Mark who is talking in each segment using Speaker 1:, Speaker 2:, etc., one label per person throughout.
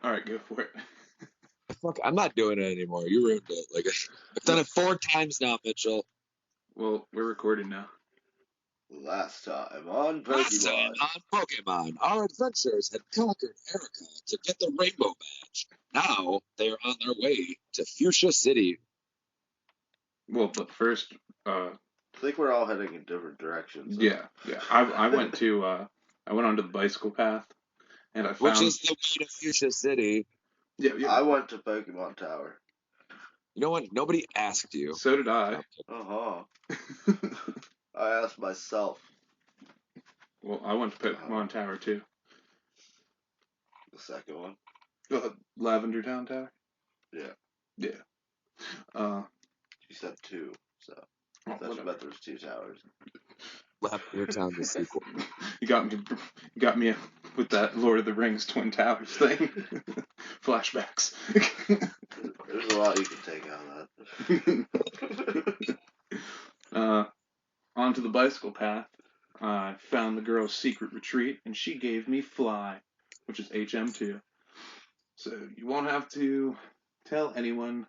Speaker 1: All right, go for it.
Speaker 2: Fuck, I'm not doing it anymore. You ruined it. Like I've done it 4 times now, Mitchell.
Speaker 1: Well, we're recording now.
Speaker 3: Last time on
Speaker 2: Last time
Speaker 3: Pokemon.
Speaker 2: on Pokemon, our adventurers had conquered Erica to get the Rainbow Badge. Now they are on their way to Fuchsia City.
Speaker 1: Well, but first,
Speaker 3: I think we're all heading in different directions.
Speaker 1: yeah. I went onto the bicycle path, and I
Speaker 2: Which
Speaker 1: found.
Speaker 2: is the way to Fuchsia City.
Speaker 1: Yeah.
Speaker 3: I went to Pokemon Tower.
Speaker 2: You know what? Nobody asked you.
Speaker 1: So did I.
Speaker 3: I asked myself.
Speaker 1: Well, I went to Pokemon Tower too.
Speaker 3: The second one.
Speaker 1: Lavender Town Tower.
Speaker 3: Yeah.
Speaker 1: Yeah.
Speaker 3: You said 2, so I thought you meant there was 2 towers.
Speaker 2: Lavender Town, the sequel.
Speaker 1: You got me with that Lord of the Rings Twin Towers thing. Flashbacks.
Speaker 3: There's a lot you can take out of that.
Speaker 1: Onto the bicycle path, I found the girl's secret retreat, and she gave me Fly, which is HM2. So you won't have to tell anyone.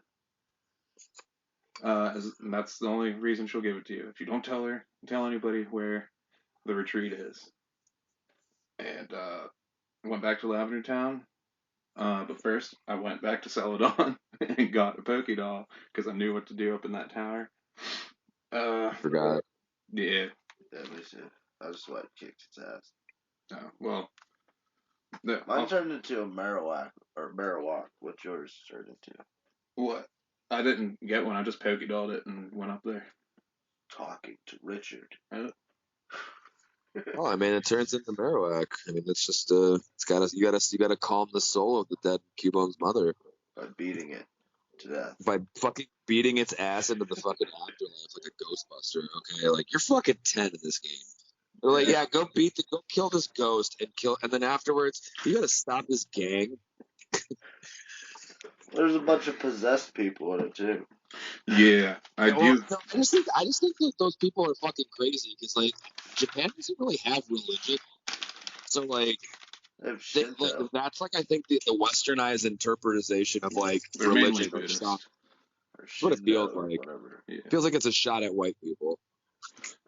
Speaker 1: And that's the only reason she'll give it to you. If you don't tell anybody where the retreat is. And I went back to Lavender Town. But first, I went back to Celadon and got a Pokédoll because I knew what to do up in that tower.
Speaker 2: Forgot.
Speaker 1: Yeah.
Speaker 3: That was it. I just went and kicked its ass.
Speaker 1: Oh, well.
Speaker 3: Mine turned into a Marowak, or Marowak. What's yours turned into?
Speaker 1: What? I didn't get one. I just Pokédolled it and went up there.
Speaker 3: Talking to Richard.
Speaker 2: Oh, I mean, it turns into Marowak. I mean, it's just you gotta calm the soul of the dead Cubone's mother
Speaker 3: by beating it to death.
Speaker 2: By fucking beating its ass into the fucking afterlife like a Ghostbuster. Okay, like you're fucking 10 in this game. They're like, yeah, go kill this ghost and then afterwards you gotta stop this gang.
Speaker 3: There's a bunch of possessed people in it too.
Speaker 1: Yeah, I do.
Speaker 2: No, I just think that those people are fucking crazy because like Japan doesn't really have religion, so like that's like I think the westernized interpretation of like
Speaker 1: they're
Speaker 2: religion
Speaker 1: or
Speaker 2: shot. That's what it feels like.
Speaker 3: Yeah.
Speaker 2: Feels like it's a shot at white people.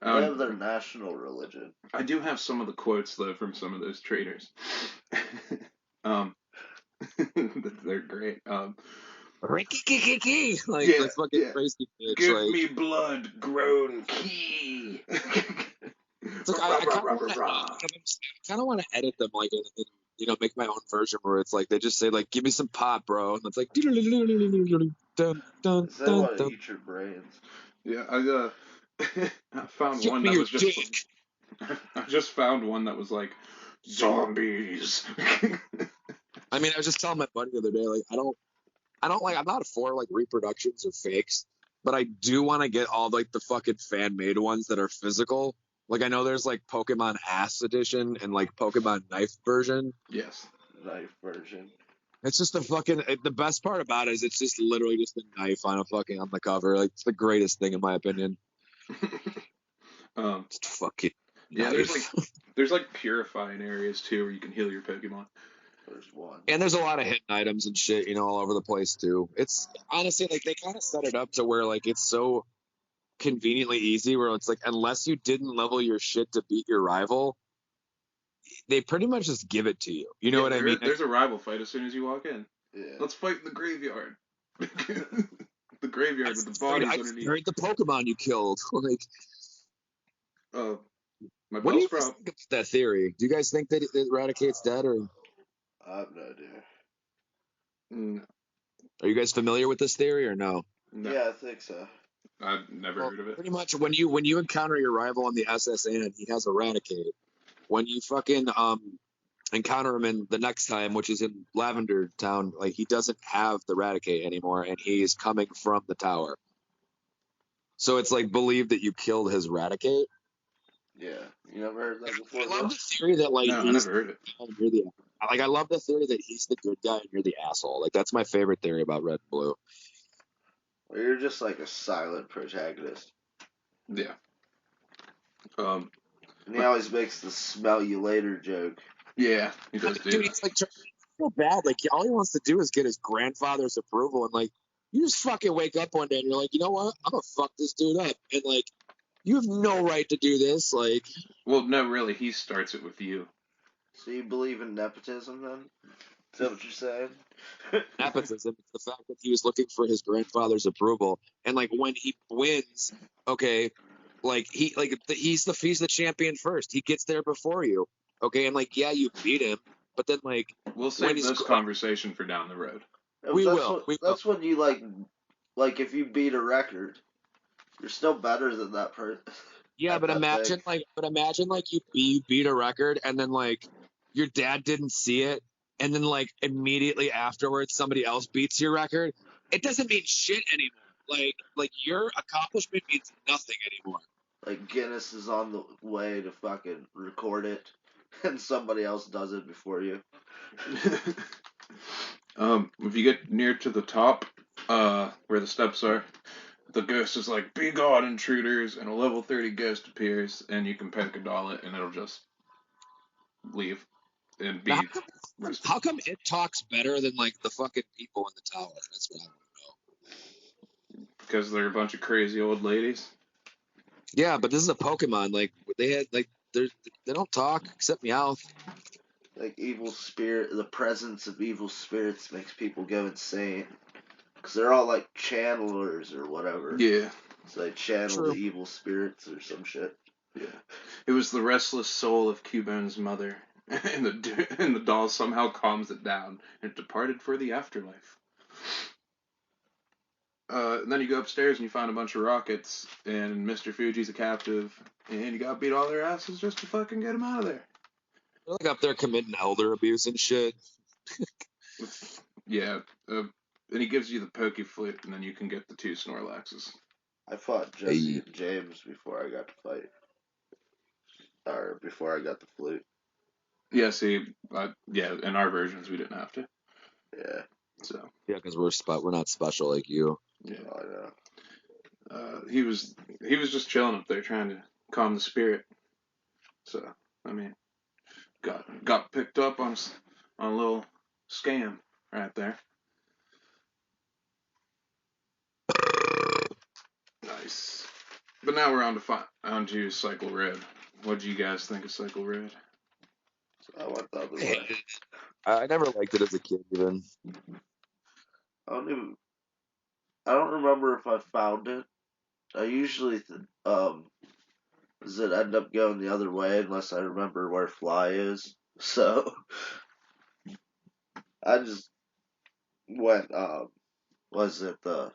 Speaker 3: They have their national religion.
Speaker 1: I do have some of the quotes though from some of those traders. They're great.
Speaker 2: Like the fucking crazy bitch.
Speaker 1: Give me blood grown key.
Speaker 2: It's like I kind of want to edit them like and make my own version where it's like they just say like give me some pot, bro, and it's like dun dun
Speaker 3: dun dun. Eat your brains.
Speaker 1: Yeah, I found one that was just. I just found one that was like zombies.
Speaker 2: I mean, I was just telling my buddy the other day, like I'm not for like reproductions or fakes, but I do want to get all like the fucking fan made ones that are physical. Like I know there's like Pokemon Ass Edition and like Pokemon Knife version.
Speaker 1: Yes,
Speaker 3: knife version.
Speaker 2: It's just the best part about it is it's just literally just a knife on the cover. Like it's the greatest thing in my opinion. Just fucking
Speaker 1: yeah. Knife. There's like purifying areas too where you can heal your Pokemon.
Speaker 3: There's one.
Speaker 2: And there's a lot of hidden items and shit, all over the place too. It's honestly like they kind of set it up to where like it's so conveniently easy where it's like unless you didn't level your shit to beat your rival, they pretty much just give it to you. You know what I mean?
Speaker 1: There's a rival fight as soon as you walk in.
Speaker 3: Yeah.
Speaker 1: Let's fight in the graveyard. The graveyard with the bodies underneath.
Speaker 2: I heard the Pokemon you killed. Like,
Speaker 1: my
Speaker 2: what do you think of that theory? Do you guys think that Eradicate's dead or?
Speaker 3: I have no idea.
Speaker 1: No.
Speaker 2: Are you guys familiar with this theory or no?
Speaker 3: Yeah, I think so.
Speaker 1: I've never heard of it.
Speaker 2: Pretty much when you encounter your rival on the SSN, he has Eradicate. When you fucking encounter him in the next time, which is in Lavender Town, like he doesn't have the Eradicate anymore, and he's coming from the tower. So it's like believed that you killed his Eradicate.
Speaker 3: Yeah, you never heard that before.
Speaker 2: I love the theory that like
Speaker 1: I never heard it.
Speaker 2: I love the theory that he's the good guy and you're the asshole. Like that's my favorite theory about Red and Blue.
Speaker 3: Well, you're just like a silent protagonist.
Speaker 1: Yeah.
Speaker 3: And he always makes the smell you later joke.
Speaker 1: Yeah, he does do
Speaker 2: Dude,
Speaker 1: that.
Speaker 2: feel bad. Like, all he wants to do is get his grandfather's approval, and like, you just fucking wake up one day and you're like, you know what? I'm gonna fuck this dude up, and like, you have no right to do this. Like,
Speaker 1: Well, no, really, he starts it with you.
Speaker 3: So you believe in nepotism then? Is that what you're saying?
Speaker 2: nepotism. It's the fact that he was looking for his grandfather's approval, and like when he wins, okay, like he's the champion first. He gets there before you, okay, and like yeah, you beat him, but then like
Speaker 1: We'll
Speaker 2: when
Speaker 1: save
Speaker 2: he's
Speaker 1: this conversation for down the road.
Speaker 2: we will, we will.
Speaker 3: That's what you like if you beat a record, you're still better than that person.
Speaker 2: Yeah,
Speaker 3: At
Speaker 2: but
Speaker 3: that thing.
Speaker 2: imagine like you beat a record and then like your dad didn't see it and then like immediately afterwards somebody else beats your record. It doesn't mean shit anymore. Like your accomplishment means nothing anymore.
Speaker 3: Like Guinness is on the way to fucking record it, and somebody else does it before you.
Speaker 1: If you get near to the top, where the steps are, the ghost is like, "Be gone, intruders!" and a level 30 ghost appears, and you can peck-a-doll it, and it'll just leave and
Speaker 2: Now,
Speaker 1: be roasted.
Speaker 2: how come it talks better than like the fucking people in the tower? That's what I want to know.
Speaker 1: Because they're a bunch of crazy old ladies.
Speaker 2: Yeah, but this is a Pokemon. Like they had like they don't talk except Meowth.
Speaker 3: Like evil spirit, the presence of evil spirits makes people go insane. Because they're all like channelers or whatever.
Speaker 1: Yeah,
Speaker 3: So they channel
Speaker 2: True.
Speaker 3: the evil spirits or some shit.
Speaker 1: yeah. It was the restless soul of Cubone's mother, and the doll somehow calms it down, and it departed for the afterlife. And then you go upstairs and you find a bunch of rockets, and Mr. Fuji's a captive, and you gotta beat all their asses just to fucking get him out of there.
Speaker 2: They're like up there committing elder abuse and shit.
Speaker 1: Yeah, and he gives you the Poke Flute, and then you can get the 2 Snorlaxes.
Speaker 3: I fought Jesse
Speaker 2: Hey.
Speaker 3: and James before I got to fight. Or before I got the flute.
Speaker 1: Yeah, see, yeah, in our versions we didn't have to.
Speaker 3: Yeah.
Speaker 1: So
Speaker 2: Yeah, because we're not special like you.
Speaker 1: yeah,
Speaker 3: Oh, I know.
Speaker 1: he was just chilling up there trying to calm the spirit. So I mean, got picked up on a little scam right there. Nice. But now we're on to Cycle Road. What do you guys think of Cycle Road?
Speaker 3: So I went the other
Speaker 2: I
Speaker 3: way.
Speaker 2: hated it. I never liked it as a kid even.
Speaker 3: I don't even. I don't remember if I found it. I usually does it end up going the other way unless I remember where Fly is. So I just went. Was it the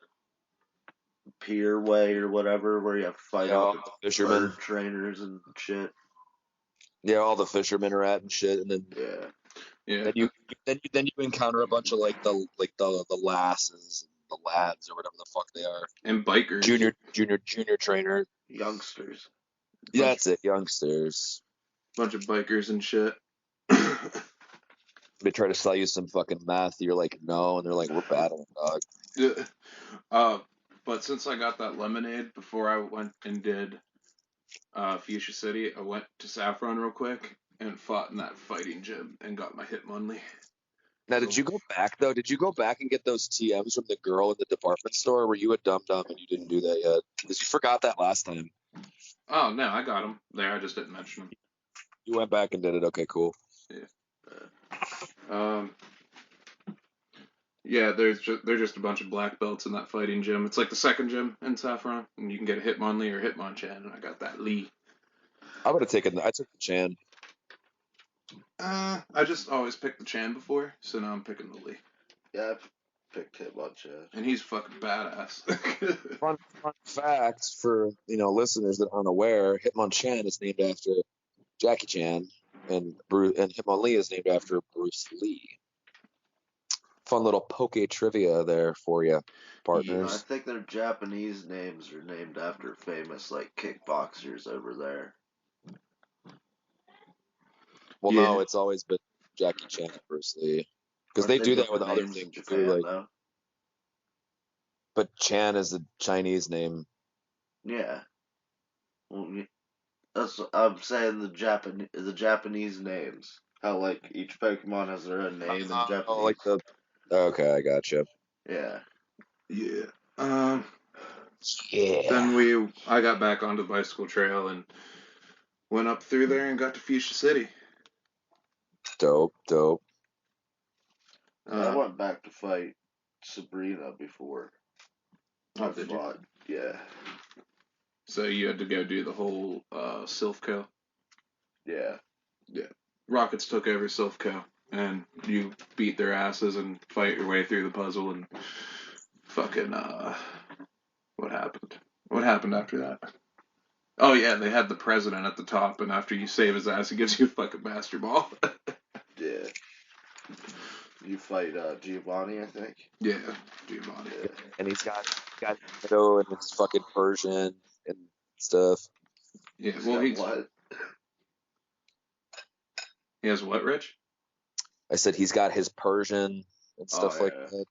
Speaker 3: Pier Way or whatever, where you have to fight
Speaker 2: Yeah,
Speaker 3: all
Speaker 2: all
Speaker 3: the
Speaker 2: the fishermen.
Speaker 3: bird trainers and shit?
Speaker 2: Yeah, all the fishermen are at and shit, and then
Speaker 3: Yeah.
Speaker 1: Yeah,
Speaker 2: then you encounter a bunch of like the lasses and the lads or whatever the fuck they are.
Speaker 1: and bikers,
Speaker 2: Junior trainer.
Speaker 3: Youngsters.
Speaker 2: Yeah,
Speaker 1: bunch
Speaker 2: that's it. Youngsters.
Speaker 1: bunch of bikers and shit.
Speaker 2: They try to sell you some fucking meth. You're like, no, and they're like, we're battling, dog.
Speaker 1: Yeah. uh, but since I got that lemonade before I went and did Fuchsia City, I went to Saffron real quick and fought in that fighting gym and got my Hitmonlee.
Speaker 2: Now, did
Speaker 1: So,
Speaker 2: you go back though? Did you go back and get those TMs from the girl in the department store? Or were you a dum dum and you didn't do that yet? Because you forgot that last time.
Speaker 1: oh no, I got them there. I just didn't mention them.
Speaker 2: You went back and did it. Okay, cool.
Speaker 1: Yeah. Um. Yeah, they're just a bunch of black belts in that fighting gym. It's like the second gym in Saffron, and you can get a Hitmonlee or Hitmonchan, and I got that Lee.
Speaker 2: I would have taken. I took the Chan.
Speaker 1: I just always picked the Chan before, so now I'm picking the Lee.
Speaker 3: Yeah, I picked Hitmonchan.
Speaker 1: And he's fucking badass.
Speaker 2: Fun fact for listeners that aren't aware: Hitmonchan is named after Jackie Chan, and Hitmonlee is named after Bruce Lee. Fun little poke trivia there for you,
Speaker 3: I
Speaker 2: partners.
Speaker 3: think their Japanese names are named after famous like kickboxers over there.
Speaker 2: Well,
Speaker 1: Yeah.
Speaker 2: no, it's always been Jackie Chan and Bruce Lee because
Speaker 3: Aren't
Speaker 2: they
Speaker 3: they
Speaker 2: do that with
Speaker 3: different
Speaker 2: other
Speaker 3: names in
Speaker 2: things too.
Speaker 3: Japan
Speaker 2: Like,
Speaker 3: though?
Speaker 2: but Chan is a Chinese name.
Speaker 3: Yeah. Well, that's what I'm saying the Japanese names. How like each Pokemon has their own name in
Speaker 2: Oh,
Speaker 3: Japanese.
Speaker 2: like the. Okay, I gotcha.
Speaker 3: Yeah.
Speaker 1: Yeah.
Speaker 2: Yeah.
Speaker 1: Then I got back onto the bicycle trail and went up through there and got to Fuchsia City.
Speaker 2: Dope, dope.
Speaker 3: I
Speaker 1: Uh,
Speaker 3: went back to fight Sabrina before
Speaker 1: oh,
Speaker 3: I
Speaker 1: did you?
Speaker 3: fought. Yeah.
Speaker 1: So you had to go do the whole Silphco.
Speaker 3: Yeah.
Speaker 1: Yeah. Rockets took over Silphco, and you beat their asses and fight your way through the puzzle and fucking what happened? What happened after that? Oh yeah, they had the president at the top, and after you save his ass, he gives you a fucking master ball.
Speaker 3: Yeah. You fight Giovanni, I think.
Speaker 1: Yeah, Giovanni.
Speaker 3: Yeah.
Speaker 2: And he's got Nito and his fucking Persian and stuff.
Speaker 1: Yeah,
Speaker 3: He's
Speaker 1: well
Speaker 3: got what?
Speaker 1: he has what, Rich?
Speaker 2: I said he's got his Persian and
Speaker 3: Oh
Speaker 2: stuff like
Speaker 3: yeah.
Speaker 2: that.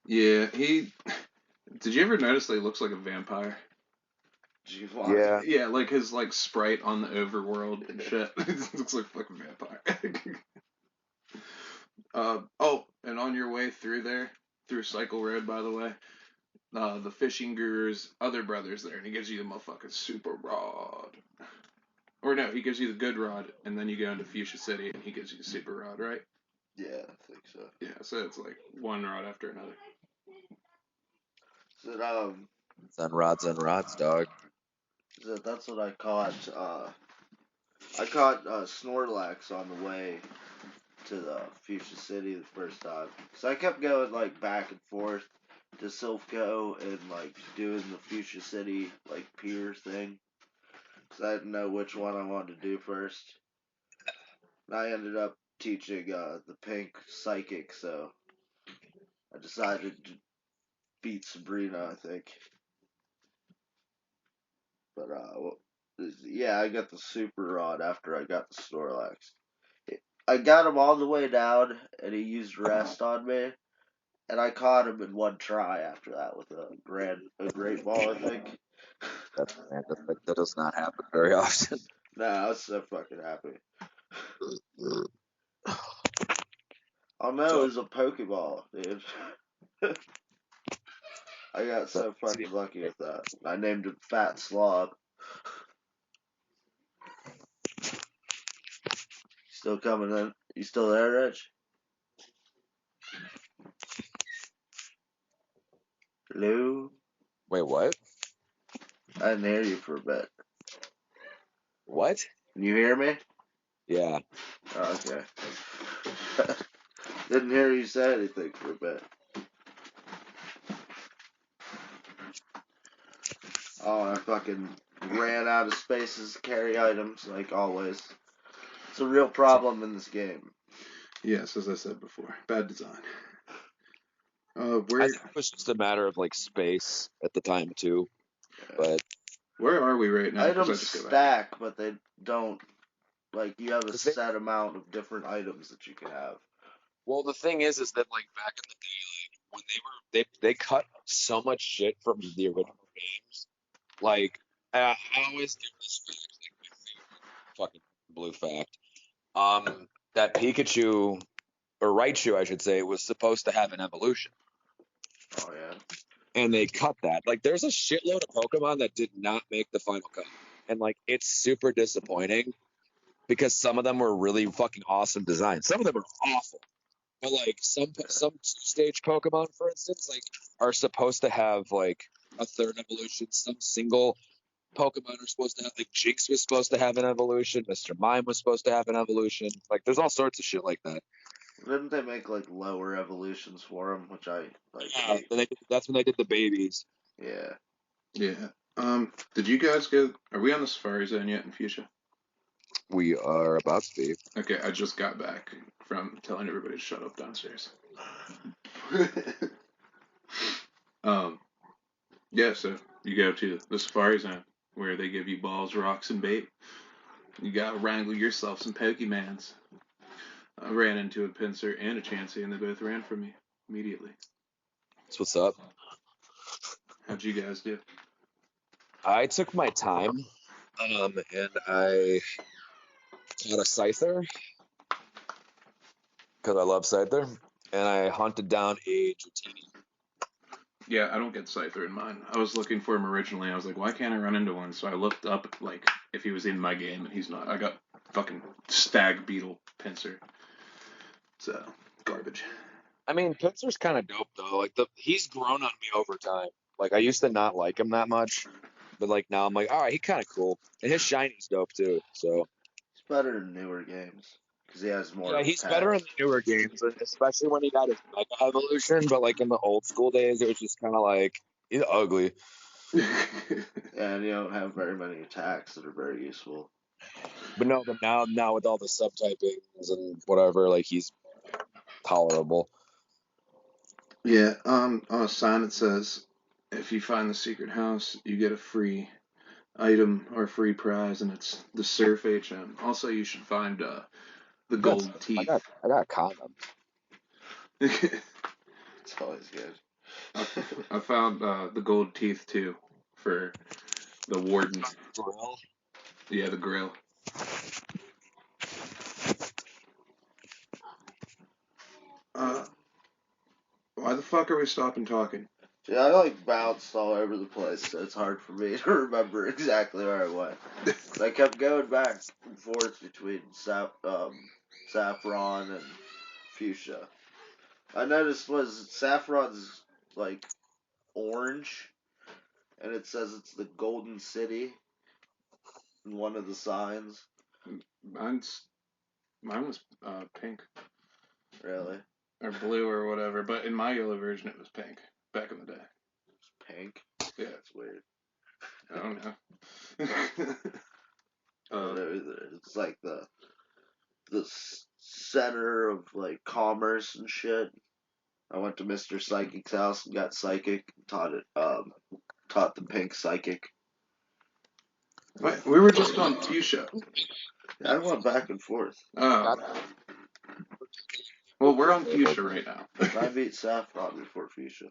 Speaker 1: Yeah, he. Did you ever notice that he looks like a vampire?
Speaker 3: Giovanni.
Speaker 2: Yeah,
Speaker 1: Yeah, like his like sprite on the overworld and shit. It looks like a fucking vampire. Oh, and on your way through there, through Cycle Road, by the way, the fishing guru's other brother's there, and he gives you the motherfucking super rod. Or no, he gives you the good rod, and then you go into Fuchsia City, and he gives you the super rod, right?
Speaker 3: Yeah, I think so.
Speaker 1: Yeah, so it's like one rod after another.
Speaker 3: So
Speaker 2: it's on rods, dog.
Speaker 3: that's what I caught. I caught Snorlax on the way to the Fuchsia City the first time. So I kept going like back and forth to Silphco and like doing the Fuchsia City like pier thing. Cause I didn't know which one I wanted to do first. And I ended up teaching the pink psychic, so I decided to beat Sabrina, I think. But yeah, I got the super rod after I got the Snorlax. I got him all the way down, and he used rest on me, and I caught him in one try after that with a great ball, I think.
Speaker 2: That's random. That does not happen very often.
Speaker 3: Nah, I was so fucking happy. Oh no, it
Speaker 2: So
Speaker 3: was a Pokeball, dude. I got
Speaker 2: that,
Speaker 3: so fucking lucky with that. I named him Fat Slob. Still coming in? You still there, Rich? Hello?
Speaker 2: wait, what?
Speaker 3: I didn't hear you for a bit.
Speaker 2: What?
Speaker 3: Can you hear me?
Speaker 2: Yeah.
Speaker 3: Oh, okay. Didn't hear you say anything for a bit. Oh, I fucking ran out of spaces to carry items, like always. It's a real problem in this game.
Speaker 1: Yes, as I said before, bad design.
Speaker 2: I
Speaker 1: Where
Speaker 2: think it was just a matter of like space at the time too. But
Speaker 1: where are we right now? Because I
Speaker 3: Items
Speaker 1: just go back.
Speaker 3: stack, but they don't. Like, you have a
Speaker 2: 'cause they,
Speaker 3: set amount of different items that you can have.
Speaker 2: well, the thing is that like back in the day, like when they cut so much shit from the original games. Like I always give this fact, like my favorite fucking blue fact. That Pikachu or Raichu, I should say, was supposed to have an evolution,
Speaker 3: Oh, yeah.
Speaker 2: and they cut that. Like, there's a shitload of Pokemon that did not make the final cut, and like it's super disappointing because some of them were really fucking awesome designs. Some of them are awful, but like some two-stage Pokemon, for instance, like are supposed to have like a third evolution. Some single Pokemon are supposed to have like Jinx was supposed to have an evolution. Mr. Mime was supposed to have an evolution. Like, there's all sorts of shit like that.
Speaker 3: Didn't they make, like, lower evolutions for them, which I, like,
Speaker 2: Yeah,
Speaker 3: hate?
Speaker 2: that's when they did the babies.
Speaker 3: Yeah.
Speaker 1: Yeah. Did you guys go? Are we on the Safari Zone yet in Fuchsia?
Speaker 2: We are about to be.
Speaker 1: Okay, I just got back from telling everybody to shut up downstairs. um, yeah, so you go to the Safari Zone where they give you balls, rocks, and bait. You gotta wrangle yourself some Pokemans. I ran into a Pinsir and a Chansey, and they both ran from me immediately.
Speaker 2: That's what's up.
Speaker 1: How'd you guys do?
Speaker 2: I took my time, and I caught a Scyther, because I love Scyther, and I hunted down a Dratini.
Speaker 1: Yeah, I don't get Scyther in mine. I was looking for him originally. I was like, why can't I run into one? So I looked up like if he was in my game, and he's not. I got fucking Stag Beetle Pincer. So garbage.
Speaker 2: I mean, Pitzer's kind of dope though. Like he's grown on me over time. Like I used to not like him that much, but like now I'm like, all right, he's kind of cool, and his shiny's dope too. So
Speaker 3: It's better in newer games because he has
Speaker 2: yeah,
Speaker 3: more
Speaker 2: he's better in
Speaker 3: packs.
Speaker 2: the newer games, especially when he got his Mega Evolution. But like in the old school days, it was just kind of like he's ugly.
Speaker 3: And you don't have very many attacks that are very useful.
Speaker 2: But no, but now with all the subtypings and whatever, like he's tolerable.
Speaker 1: Yeah, on a sign it says, if you find the secret house, you get a free item or free prize, and it's the Surf HM. Also, you should find the gold
Speaker 2: I
Speaker 1: teeth.
Speaker 2: got condoms.
Speaker 3: It's always good.
Speaker 1: I found the gold teeth too for the warden.
Speaker 2: Grill.
Speaker 1: Yeah, the grill. Uh, why the fuck are we stopping talking?
Speaker 3: Yeah, I like bounced all over the place, so it's hard for me to remember exactly where I went. I kept going back and forth between saffron and fuchsia. I noticed was saffron's like orange, and it says it's the Golden City in one of the signs.
Speaker 1: Mine's mine was pink
Speaker 3: Really,
Speaker 1: or blue or whatever, but in my yellow version it was pink back in the day.
Speaker 3: it's pink.
Speaker 1: Yeah,
Speaker 3: That's weird.
Speaker 1: I don't know.
Speaker 3: I don't know either. It's like the center of like commerce and shit. I went to Mr. Psychic's house and got psychic. Taught the pink psychic.
Speaker 1: Wait, we were just on fuchsia.
Speaker 3: Yeah, I went back and forth.
Speaker 1: Oh, well, we're on fuchsia right now.
Speaker 3: I beat saffron before fuchsia.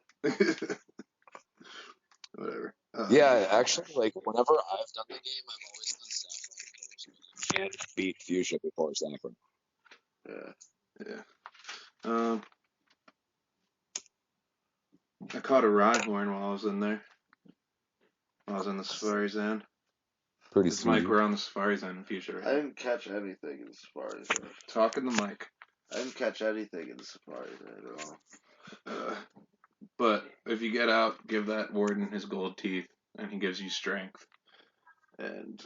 Speaker 1: Whatever.
Speaker 2: Yeah, actually, like whenever I've done the game, I've always done Saffron first. You can't beat Fuchsia before Saffron.
Speaker 3: Yeah.
Speaker 1: Yeah. I caught a Rhyhorn while I was in there. I was in the Safari Zone.
Speaker 2: Pretty
Speaker 1: This mic,
Speaker 2: sweet.
Speaker 1: we're on the Safari Zone in future right
Speaker 3: I
Speaker 1: now.
Speaker 3: didn't catch anything in the safari zone.
Speaker 1: Talk in the mic.
Speaker 3: I didn't catch anything in the safari zone at all.
Speaker 1: But if you get out, give that warden his gold teeth, and he gives you strength. And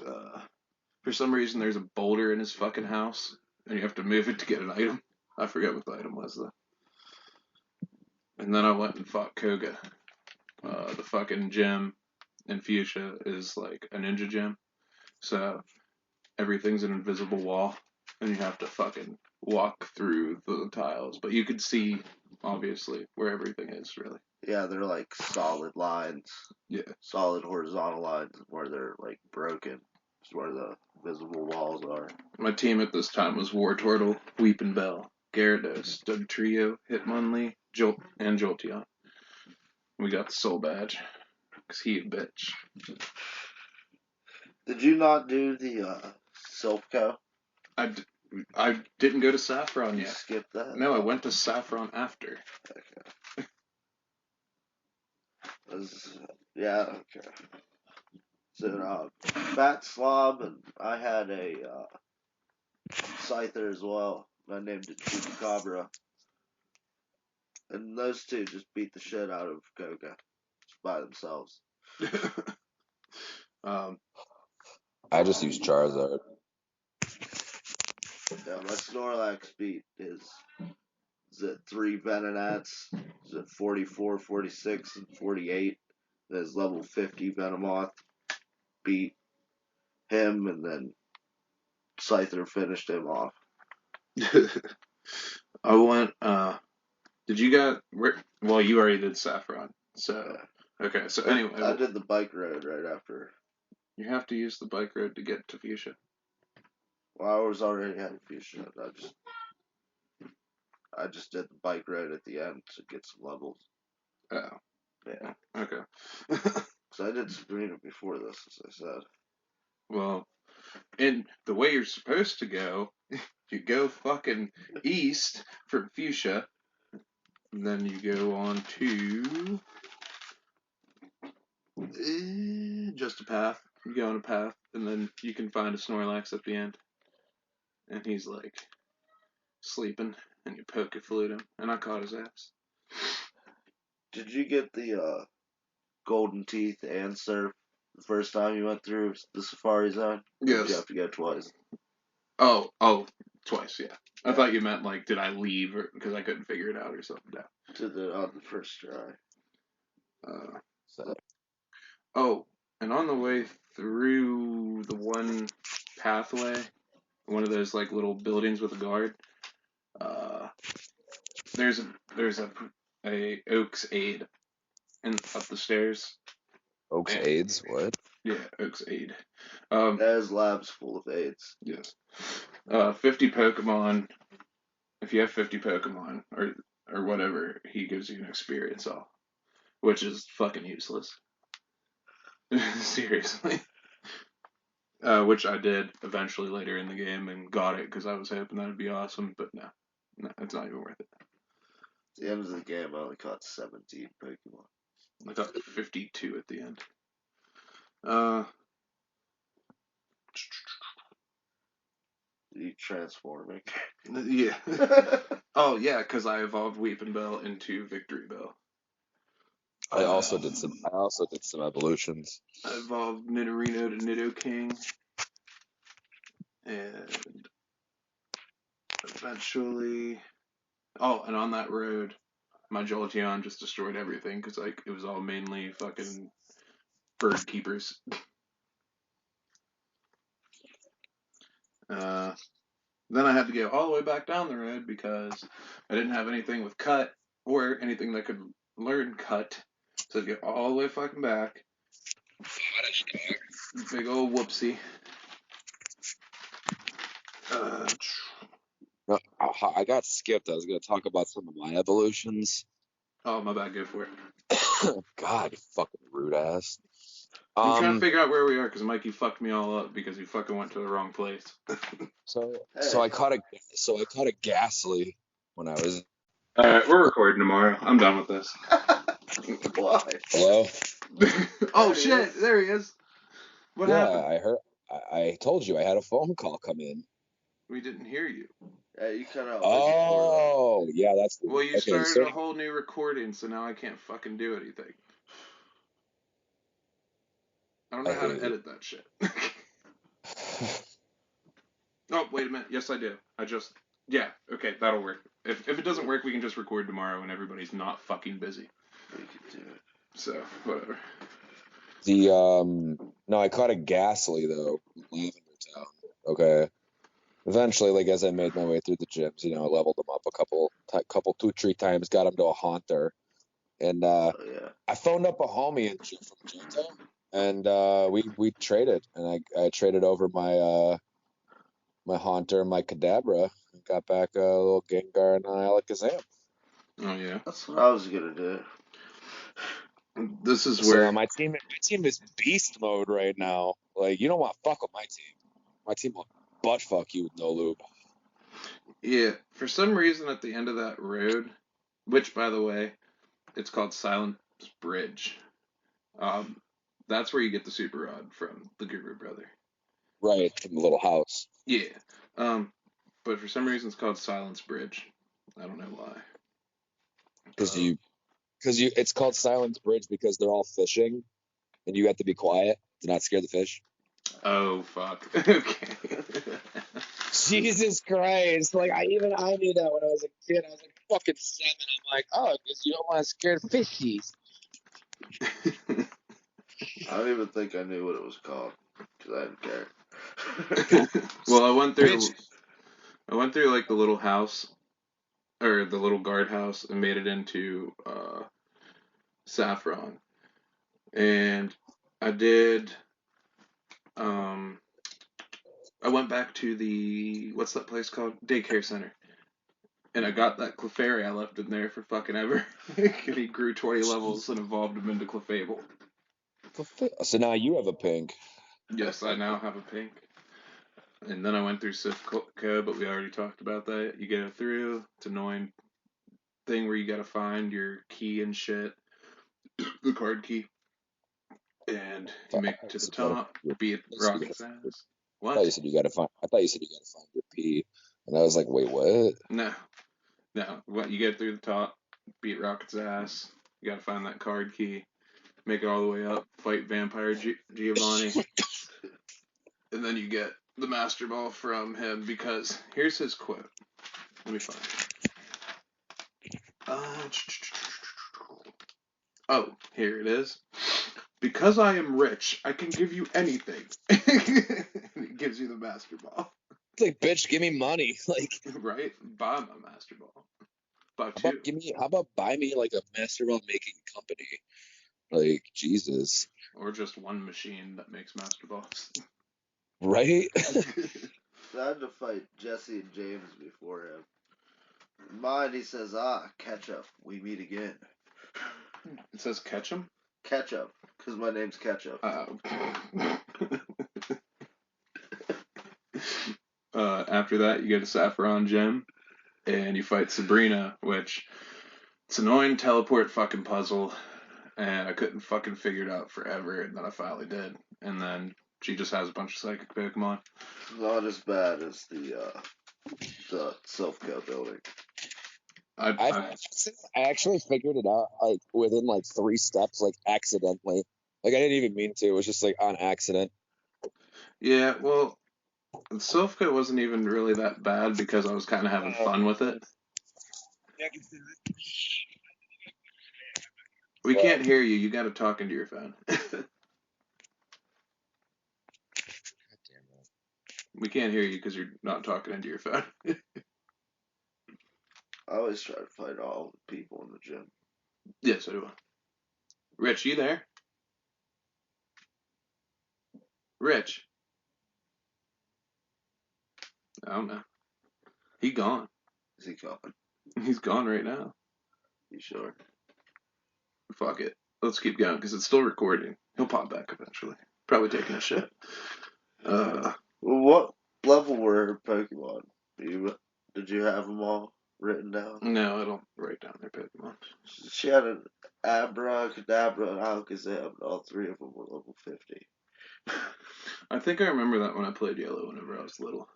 Speaker 1: for some reason, there's a boulder in his fucking house, and you have to move it to get an item. I forget what the item was though. And then I went and fought Koga. The fucking gym in Fuchsia is like a ninja gym, so everything's an invisible wall, and you have to fucking walk through the tiles. But you can see, obviously, where everything is, really.
Speaker 3: Yeah, they're like solid lines.
Speaker 1: Yeah.
Speaker 3: Solid horizontal lines where they're like broken. It's where the visible walls are.
Speaker 1: My team at this time was War Turtle, Weepin' Bell, Gyarados, Dugtrio, Hitmonlee, and Jolteon. We got the Soul Badge, because he a bitch.
Speaker 3: Did you not do the Silpco?
Speaker 1: I didn't go to Saffron
Speaker 3: You
Speaker 1: yet.
Speaker 3: skipped that?
Speaker 1: No, I went to Saffron after.
Speaker 3: Okay. Yeah, okay. So, Fat Slob, and I had a Scyther as well. I named it Chupacabra. And those two just beat the shit out of Koga. Just by themselves.
Speaker 2: I just use Charizard.
Speaker 3: Yeah, my Snorlax beat is it 3 Venonats, is it 44, 46, and 48. There's level 50 Venomoth beat him, and then Scyther finished him off.
Speaker 1: I went, did you got, well, you already did Saffron, so,
Speaker 3: Yeah.
Speaker 1: okay, so anyway.
Speaker 3: I did the bike road right after.
Speaker 1: You have to use the bike road to get to Fuchsia.
Speaker 3: Well, I was already at Fuchsia. I just did the bike road at the end to get some levels.
Speaker 1: Oh.
Speaker 3: Yeah.
Speaker 1: Okay.
Speaker 3: So I did Sabrina before this, as I said.
Speaker 1: Well, in the way you're supposed to go, you go fucking east for fuchsia. And then you go on to just a path. You go on a path, and then you can find a Snorlax at the end. And he's like sleeping, and you poke a flute him. And I caught his ass.
Speaker 3: Did you get the golden teeth and surf the first time you went through the safari zone? Or did you
Speaker 1: Yes.
Speaker 3: have to go twice?
Speaker 1: Oh, twice, yeah. I thought you meant like, did I leave because I couldn't figure it out or something? No.
Speaker 3: On the first try.
Speaker 2: So,
Speaker 1: Oh, and on the way through the one pathway, one of those like little buildings with a guard, uh, there's a Oak's Aid and up the stairs.
Speaker 2: Oak's
Speaker 1: And,
Speaker 2: AIDS, what?
Speaker 1: yeah, Oak's Aid.
Speaker 3: There's labs full of AIDS.
Speaker 1: Yes. 50 Pokemon. If you have 50 Pokemon or whatever, he gives you an experience off, which is fucking useless. Seriously. Which I did eventually later in the game and got it because I was hoping that would be awesome, but no, it's not even worth it.
Speaker 3: At the end of the game, I only caught 17 Pokemon.
Speaker 1: I got 52 at the end. Uh,
Speaker 3: You transforming.
Speaker 1: yeah. Oh yeah, because I evolved Weeping Bell into Victory Bell.
Speaker 2: I also did some evolutions.
Speaker 1: I evolved Nidorino to Nidoking, and eventually, and on that road, my Jolteon just destroyed everything because like it was all mainly fucking bird keepers. Then I had to go all the way back down the road because I didn't have anything with cut or anything that could learn cut. So I'd go all the way fucking back. Big old whoopsie.
Speaker 2: No, I got skipped. I was going to talk about some of my evolutions.
Speaker 1: Oh, my bad. Go for it.
Speaker 2: God, you fucking rude ass.
Speaker 1: I'm trying to figure out where we are because Mikey fucked me all up because he fucking went to the wrong place.
Speaker 2: So I caught a Ghastly when I was.
Speaker 1: All right, we're recording tomorrow. I'm done with this.
Speaker 3: Why?
Speaker 2: Hello.
Speaker 1: Oh shit! There he is. What happened?
Speaker 2: I heard. I told you I had a phone call come in.
Speaker 1: We didn't hear you.
Speaker 3: Yeah, you cut out.
Speaker 2: Oh, yeah, that's.
Speaker 1: Well, you
Speaker 2: okay,
Speaker 1: started a whole new recording, so now I can't fucking do anything. I don't know how to edit that shit. Oh, wait a minute. Yes, I do. Yeah, okay, that'll work. If it doesn't work, we can just record tomorrow when everybody's not fucking busy.
Speaker 3: We can do it.
Speaker 1: So, whatever.
Speaker 2: No, I caught a Ghastly, though, in Lavender Town. Okay. Eventually, like, as I made my way through the gyms, I leveled them up a couple, 2-3 times, got him to a Haunter. And I phoned up a homie from Johto, and we traded. And I traded over my my Haunter and my Kadabra, and got back a little Gengar and Alakazam.
Speaker 1: Oh, yeah.
Speaker 3: That's what I was going to do.
Speaker 1: This is where...
Speaker 2: So my team is beast mode right now. Like, you don't want to fuck with my team. My team will butt fuck you with no lube.
Speaker 1: Yeah, for some reason at the end of that road, which, by the way, it's called Silent Bridge. That's where you get the Super Rod from the Guru Brother.
Speaker 2: Right, from the little house.
Speaker 1: Yeah. But for some reason it's called Silence Bridge. I don't know why.
Speaker 2: It's called Silence Bridge because they're all fishing, and you have to be quiet to not scare the fish.
Speaker 1: Oh fuck. Okay.
Speaker 2: Jesus Christ! Like I knew that when I was a kid. I was like fucking 7. I'm like, oh, because you don't want to scare the fishies.
Speaker 3: I don't even think I knew what it was called because I didn't care.
Speaker 1: Well, I went through like the little house or the little guardhouse and made it into Saffron, and I did. I went back to the what's that place called? Daycare center. And I got that Clefairy I left in there for fucking ever. And he grew 20 levels and evolved him into Clefable.
Speaker 2: So now you have a pink.
Speaker 1: Yes, I now have a pink. And then I went through Civ Code, but we already talked about that. You get it through. It's an annoying thing where you gotta find your key and shit, the card key, and you
Speaker 2: I
Speaker 1: make
Speaker 2: thought
Speaker 1: it
Speaker 2: you
Speaker 1: to the
Speaker 2: said you
Speaker 1: top, beat
Speaker 2: gotta
Speaker 1: Rocket's
Speaker 2: find your,
Speaker 1: ass.
Speaker 2: I thought
Speaker 1: What?
Speaker 2: you said you gotta find. I thought you said you gotta find your P, and I was like, wait, what?
Speaker 1: No, no. What? You get through the top, beat Rocket's ass. You gotta find that card key, make it all the way up, fight Vampire Giovanni, and then you get the Master Ball from him because here's his quote. Let me find it. Oh, here it is. Because I am rich, I can give you anything. It gives you the Master Ball.
Speaker 2: It's like, bitch, give me money. Like,
Speaker 1: Right? Buy my Master Ball. Buy
Speaker 2: how about
Speaker 1: two.
Speaker 2: how about buy me like a master ball making company? Like, Jesus,
Speaker 1: Or just one machine that makes Master Balls.
Speaker 2: right?
Speaker 3: I had to fight Jesse and James before him. In mine, he says, Ketchup, we meet again.
Speaker 1: It says Ketchum?
Speaker 3: Ketchup, because my name's Ketchup.
Speaker 1: After that, you get a Saffron Gem, and you fight Sabrina, which it's an annoying teleport fucking puzzle, and I couldn't fucking figure it out forever, and then I finally did. And then she just has a bunch of psychic Pokemon.
Speaker 3: Not as bad as the Silphco building.
Speaker 2: I actually figured it out like within like 3 steps, like accidentally. Like I didn't even mean to. It was just like on accident.
Speaker 1: Yeah, well, Silphco wasn't even really that bad because I was kind of having fun with it. We can't hear you. You got to talk into your phone. We can't hear you because you're not talking into your phone.
Speaker 3: I always try to fight all the people in the gym.
Speaker 1: Yeah, so do I. Rich, you there? Rich? I don't know. He gone.
Speaker 3: Is he coming?
Speaker 1: He's gone right now.
Speaker 3: You sure?
Speaker 1: Fuck it. Let's keep going because it's still recording. He'll pop back eventually. Probably taking a shit.
Speaker 3: Well, what level were her Pokemon? Did you have them all written down?
Speaker 1: No, I don't write down their Pokemon.
Speaker 3: She had an Abracadabra and Alakazam, and all 3 of them were level 50.
Speaker 1: I think I remember that when I played Yellow whenever I was little.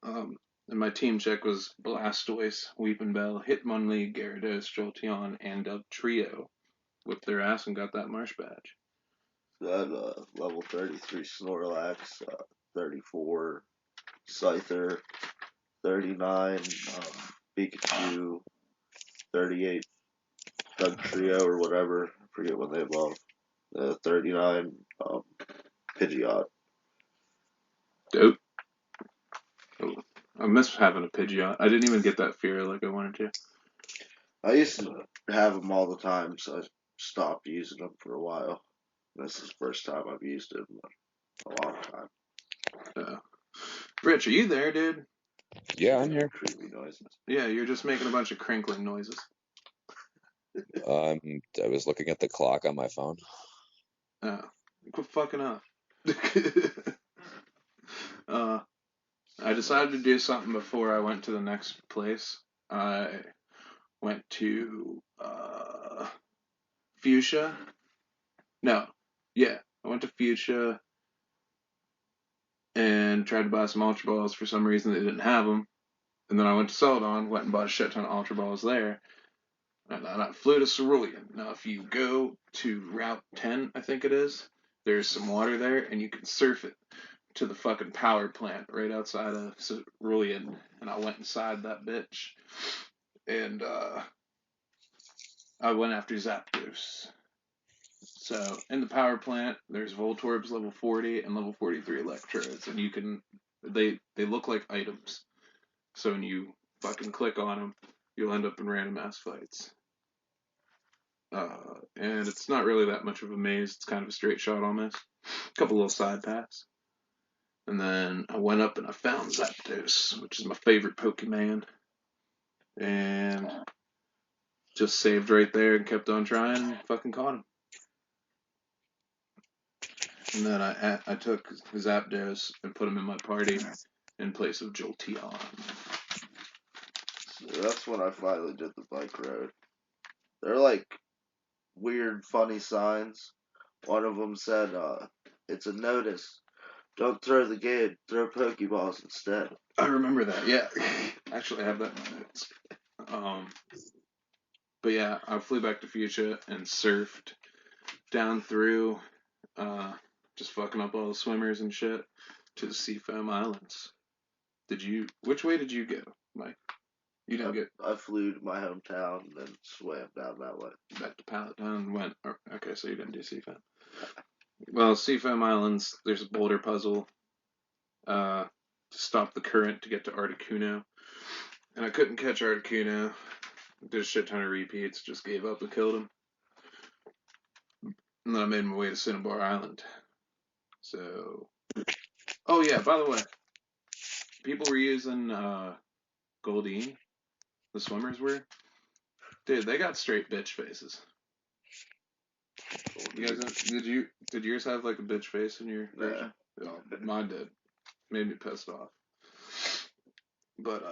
Speaker 1: And my team check was Blastoise, Weepinbell, Hitmonlee, Gyarados, Jolteon, and Trio. Whipped their ass and got that Marsh badge.
Speaker 3: So I had level 33 Snorlax, 34 Scyther, 39 Pikachu, 38 Doug Trio or whatever. I forget what they evolved. 39 Pidgeot.
Speaker 1: Dope. Oh, I miss having a Pidgeot. I didn't even get that Fear like I wanted to.
Speaker 3: I used to have them all the time, so I stopped using them for a while. This is the first time I've used it in a long time.
Speaker 1: Rich, are you there, dude?
Speaker 2: Yeah, I'm here.
Speaker 3: Creepy noises.
Speaker 1: Yeah, you're just making a bunch of crinkling noises.
Speaker 2: I was looking at the clock on my phone.
Speaker 1: Oh, quit fucking up. I decided to do something before I went to the next place. I went to Fuchsia. No, yeah, I went to Fuchsia and tried to buy some Ultra Balls. For some reason, they didn't have them. And then I went to Celadon, went and bought a shit ton of Ultra Balls there. And then I flew to Cerulean. Now, if you go to Route 10, I think it is, there's some water there, and you can surf it to the fucking power plant right outside of Cerulean. And I went inside that bitch, and I went after Zapdos. So in the power plant, there's Voltorbs level 40 and level 43 Electrodes, and you can they look like items. So when you fucking click on them, you'll end up in random ass fights. And it's not really that much of a maze. It's kind of a straight shot almost. A couple little side paths. And then I went up and I found Zapdos, which is my favorite Pokemon. And just saved right there and kept on trying and fucking caught him. And then I took Zapdos and put him in my party. in place of Jolteon.
Speaker 3: So that's when I finally did the bike road. They're like weird, funny signs. One of them said, it's a notice. Don't throw the game, throw Pokeballs instead.
Speaker 1: I remember that, yeah. Actually, I have that in my notes. But yeah, I flew back to Fuchsia and surfed down through, just fucking up all the swimmers and shit, to the Seafoam Islands. Which way did you go, Mike? You didn't get
Speaker 3: I flew to my hometown and then swam down that way.
Speaker 1: back to Palatine and went, okay, so you didn't do Seafoam. Well, Seafoam Islands, there's a boulder puzzle, to stop the current to get to Articuno. And I couldn't catch Articuno. Did a shit ton of repeats, just gave up and killed him. And then I made my way to Cinnabar Island. So, oh yeah, by the way, people were using Goldeen, the swimmers were. Dude, they got straight bitch faces. You guys, did yours have like a bitch face in your version? Oh, mine did. Made me pissed off. But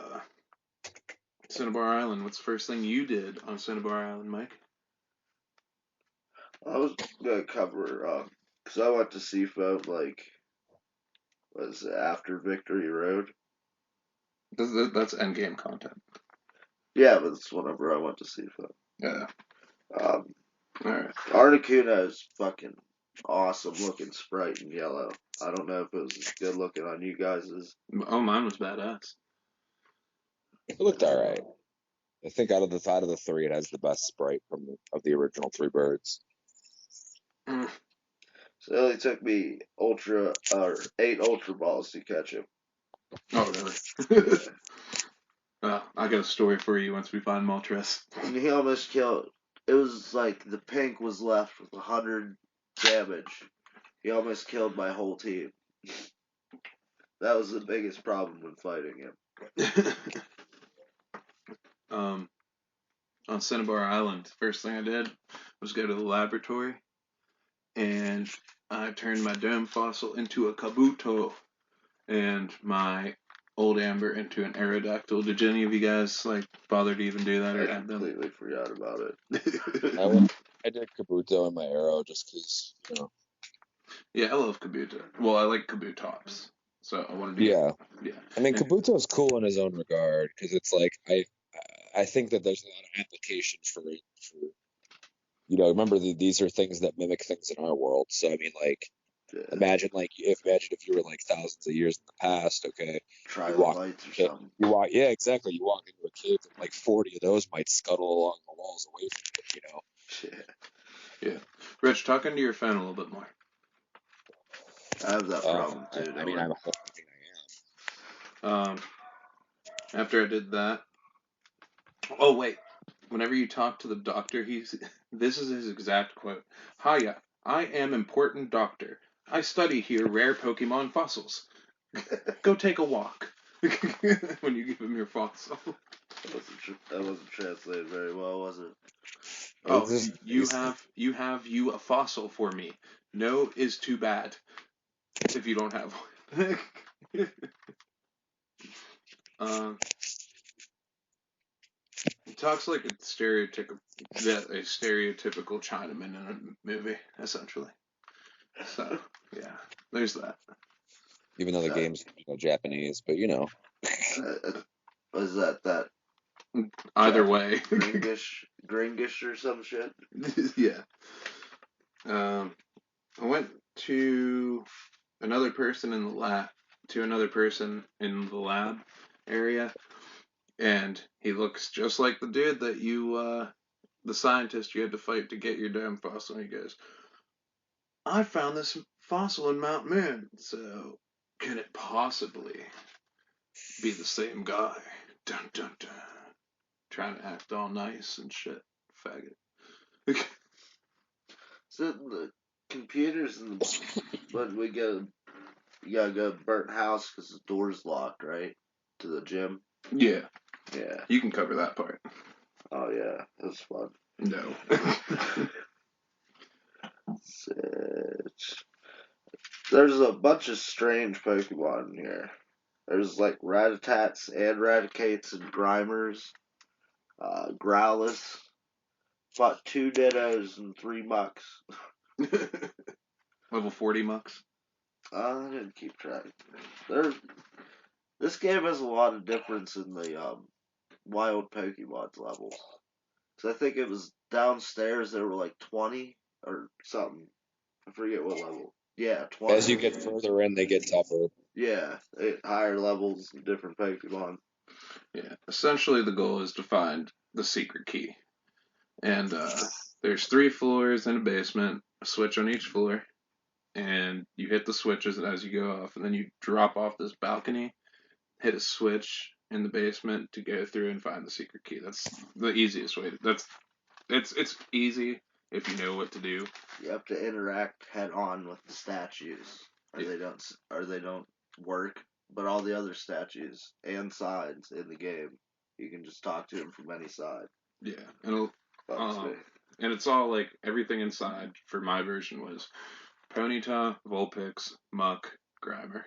Speaker 1: Cinnabar Island, what's the first thing you did on Cinnabar Island, Mike?
Speaker 3: I was gonna cover, cause I went to Seafoam like, was it after Victory Road?
Speaker 1: That's endgame content.
Speaker 3: Yeah, but it's whenever I went to Seafoam.
Speaker 1: Yeah.
Speaker 3: Um,
Speaker 1: Alright.
Speaker 3: Articuno is fucking awesome looking sprite in yellow. I don't know if it was as good looking on you guys's.
Speaker 1: Oh, mine was badass.
Speaker 2: It looked all right. I think out of the three, it has the best sprite of the original three birds.
Speaker 1: Mm.
Speaker 3: So it only took me 8 Ultra Balls to catch him.
Speaker 1: Oh, really? I got a story for you once we find Moltres.
Speaker 3: And he almost killed. It was like the pink was left with 100 damage. He almost killed my whole team. That was the biggest problem when fighting him.
Speaker 1: On Cinnabar Island, first thing I did was go to the laboratory, and I turned my dome fossil into a Kabuto, and my old amber into an Aerodactyl. Did any of you guys like bother to even do that or
Speaker 3: I
Speaker 1: add them?
Speaker 3: completely forgot about it.
Speaker 2: I did Kabuto and my arrow just because, you know.
Speaker 1: Yeah, I love Kabuto. Well, I like Kabutops, so I wanted to
Speaker 2: Yeah.
Speaker 1: Yeah.
Speaker 2: I mean, Kabuto's cool in his own regard because it's like I think that there's a lot of applications for remember these are things that mimic things in our world. So I mean, like,
Speaker 3: Yeah.
Speaker 2: imagine if you were like thousands of years in the past, okay?
Speaker 3: Trilobites or something.
Speaker 2: Yeah, exactly. You walk into a cave and like 40 of those might scuttle along the walls away from it,
Speaker 3: Yeah.
Speaker 1: Yeah. Rich, talk into your phone a little bit more.
Speaker 3: I have that problem too.
Speaker 2: I mean, I
Speaker 1: am. After I did that. Oh wait. Whenever you talk to the doctor, this is his exact quote. Hiya, I am important doctor. I study here rare Pokemon fossils. Go take a walk. When you give him your fossil.
Speaker 3: That wasn't translated very well, was it?
Speaker 1: Oh, you have a fossil for me. No is too bad if you don't have one. He talks like a stereotypical Chinaman in a movie, essentially. So, yeah, there's that.
Speaker 2: even though the game's Japanese, but
Speaker 3: Was that
Speaker 1: Either way.
Speaker 3: Gringish or some shit?
Speaker 1: Yeah. I went to another person in the lab area, and he looks just like the dude that the scientist you had to fight to get your damn fossil. And he goes, I found this fossil in Mount Moon, so can it possibly be the same guy? Dun dun dun. Trying to act all nice and shit. Faggot.
Speaker 3: So the computers when we go, you gotta go to burnt house because the door's locked, right? To the gym.
Speaker 1: Yeah.
Speaker 3: Yeah.
Speaker 1: You can cover that part.
Speaker 3: Oh yeah, it was fun.
Speaker 1: No.
Speaker 3: There's a bunch of strange Pokemon in here. There's like Ratatats and Raticates and Grimers, Growlithe. Fought 2 Dittos and 3 Mucks.
Speaker 1: Level 40 mucks.
Speaker 3: I didn't keep track. This game has a lot of difference in the wild Pokemon's levels. Because I think it was downstairs there were like 20 or something. I forget what level. Yeah, 20.
Speaker 2: As you get further in, they get tougher.
Speaker 3: Yeah, higher levels, different Pokemon.
Speaker 1: Yeah, essentially the goal is to find the secret key. And there's 3 floors and a basement, a switch on each floor, and you hit the switches as you go off, and then you drop off this balcony, hit a switch in the basement to go through and find the secret key. That's the easiest way. It's easy if you know what to do.
Speaker 3: You have to interact head on with the statues, or
Speaker 1: Yeah.
Speaker 3: they don't work. But all the other statues and sides in the game, you can just talk to them from any side.
Speaker 1: Yeah, and it's all like everything inside for my version was Ponyta, Vulpix, Muck, Grimer,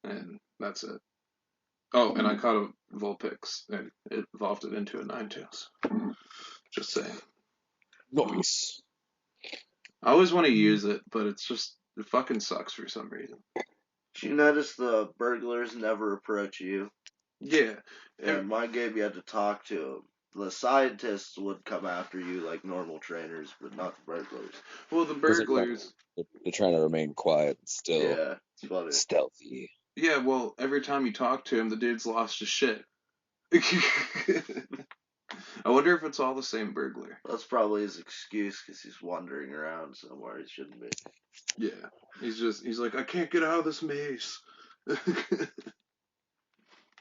Speaker 1: and that's it. Oh, and I caught a Vulpix, and it evolved it into a Ninetales. Just saying.
Speaker 2: Nice.
Speaker 1: I always want to use it, but it fucking sucks for some reason.
Speaker 3: Did you notice the burglars never approach you?
Speaker 1: Yeah.
Speaker 3: In my game, you had to talk to them. The scientists would come after you like normal trainers, but not the burglars.
Speaker 1: Well, the burglars.
Speaker 2: They're trying to remain quiet and still.
Speaker 3: Yeah, it's funny.
Speaker 2: Stealthy.
Speaker 1: Yeah, well, every time you talk to him, the dude's lost his shit. I wonder if it's all the same burglar.
Speaker 3: That's probably his excuse because he's wandering around somewhere he shouldn't be.
Speaker 1: Yeah, he's like, I can't get out of this maze.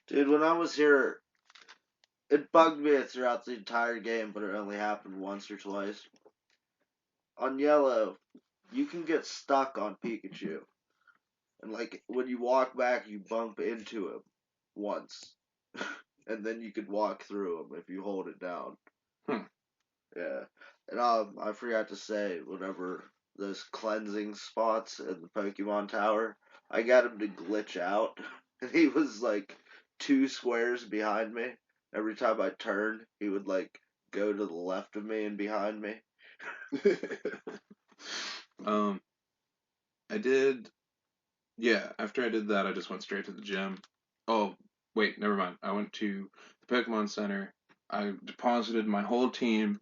Speaker 3: Dude, when I was here, it bugged me throughout the entire game, but it only happened once or twice. On Yellow, you can get stuck on Pikachu. And like when you walk back, you bump into him once. And then you could walk through him if you hold it down. Yeah. And I forgot to say, whenever those cleansing spots in the Pokemon Tower, I got him to glitch out. And he was like 2 squares behind me. Every time I turned, he would like go to the left of me and behind me.
Speaker 1: I did. Yeah, after I did that, I just went straight to the gym. Oh, wait, never mind. I went to the Pokemon Center. I deposited my whole team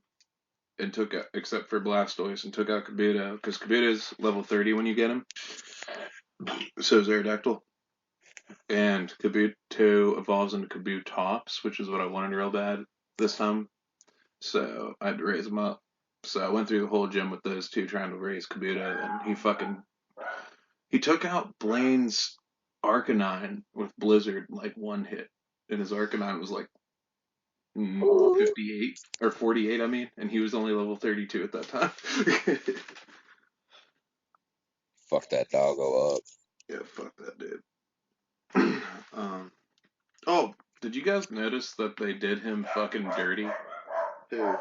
Speaker 1: and took out, except for Blastoise, and took out Kabuto, because Kabuto's level 30 when you get him. So is Aerodactyl. And Kabuto evolves into Kabutops, which is what I wanted real bad this time. So I had to raise him up. So I went through the whole gym with those two trying to raise Kabuto, and he took out Blaine's Arcanine with Blizzard like one hit, and his Arcanine was like 58 or 48, I mean, and he was only level 32 at that time.
Speaker 2: Fuck that doggo up.
Speaker 1: Yeah, fuck that dude. Oh, did you guys notice that they did him fucking dirty?
Speaker 3: Who?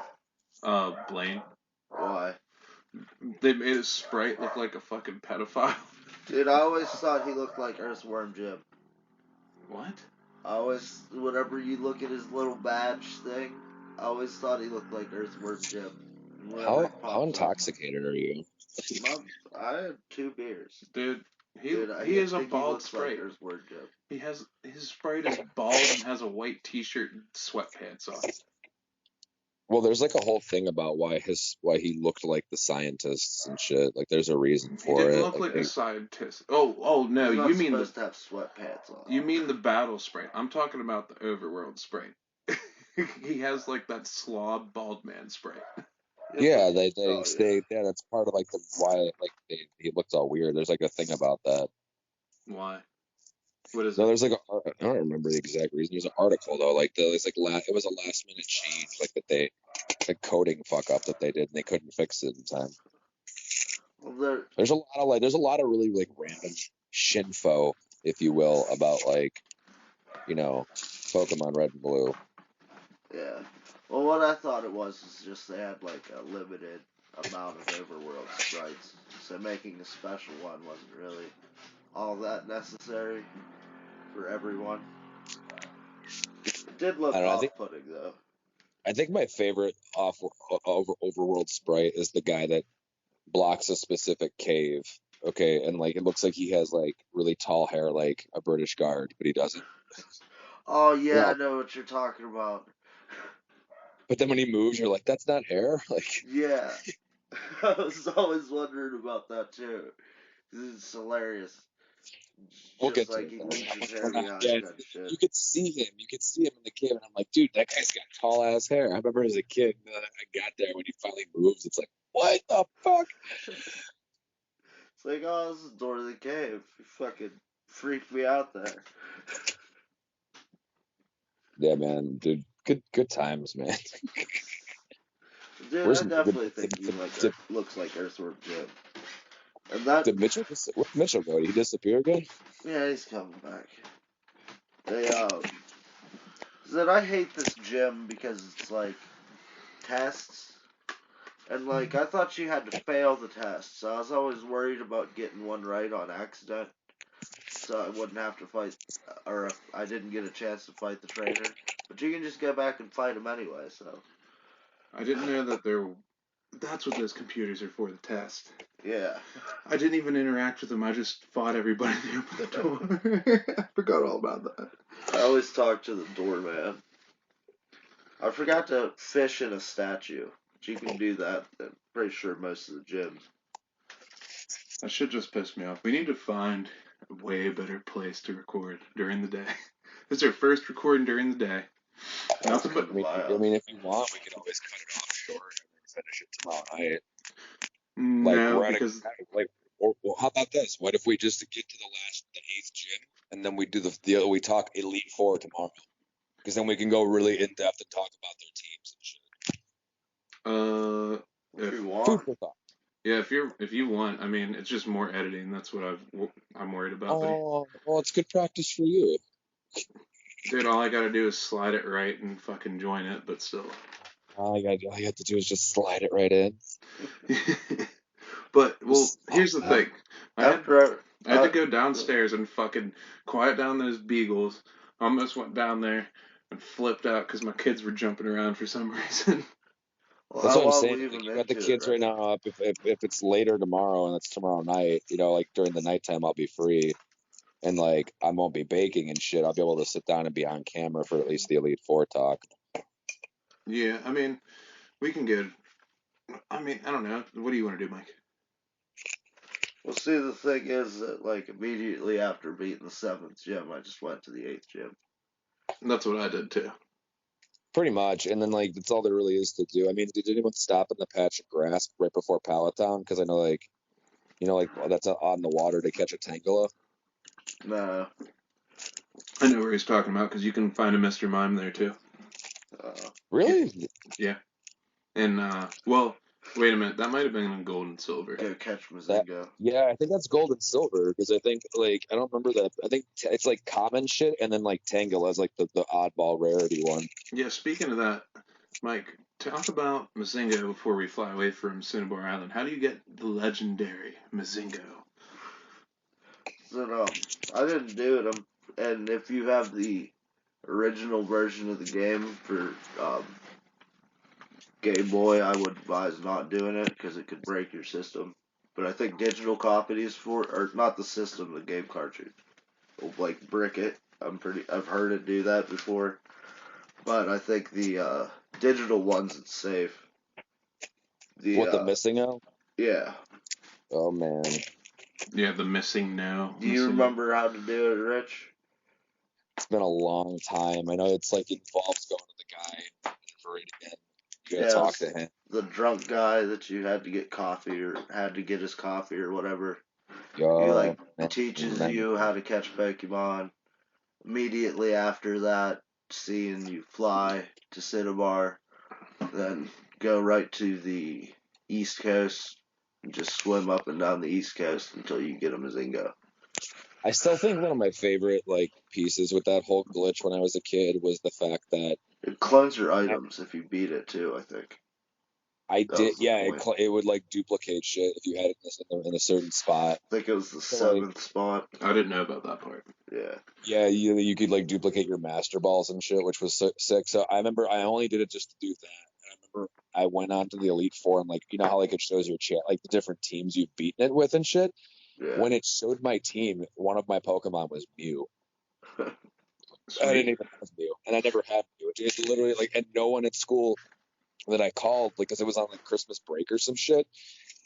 Speaker 1: Blaine.
Speaker 3: Why?
Speaker 1: They made his sprite look like a fucking pedophile.
Speaker 3: Dude, I always thought he looked like Earthworm Jim.
Speaker 1: What?
Speaker 3: Whenever you look at his little badge thing, I always thought he looked like Earthworm Jim.
Speaker 2: How intoxicated are you?
Speaker 3: I had 2 beers.
Speaker 1: Dude, he is a bald sprite.
Speaker 3: Like
Speaker 1: His sprite is bald and has a white t-shirt and sweatpants on.
Speaker 2: Well, there's like a whole thing about why he looked like the scientists and shit. Like, there's a reason for it.
Speaker 1: He didn't look like a scientist. Oh no, you mean
Speaker 3: supposed to have sweatpants on.
Speaker 1: You mean the battle sprite? I'm talking about the overworld sprite. He has like that slob bald man sprite.
Speaker 2: Yeah, they say that's part of like the why like he looks all weird. There's like a thing about that.
Speaker 1: Why? What is
Speaker 2: No,
Speaker 1: it?
Speaker 2: there's like I don't remember the exact reason. There's an article though, like it was a last minute change, like that a coding fuck up that they did and they couldn't fix it in time.
Speaker 3: Well,
Speaker 2: there's a lot of really like random shinfo, if you will, about like, you know, Pokemon Red and Blue.
Speaker 3: Yeah. Well, what I thought it was is just they had like a limited amount of overworld sprites, so making a special one wasn't really all that necessary for everyone. It did
Speaker 2: I
Speaker 3: look
Speaker 2: don't know.
Speaker 3: off-putting though.
Speaker 2: I think my favorite overworld sprite is the guy that blocks a specific cave. Okay, and like it looks like he has like really tall hair, like a British guard, but he doesn't.
Speaker 3: Oh yeah,
Speaker 2: Yeah,
Speaker 3: I know what you're talking about.
Speaker 2: but then when he moves, you're like, that's not hair. Like,
Speaker 3: Yeah, I was always wondering about that too. It's hilarious.
Speaker 2: we'll
Speaker 3: Just
Speaker 2: get to
Speaker 3: like
Speaker 2: it
Speaker 3: he
Speaker 2: though.
Speaker 3: leaves his hair
Speaker 2: We're not.
Speaker 3: behind
Speaker 2: Yeah,
Speaker 3: kind of shit.
Speaker 2: you could see him. You could see him in the cave, and I'm like, dude, that guy's got tall ass hair. I remember as a kid, I got there when he finally moves. It's like, what the fuck?
Speaker 3: It's like, oh, this is the door to the cave. You fucking freaked me out there.
Speaker 2: Yeah, man, dude, good times, man.
Speaker 3: Dude,
Speaker 2: Where's
Speaker 3: I definitely think he looks like Earthworm Jim. And that,
Speaker 2: did Mitchell where'd Mitchell go? Did he disappear again?
Speaker 3: yeah, he's coming back. They, said I hate this gym because it's like tests. And like, I thought you had to fail the test, so I was always worried about getting one right on accident, so I wouldn't have to fight, or if I didn't get a chance to fight the trainer. But you can just go back and fight him anyway, so.
Speaker 1: I didn't know that that's what those computers are for, the test.
Speaker 3: Yeah.
Speaker 1: I didn't even interact with them. I just fought everybody there at the door. I forgot all about that.
Speaker 3: I always talk to the doorman. I forgot to fish in a statue. But you can do that, I'm pretty sure most of the gyms.
Speaker 1: That should just piss me off. We need to find a way better place to record during the day. This is our first recording during the day. Nothing but.
Speaker 2: I mean, if you want, we can always cut it off short and then finish it tomorrow night. Like
Speaker 1: No,
Speaker 2: we're at
Speaker 1: because
Speaker 2: or well, how about this? What if we just get to the eighth gym and then we do we talk Elite Four tomorrow? Because then we can go really in depth and talk about their teams and shit.
Speaker 3: If you
Speaker 2: Food
Speaker 3: want.
Speaker 2: for thought.
Speaker 1: yeah, if you want, I mean, it's just more editing. That's what I'm worried about.
Speaker 2: Oh, well, it's good practice for you.
Speaker 1: Dude, all I gotta do is slide it right and fucking join it. But still.
Speaker 2: All you have to do is just slide it right in.
Speaker 1: But well, here's the thing. I had to go downstairs and fucking quiet down those beagles. Almost went down there and flipped out because my kids were jumping around for some reason.
Speaker 3: Well,
Speaker 2: That's
Speaker 3: how
Speaker 2: what I'm
Speaker 3: long
Speaker 2: saying.
Speaker 3: leave
Speaker 2: Like
Speaker 3: them
Speaker 2: you got the
Speaker 3: into it
Speaker 2: kids right now up. If it's later tomorrow and it's tomorrow night, like during the nighttime, I'll be free and like I won't be baking and shit. I'll be able to sit down and be on camera for at least the Elite Four talk.
Speaker 1: Yeah, I mean, we can get. I mean, I don't know. What do you want to do, Mike?
Speaker 3: Well, see, the thing is that, like, immediately after beating the 7th gym, I just went to the 8th gym.
Speaker 1: That's what I did too.
Speaker 2: Pretty much, and then like that's all there really is to do. I mean, did anyone stop in the patch of grass right before Pallet Town? Because I know like that's on the water to catch a tangela.
Speaker 3: No.
Speaker 1: I know where he's talking about because you can find a Mr. Mime there too.
Speaker 2: Really?
Speaker 1: Yeah. And well, wait a minute. That might have been in gold and silver.
Speaker 3: Go catch
Speaker 2: That
Speaker 3: Mazinga.
Speaker 2: yeah, I think that's gold and silver because I think like I don't remember that. I think it's like common shit, and then like Tangela is like the oddball rarity one.
Speaker 1: Yeah. Speaking of that, Mike, talk about Mazingo before we fly away from Cinnabar Island. How do you get the legendary Mazingo?
Speaker 3: So, I didn't do it. And if you have the original version of the game for Game Boy, I would advise not doing it because it could break your system. But I think digital copies or not the system, the game cartridge, will like brick it. I've heard it do that before. But I think the digital ones, it's safe.
Speaker 2: The missing out?
Speaker 3: Yeah.
Speaker 2: Oh man.
Speaker 1: Yeah, the missing no.
Speaker 3: Do you remember how to do it, Rich?
Speaker 2: It's been a long time. I know it's like involves going to the guy and for it again. You gotta talk to him.
Speaker 3: The drunk guy that you had to get coffee or had to get his coffee or whatever.
Speaker 2: Yo,
Speaker 3: He teaches you how to catch Pokemon. Immediately after that, seeing you fly to Cinnabar, then go right to the East Coast and just swim up and down the East Coast until you get a Mazingo.
Speaker 2: I still think one of my favorite like pieces with that whole glitch when I was a kid was the fact that
Speaker 3: it clones your items if you beat it too, I think.
Speaker 2: I
Speaker 3: That
Speaker 2: did,
Speaker 3: was the
Speaker 2: yeah.
Speaker 3: point.
Speaker 2: It would like duplicate shit if you had it in a certain spot.
Speaker 3: I think it was the
Speaker 2: So, like,
Speaker 3: 7th spot.
Speaker 1: I didn't know about that part.
Speaker 3: Yeah.
Speaker 2: yeah, you could like duplicate your master balls and shit, which was sick. So I remember I only did it just to do that. And I remember I went on to the Elite Four and like you know how like it shows your chat like the different teams you've beaten it with and shit.
Speaker 3: Yeah.
Speaker 2: When it showed my team, one of my Pokemon was Mew. I
Speaker 1: Sweet.
Speaker 2: didn't even have Mew, and I never had Mew. It's literally like, and no one at school that I called, like, because it was on like Christmas break or some shit,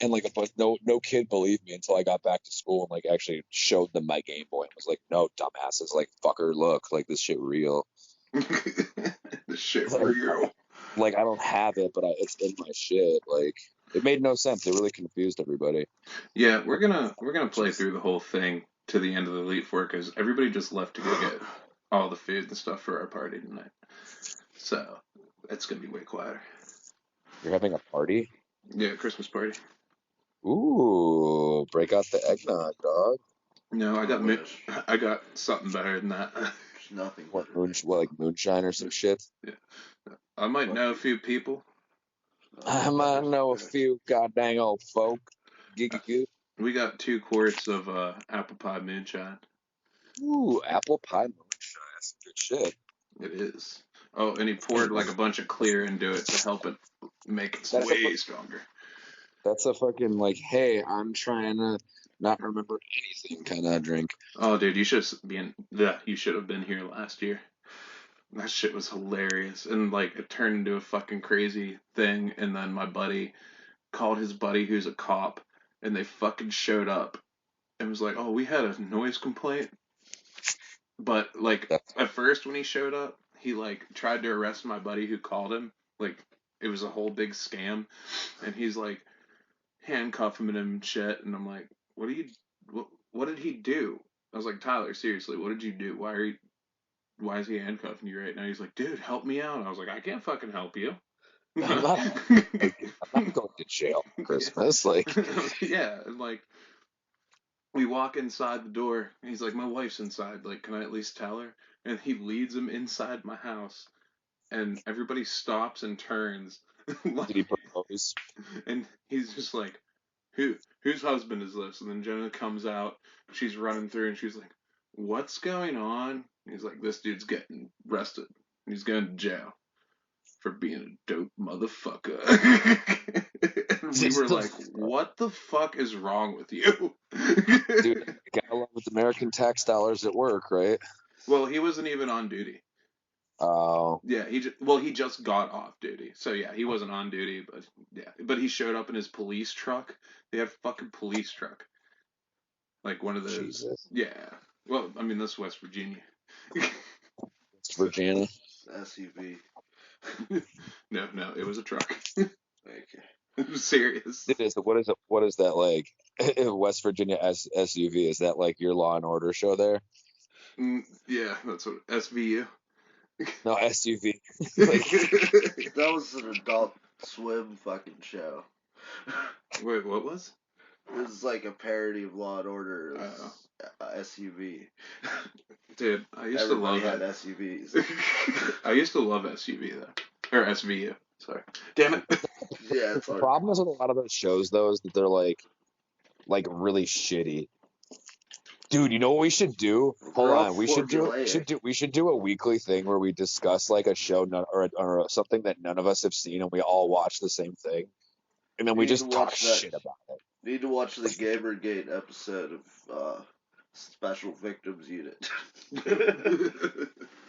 Speaker 2: and like, but no kid believed me until I got back to school and like actually showed them my Game Boy and was like, no, dumbasses, like, fucker, look, like this shit real.
Speaker 1: This shit
Speaker 2: Like,
Speaker 1: real.
Speaker 2: like I don't have it, but it's in my shit. Like, it made no sense. It really confused everybody.
Speaker 1: Yeah, we're gonna play through the whole thing to the end of the Elite Four because everybody just left to go get all the food and stuff for our party tonight. So it's gonna be way quieter.
Speaker 2: You're having a party?
Speaker 1: Yeah, Christmas party.
Speaker 2: Ooh, break out the eggnog, dog.
Speaker 1: No,
Speaker 3: I wish.
Speaker 1: I got something better than that.
Speaker 3: There's nothing
Speaker 2: What
Speaker 3: better than
Speaker 2: what, like moonshine or some shit?
Speaker 1: Yeah. I might know a few people.
Speaker 2: I might know a few goddamn old folk. Giggity goo.
Speaker 1: We got 2 quarts of apple pie moonshine.
Speaker 2: Ooh, apple pie moonshine. That's some good shit.
Speaker 1: It is. Oh, and he poured like a bunch of clear into it to help it make it
Speaker 2: That's a
Speaker 1: way stronger.
Speaker 2: that's a fucking like, hey, I'm trying to not remember anything kind of drink.
Speaker 1: Oh, dude, you should have been here last year. That shit was hilarious, and like it turned into a fucking crazy thing. And then my buddy called his buddy who's a cop, and they fucking showed up and was like, "Oh, we had a noise complaint." But like
Speaker 2: That's
Speaker 1: at first when he showed up, he like tried to arrest my buddy who called him. Like it was a whole big scam, and he's like handcuffing him and shit. And I'm like, "What do you? What did he do?" I was like, "Tyler, seriously, what did you do? Why is he handcuffing you right now?" He's like, "Dude, help me out." I was like, "I can't fucking help you."
Speaker 2: I'm not I'm not going to jail for Christmas. Like,
Speaker 1: Yeah, and like we walk inside the door, and he's like, "My wife's inside. Like, can I at least tell her?" And he leads him inside my house, and everybody stops and turns,
Speaker 2: did he
Speaker 1: like,
Speaker 2: propose?
Speaker 1: and he's just like, whose husband is this?" And then Jenna comes out, she's running through, and she's like, "What's going on?" He's like, "This dude's getting arrested. He's going to jail for being a dope motherfucker." And we
Speaker 2: Just
Speaker 1: were
Speaker 2: the
Speaker 1: like, "What the fuck is wrong with you?"
Speaker 2: dude, gotta love with American tax dollars at work, right?
Speaker 1: Well, he wasn't even on duty.
Speaker 2: Oh,
Speaker 1: Yeah, he just got off duty. So yeah, he wasn't on duty, but yeah, but he showed up in his police truck. They had a fucking police truck, like one of those.
Speaker 2: Jesus.
Speaker 1: Yeah. Well, I mean, this is West Virginia.
Speaker 2: It's
Speaker 1: So
Speaker 2: Virginia.
Speaker 3: SUV.
Speaker 1: no, it was a truck.
Speaker 3: Okay.
Speaker 1: It was serious.
Speaker 2: It is. What is that like? West Virginia SUV. Is that like your Law and Order show there?
Speaker 1: Yeah, that's what SVU.
Speaker 2: No, SUV. Like,
Speaker 3: That was an Adult Swim fucking show.
Speaker 1: Wait, what was?
Speaker 3: It was like a parody of Law and Order. It
Speaker 1: Oh,
Speaker 3: was SUV.
Speaker 1: dude, I used to
Speaker 3: Everybody
Speaker 1: love
Speaker 3: had
Speaker 1: it.
Speaker 3: SUVs.
Speaker 1: I used to love SUV though, or SVU. Sorry, damn it.
Speaker 3: Yeah, it's
Speaker 2: the
Speaker 3: hard.
Speaker 2: problem is with a lot of those shows, though, is that they're like really shitty. Dude, you know what we should do? Hold
Speaker 3: They're all
Speaker 2: on,
Speaker 3: formulaic.
Speaker 2: we should do a weekly thing where we discuss like a show or something that none of us have seen, and we all watch the same thing, and then
Speaker 3: You
Speaker 2: we
Speaker 3: need to
Speaker 2: just talk
Speaker 3: watch that.
Speaker 2: shit about it.
Speaker 3: Need to watch the Gamergate episode of Special Victims Unit.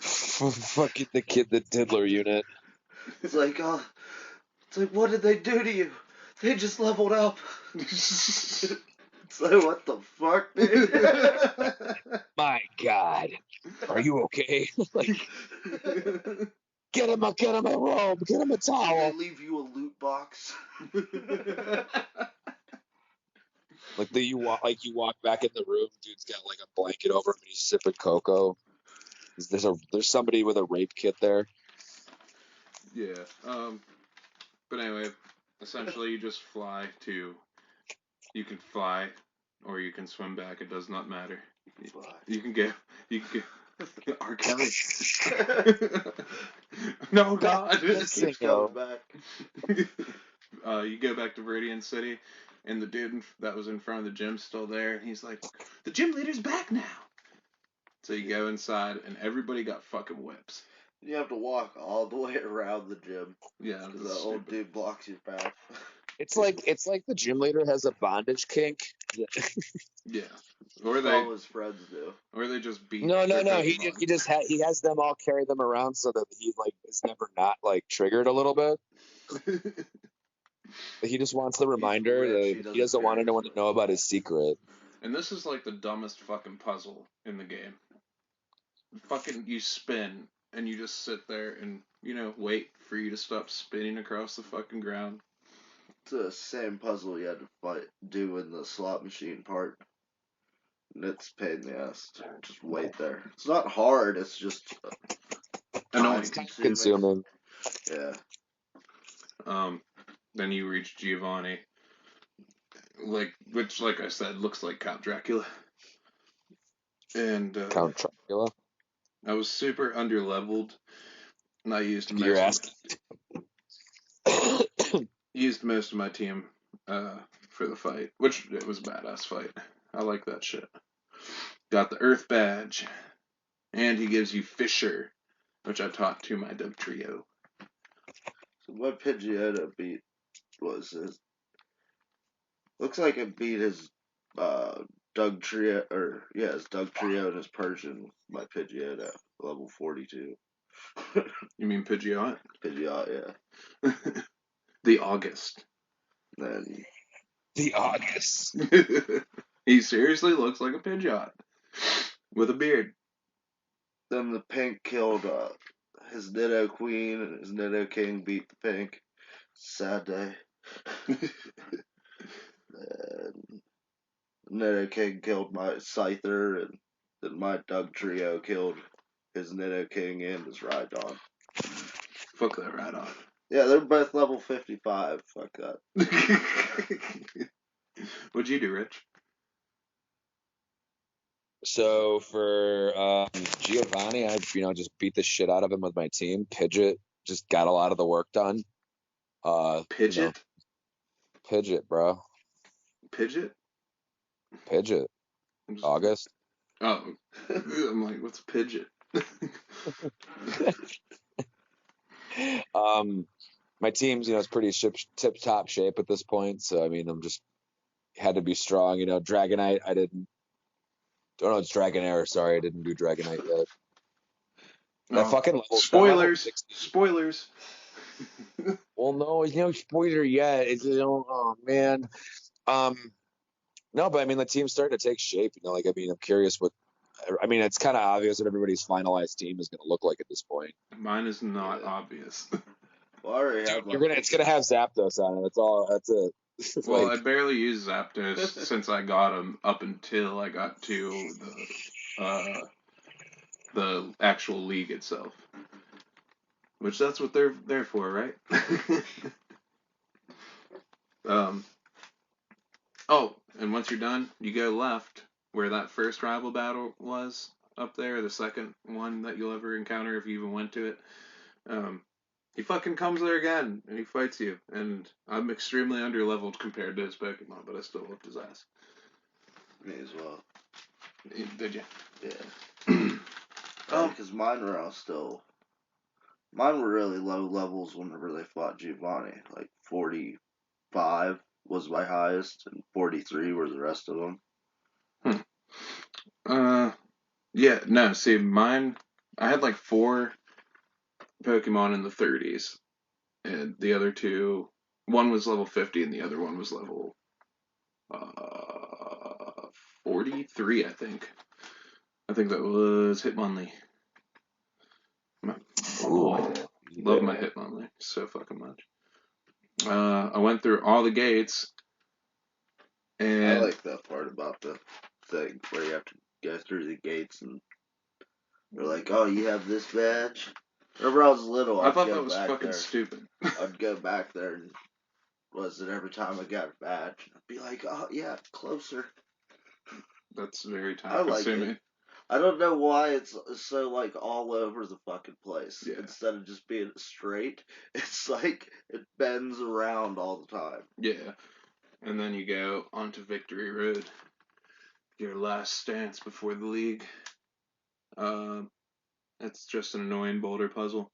Speaker 2: Fucking the kid, the diddler unit.
Speaker 3: It's like, what did they do to you? They just leveled up. It's like, what the fuck, dude?
Speaker 2: My God, are you okay? Like, get him a robe, get him a
Speaker 3: Did they
Speaker 2: towel.
Speaker 3: leave you a loot box?
Speaker 2: Like you walk back in the room, dude's got like a blanket over him and he's sipping cocoa. There's somebody with a rape kit there.
Speaker 1: Yeah. But anyway, essentially, you can fly, or you can swim back. It does not matter. You can get. You can get. R. Kelly. No, God.
Speaker 3: It keeps coming back.
Speaker 1: you go back to Viridian City, and the dude that was in front of the gym's still there, and he's like, "The gym leader's back now." So you go inside, and everybody got fucking whips.
Speaker 3: You have to walk all the way around the gym.
Speaker 1: Yeah,
Speaker 3: because the old dude blocks your path.
Speaker 2: It's like the gym leader has a bondage kink.
Speaker 1: Yeah,
Speaker 3: All his friends do.
Speaker 1: Or they just beat.
Speaker 2: No.
Speaker 1: their
Speaker 2: He has them all carry them around so that he like is never not like triggered a little bit. He just wants the reminder that he doesn't want anyone to know about his secret.
Speaker 1: And this is like the dumbest fucking puzzle in the game. Fucking you spin and you just sit there and wait for you to stop spinning across the fucking ground.
Speaker 3: It's the same puzzle you had to do in the slot machine part. And it's a pain in the ass. Just wait there. It's not hard. It's just
Speaker 1: annoying.
Speaker 2: Consuming.
Speaker 3: Yeah.
Speaker 1: Then you reach Giovanni, which, like I said, looks like Count Dracula. And
Speaker 2: Count Dracula.
Speaker 1: I was super underleveled, and I used used most of my team for the fight, which it was a badass fight. I like that shit. Got the Earth Badge, and he gives you Fisher, which I taught to my Doug Trio.
Speaker 3: So what Pidgeotto beat was his... Looks like it beat his Doug Trio, his Doug Trio and his Persian with my Pidgeotto, level 42.
Speaker 1: You mean Pidgeot?
Speaker 3: Pidgeot, yeah.
Speaker 1: The August.
Speaker 3: Then
Speaker 2: the August.
Speaker 1: He seriously looks like a Pidgeot with a beard.
Speaker 3: Then the pink killed his Nido Queen, and his Nido King beat the pink. Sad day. And Nido King killed my Scyther, and then my Doug Trio killed his Nido King and his Rhydon.
Speaker 1: Fuck that Rhydon.
Speaker 3: Yeah, they're both level 55. Fuck that.
Speaker 1: What'd you do, Rich?
Speaker 2: So for Giovanni, I just beat the shit out of him with my team. Pidgeot just got a lot of the work done.
Speaker 1: Pidgeot?
Speaker 2: Pidgeot, bro.
Speaker 1: Pidgeot?
Speaker 2: Pidgeot. August.
Speaker 1: Oh, I'm like, what's a Pidgeot?
Speaker 2: My team's is pretty tip top shape at this point, so I mean I'm just had to be strong. Dragonite, I didn't. Oh no, it's Dragonair. Sorry, I didn't do Dragonite yet. That fucking level.
Speaker 1: Spoilers. Spoilers.
Speaker 2: Well, no, there's no spoiler yet. Oh man. No, but I mean the team's starting to take shape. I'm curious what. I mean, it's kind of obvious what everybody's finalized team is going to look like at this point.
Speaker 1: Mine is not obvious.
Speaker 3: Well,
Speaker 2: it's gonna have Zapdos on it. That's all. That's it.
Speaker 1: Well, I barely use Zapdos since I got him up until I got to the actual league itself. Which that's what they're there for, right? Oh, and once you're done, you go left where that first rival battle was up there, the second one that you'll ever encounter if you even went to it. He fucking comes there again, and he fights you, and I'm extremely underleveled compared to his Pokemon, but I still whooped his ass.
Speaker 3: Me as well.
Speaker 1: Did you?
Speaker 3: Yeah. Because mine were really low levels whenever they fought Giovanni. Like 45 was my highest, and 43 were the rest of them.
Speaker 1: Yeah, no, see, mine, I had like 4 Pokemon in the 30s, and the other 2, one was level 50 and the other one was level 43, I think. I think that was Hitmonlee. Love my Hitmonlee so fucking much. I went through all the gates, and
Speaker 3: I like that part about the thing where you have to go through the gates and they're like, "Oh, you have this badge." Whenever I was little,
Speaker 1: I thought that was fucking stupid.
Speaker 3: I'd go back there and every time I got a badge, I'd be like, "Oh yeah, closer."
Speaker 1: That's very time consuming.
Speaker 3: I don't know why it's so like all over the fucking place.
Speaker 1: Yeah.
Speaker 3: Instead of just being straight, it's like it bends around all the time.
Speaker 1: Yeah. And then you go onto Victory Road, your last stance before the league. Um, it's just an annoying boulder puzzle,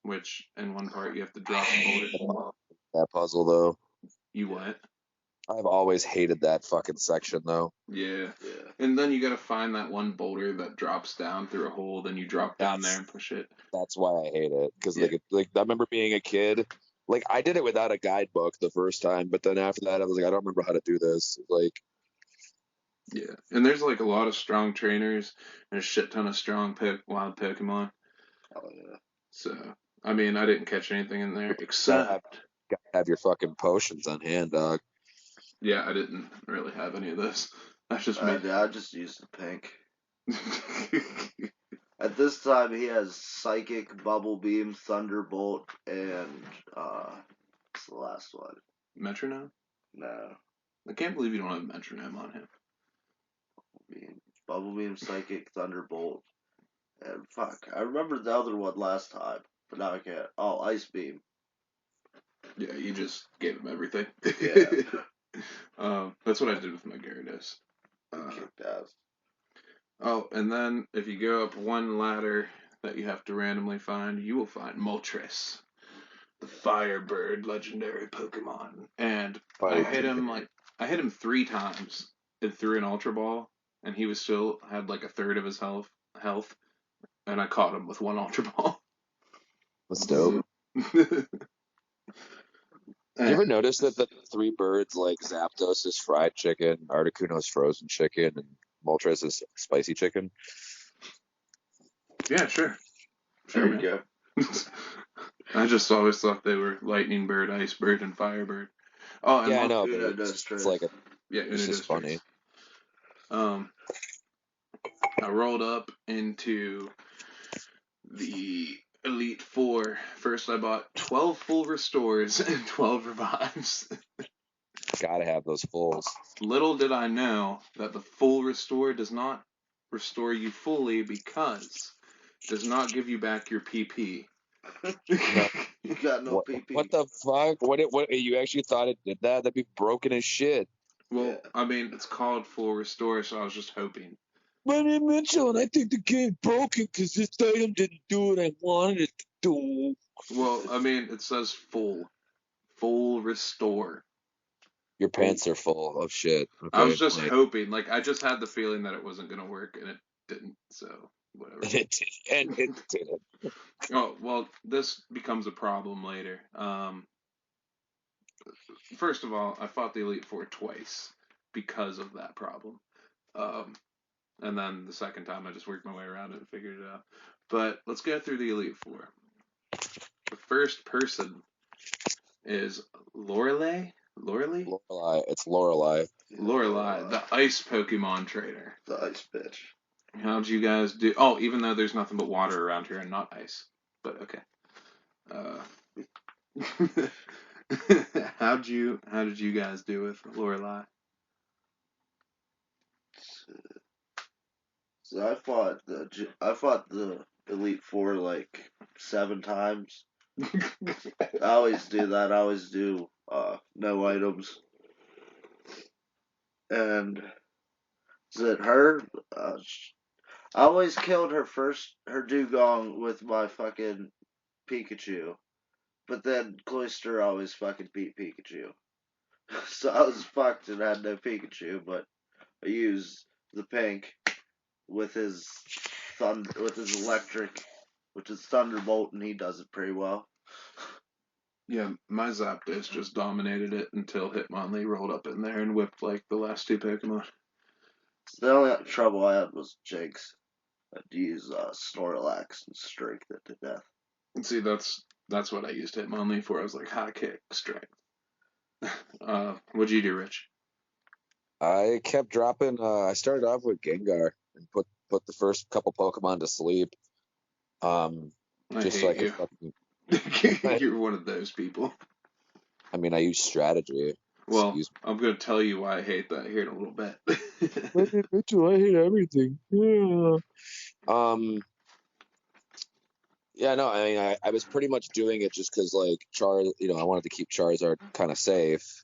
Speaker 1: which in one part you have to drop a boulder.
Speaker 2: That puzzle though.
Speaker 1: You what?
Speaker 2: I've always hated that fucking section though.
Speaker 1: Yeah.
Speaker 3: Yeah.
Speaker 1: And then you gotta find that one boulder that drops down through a hole, then you drop down there
Speaker 2: That's
Speaker 1: and push it.
Speaker 2: that's why I hate it because
Speaker 1: Yeah.
Speaker 2: like I remember being a kid. Like I did it without a guidebook the first time, but then after that I was like I don't remember how to do this. Like
Speaker 1: Yeah. And there's like a lot of strong trainers and a shit ton of strong wild Pokemon.
Speaker 3: Oh yeah.
Speaker 1: So, I mean, I didn't catch anything in there
Speaker 2: gotta have
Speaker 1: except,
Speaker 2: gotta have your fucking potions on hand, dog.
Speaker 1: yeah, I didn't really have any of this. That's just me.
Speaker 3: I just used the pink. At this time, he has Psychic, Bubble Beam, Thunderbolt, and what's the last one?
Speaker 1: Metronome?
Speaker 3: No,
Speaker 1: I can't believe you don't have Metronome on him.
Speaker 3: Bubble Beam, Psychic, Thunderbolt, and fuck, I remember the other one last time, but now I can't. Oh, Ice Beam.
Speaker 1: Yeah, you just gave him everything.
Speaker 3: Yeah,
Speaker 1: That's what I did with my Gyarados. Uh,
Speaker 3: kicked ass.
Speaker 1: oh, and then if you go up one ladder that you have to randomly find, you will find Moltres, the Firebird legendary Pokemon. And I hit him 3 times and threw an Ultra Ball, and he was still had like a third of his health, and I caught him with one Ultra Ball.
Speaker 2: That's dope. Did you ever notice that the three birds like Zapdos is fried chicken, Articuno's frozen chicken, and Moltres is spicy chicken?
Speaker 1: Yeah, sure,
Speaker 3: There you
Speaker 1: man.
Speaker 3: go.
Speaker 1: I just always thought they were Lightning Bird, Ice Bird, and Firebird. Oh, and
Speaker 2: Yeah, I know, but
Speaker 3: Uno does
Speaker 2: it's
Speaker 3: tricks.
Speaker 2: like
Speaker 1: yeah,
Speaker 2: it's
Speaker 1: Uno
Speaker 2: just funny.
Speaker 1: Districts. I rolled up into the Elite Four. First, I bought 12 full restores and 12 revives.
Speaker 2: Gotta have those fulls.
Speaker 1: Little did I know that the full restore does not restore you fully because it does not give you back your PP.
Speaker 2: No.
Speaker 3: You got no PP.
Speaker 2: What the fuck? What you actually thought it did that? That'd be broken as shit.
Speaker 1: Well,
Speaker 3: Yeah.
Speaker 1: I mean, it's called full restore, so I was just hoping.
Speaker 2: My name is Mitchell, and I think the game's broken because this item didn't do what I wanted it to do.
Speaker 1: Well, I mean, it says full restore.
Speaker 2: Your pants are full of shit. Okay.
Speaker 1: I was just
Speaker 2: like,
Speaker 1: hoping. Like, I just had the feeling that it wasn't gonna work, and it didn't. So whatever.
Speaker 2: and it didn't.
Speaker 1: Oh well, this becomes a problem later. First of all, I fought the Elite Four twice because of that problem. Um, and then the second time, I just worked my way around it and figured it out. But let's go through the Elite Four. The first person is Lorelei.
Speaker 2: Lorelei. It's Lorelei.
Speaker 1: Lorelei, the ice Pokemon trainer.
Speaker 3: The ice bitch.
Speaker 1: How'd you guys do? Oh, even though there's nothing but water around here and not ice. But okay. How did you guys do with Lorelei?
Speaker 3: So I fought the Elite Four like 7 times. I always do that. I always do no items. And is it her? I always killed her dugong with my fucking Pikachu. But then Cloyster always fucking beat Pikachu. So I was fucked and had no Pikachu, but I used the pink with his electric, which is Thunderbolt, and he does it pretty well.
Speaker 1: Yeah, my Zapdos just dominated it until Hitmonlee rolled up in there and whipped like the last 2 Pokemon.
Speaker 3: So the only trouble I had was Jinx. I had to use Snorlax and strike that to death.
Speaker 1: And see, that's what I used Hitmonlee for. I was like, high kick, strength. What'd you do, Rich?
Speaker 2: I kept dropping. I started off with Gengar and put the first couple Pokemon to sleep.
Speaker 1: I
Speaker 2: Just so I
Speaker 1: hate
Speaker 2: could
Speaker 1: you.
Speaker 2: fucking.
Speaker 1: You're one of those people.
Speaker 2: I mean, I use strategy.
Speaker 1: Well,
Speaker 2: Excuse
Speaker 1: I'm gonna tell you why I hate that here in a little bit.
Speaker 2: me. Mitchell, I hate everything. Yeah. Um. Yeah, no, I mean, I was pretty much doing it just because, like, I wanted to keep Charizard kind of safe,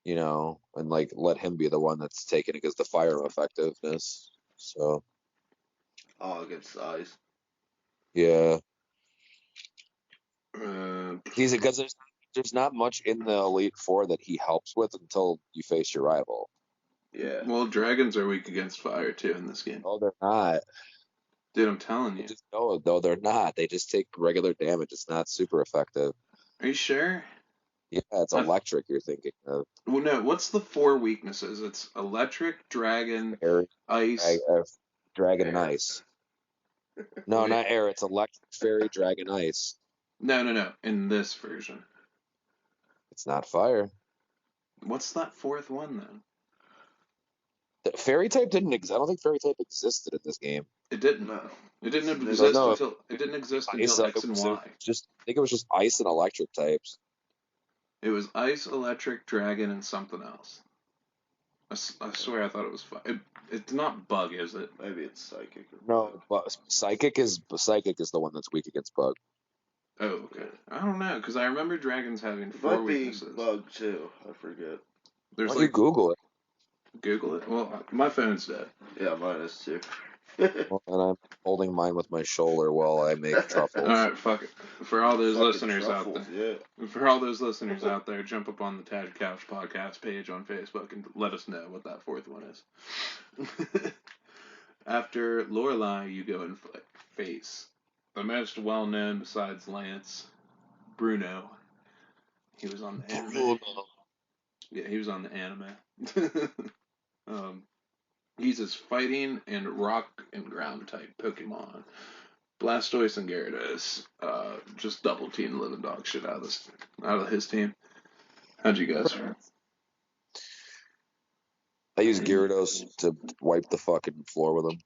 Speaker 2: and, like, let him be the one that's taking it because the fire effectiveness. So,
Speaker 3: Oh, against ice.
Speaker 2: yeah.
Speaker 1: uh,
Speaker 2: Because there's not much in the Elite Four that he helps with until you face your rival.
Speaker 3: Yeah.
Speaker 1: well, dragons are weak against fire too in this game.
Speaker 2: Oh, they're not.
Speaker 1: Dude, I'm telling you.
Speaker 2: No, they're not. They just take regular damage. It's not super effective.
Speaker 1: Are you sure?
Speaker 2: Yeah, it's
Speaker 1: I,
Speaker 2: electric you're thinking of.
Speaker 1: well, no. What's the four weaknesses? It's electric, dragon,
Speaker 2: Air,
Speaker 1: ice.
Speaker 2: dragon and
Speaker 3: Air.
Speaker 2: ice. No,
Speaker 1: Wait,
Speaker 2: not air. It's electric, fairy, dragon, ice.
Speaker 1: no. In this version,
Speaker 2: It's not fire.
Speaker 1: what's that fourth one then?
Speaker 2: The fairy type didn't exist. I don't think fairy type existed in this game.
Speaker 1: It didn't.
Speaker 3: No.
Speaker 1: It didn't
Speaker 3: New
Speaker 2: No,
Speaker 1: exist
Speaker 2: no,
Speaker 3: game.
Speaker 1: until it didn't exist
Speaker 2: ice.
Speaker 1: until X and
Speaker 2: It was
Speaker 1: Y.
Speaker 2: just. I think it was just ice and electric types.
Speaker 1: It was ice, electric, dragon, and something else. I swear I thought it was it's not bug, is it?
Speaker 3: Maybe it's psychic or bug.
Speaker 2: No, but psychic is the one that's weak against bug.
Speaker 1: Oh, okay.
Speaker 3: Yeah.
Speaker 1: I don't know because I remember dragons having
Speaker 3: It
Speaker 1: four
Speaker 3: might be
Speaker 1: weaknesses.
Speaker 3: bug too. I forget.
Speaker 1: There's
Speaker 2: Why don't you
Speaker 1: like
Speaker 2: Google it?
Speaker 1: Google it. Well, my phone's dead.
Speaker 3: Yeah, mine is too.
Speaker 2: Well, and I'm holding mine with my shoulder while I make
Speaker 1: All
Speaker 2: truffles.
Speaker 1: right, fuck it. For all those
Speaker 3: Fucking
Speaker 1: listeners out
Speaker 3: truffles,
Speaker 1: there,
Speaker 3: yeah.
Speaker 1: for all those listeners out there, jump up on the Tad Couch podcast page on Facebook and let us know what that fourth one is. After Lorelei, you go and face the most well-known besides Lance, Bruno. He was on the anime. Yeah, he was on the anime. um, he's his fighting and rock and ground type Pokemon. Blastoise and Gyarados just double team living dog shit out of his team. How'd you guys?
Speaker 2: I use Gyarados to wipe the fucking floor with them.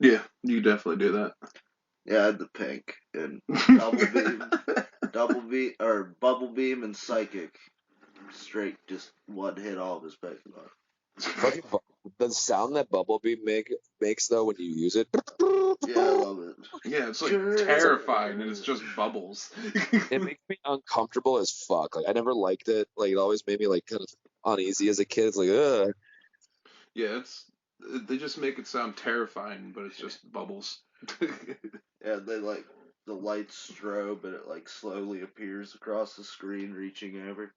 Speaker 1: Yeah, you definitely do that.
Speaker 3: Yeah, I had the pink and double beam or bubble beam and psychic. Straight, just one hit all of his Pokemon.
Speaker 2: Fucking the sound that Bumblebee makes though when you use it.
Speaker 3: Yeah, I love it.
Speaker 1: Yeah, it's like terrifying, and it's just bubbles.
Speaker 2: It makes me uncomfortable as fuck. Like I never liked it. Like it always made me like kind of uneasy as a kid. It's like, ugh.
Speaker 1: Yeah, they just make it sound terrifying, but it's just bubbles.
Speaker 3: Yeah, they like the lights strobe and it like slowly appears across the screen, reaching over.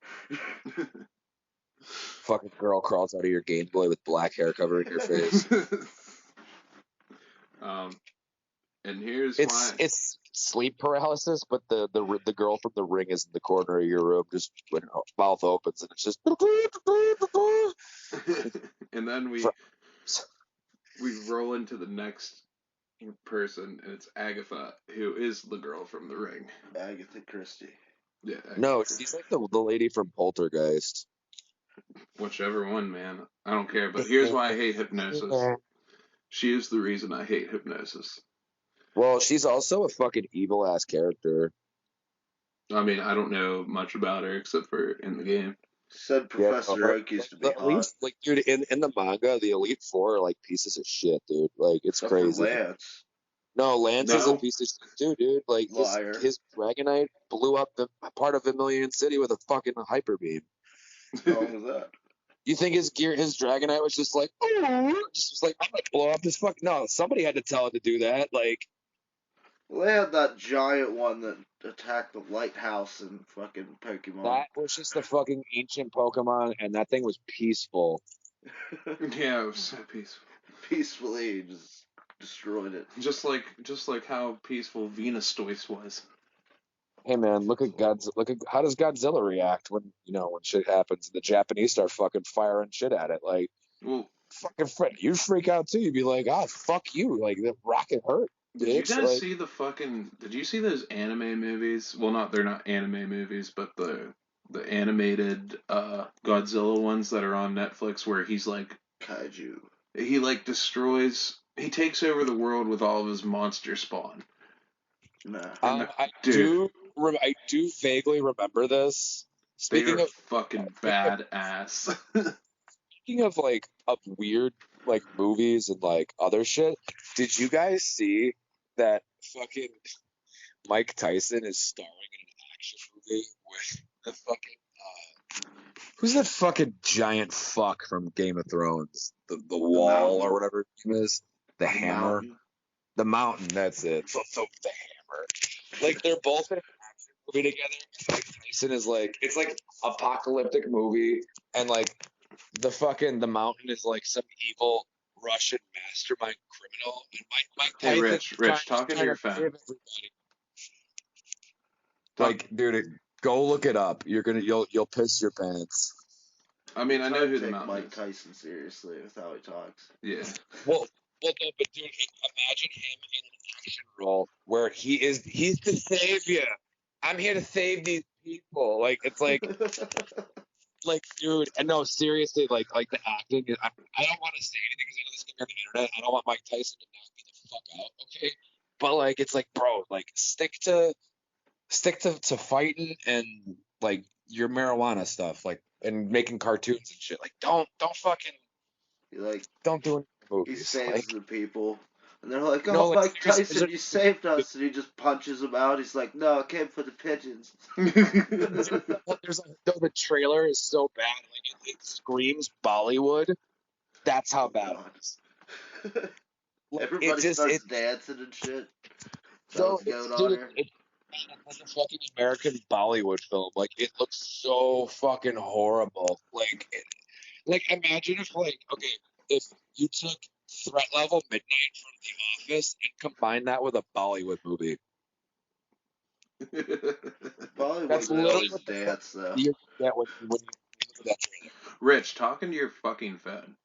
Speaker 2: Fucking girl crawls out of your Game Boy with black hair covering your face.
Speaker 1: um, and here's why.
Speaker 2: It's sleep paralysis, but the girl from the Ring is in the corner of your room, just when her mouth opens and it's just.
Speaker 1: And then we roll into the next person, and it's Agatha, who is the girl from the Ring.
Speaker 3: Agatha Christie.
Speaker 1: Yeah, Agatha
Speaker 2: No,
Speaker 1: Christie.
Speaker 2: she's like the lady from Poltergeist.
Speaker 1: Whichever one, man. I don't care. But here's why I hate hypnosis. She is the reason I hate hypnosis.
Speaker 2: Well, she's also a fucking evil ass character.
Speaker 1: I mean, I don't know much about her except for in the game.
Speaker 3: Said
Speaker 2: Yeah,
Speaker 3: Professor Oak used to be
Speaker 2: the
Speaker 3: hot.
Speaker 2: elites, like dude, in the manga, the Elite Four are like pieces of shit, dude. Like it's
Speaker 3: Except
Speaker 2: crazy.
Speaker 3: for Lance.
Speaker 2: No, Lance is a
Speaker 1: No.
Speaker 2: piece of shit too, dude. Like
Speaker 3: Liar.
Speaker 2: his Dragonite blew up the part of Vermilion City with a fucking hyper beam.
Speaker 3: How long was that?
Speaker 2: You think his Dragonite was just like, oh, just was like, I'm gonna blow up this fuck? No, somebody had to tell it to do that. Like,
Speaker 3: Well, they had that giant one that attacked the lighthouse in fucking Pokemon.
Speaker 2: that was just the fucking ancient Pokemon, and that thing was peaceful.
Speaker 1: Yeah, it was so peaceful.
Speaker 3: Peacefully just destroyed it.
Speaker 1: Just like how peaceful Venustoise was.
Speaker 2: Hey man, look at how does Godzilla react when shit happens and the Japanese start fucking firing shit at it? Like,
Speaker 1: Well,
Speaker 2: fucking you freak out too. You'd be like, ah, fuck you. Like the rocket hurt.
Speaker 1: did you
Speaker 2: Bitch.
Speaker 1: guys
Speaker 2: Like,
Speaker 1: see Did you see those anime movies? Well, they're not anime movies, but the animated Godzilla ones that are on Netflix where he's like
Speaker 3: Kaiju.
Speaker 1: he like destroys he takes over the world with all of his monster spawn.
Speaker 3: Nah.
Speaker 1: And
Speaker 2: I do vaguely remember this.
Speaker 1: They are
Speaker 2: Speaking of
Speaker 1: fucking
Speaker 2: speaking of
Speaker 1: badass.
Speaker 2: speaking of like of weird like movies and like other shit, did you guys see that fucking Mike Tyson is starring in an action movie with the fucking who's that fucking giant fuck from Game of Thrones? The
Speaker 3: The
Speaker 2: wall or
Speaker 3: mountain.
Speaker 2: whatever his name is. The
Speaker 3: The
Speaker 2: hammer.
Speaker 3: mountain.
Speaker 2: The mountain, that's it. The hammer. Like they're both in an action movie together. And Mike Tyson is like it's like apocalyptic movie and like the mountain is like some evil Russian mastermind criminal and Mike
Speaker 1: Hey,
Speaker 2: Tyson
Speaker 1: Rich,
Speaker 2: is
Speaker 1: talk into
Speaker 2: trying
Speaker 1: your
Speaker 2: to save
Speaker 1: phone.
Speaker 2: everybody.
Speaker 1: Talk.
Speaker 2: Like, dude, go look it up. You'll piss your pants.
Speaker 1: I mean,
Speaker 3: You're
Speaker 1: I
Speaker 3: trying
Speaker 1: know
Speaker 3: to
Speaker 1: who the
Speaker 3: take
Speaker 1: mountain
Speaker 3: Mike
Speaker 1: is.
Speaker 3: Tyson seriously with how he talks.
Speaker 1: Yeah.
Speaker 2: Well, no, but dude, imagine him in an action role where he's the savior. I'm here to save these people. Like it's like dude, and no, seriously, like the acting. I don't want to say anything because I know this is gonna be on the internet. I don't want Mike Tyson to knock me the fuck out, okay? But like, it's like, bro, like stick to fighting and like your marijuana stuff, like and making cartoons and shit. Like, don't fucking
Speaker 3: he like
Speaker 2: don't do any
Speaker 3: he
Speaker 2: movies.
Speaker 3: saves
Speaker 2: Like,
Speaker 3: the people, and they're like,
Speaker 2: no,
Speaker 3: "Oh,
Speaker 2: like
Speaker 3: Mike
Speaker 2: seriously,
Speaker 3: Tyson, you saved us!" And he just punches him out. He's like, "No, I came for the pigeons."
Speaker 2: the trailer is so bad, like it screams Bollywood. That's how
Speaker 3: Oh
Speaker 2: bad
Speaker 3: God!
Speaker 2: it is. Like it
Speaker 3: Everybody
Speaker 2: just
Speaker 3: starts
Speaker 2: it
Speaker 3: dancing and shit. Is that
Speaker 2: so
Speaker 3: what's
Speaker 2: it's
Speaker 3: going on
Speaker 2: dude,
Speaker 3: here?
Speaker 2: it's like a fucking American Bollywood film. Like it looks so fucking horrible. Like imagine if like okay, if you took Threat Level Midnight from The Office and combined that with a Bollywood movie.
Speaker 3: Bollywood
Speaker 2: That's
Speaker 3: they
Speaker 2: literally
Speaker 3: always
Speaker 2: what the fuck
Speaker 3: dance though.
Speaker 2: you get when you look at that trailer.
Speaker 1: Rich, talk into your fucking phone.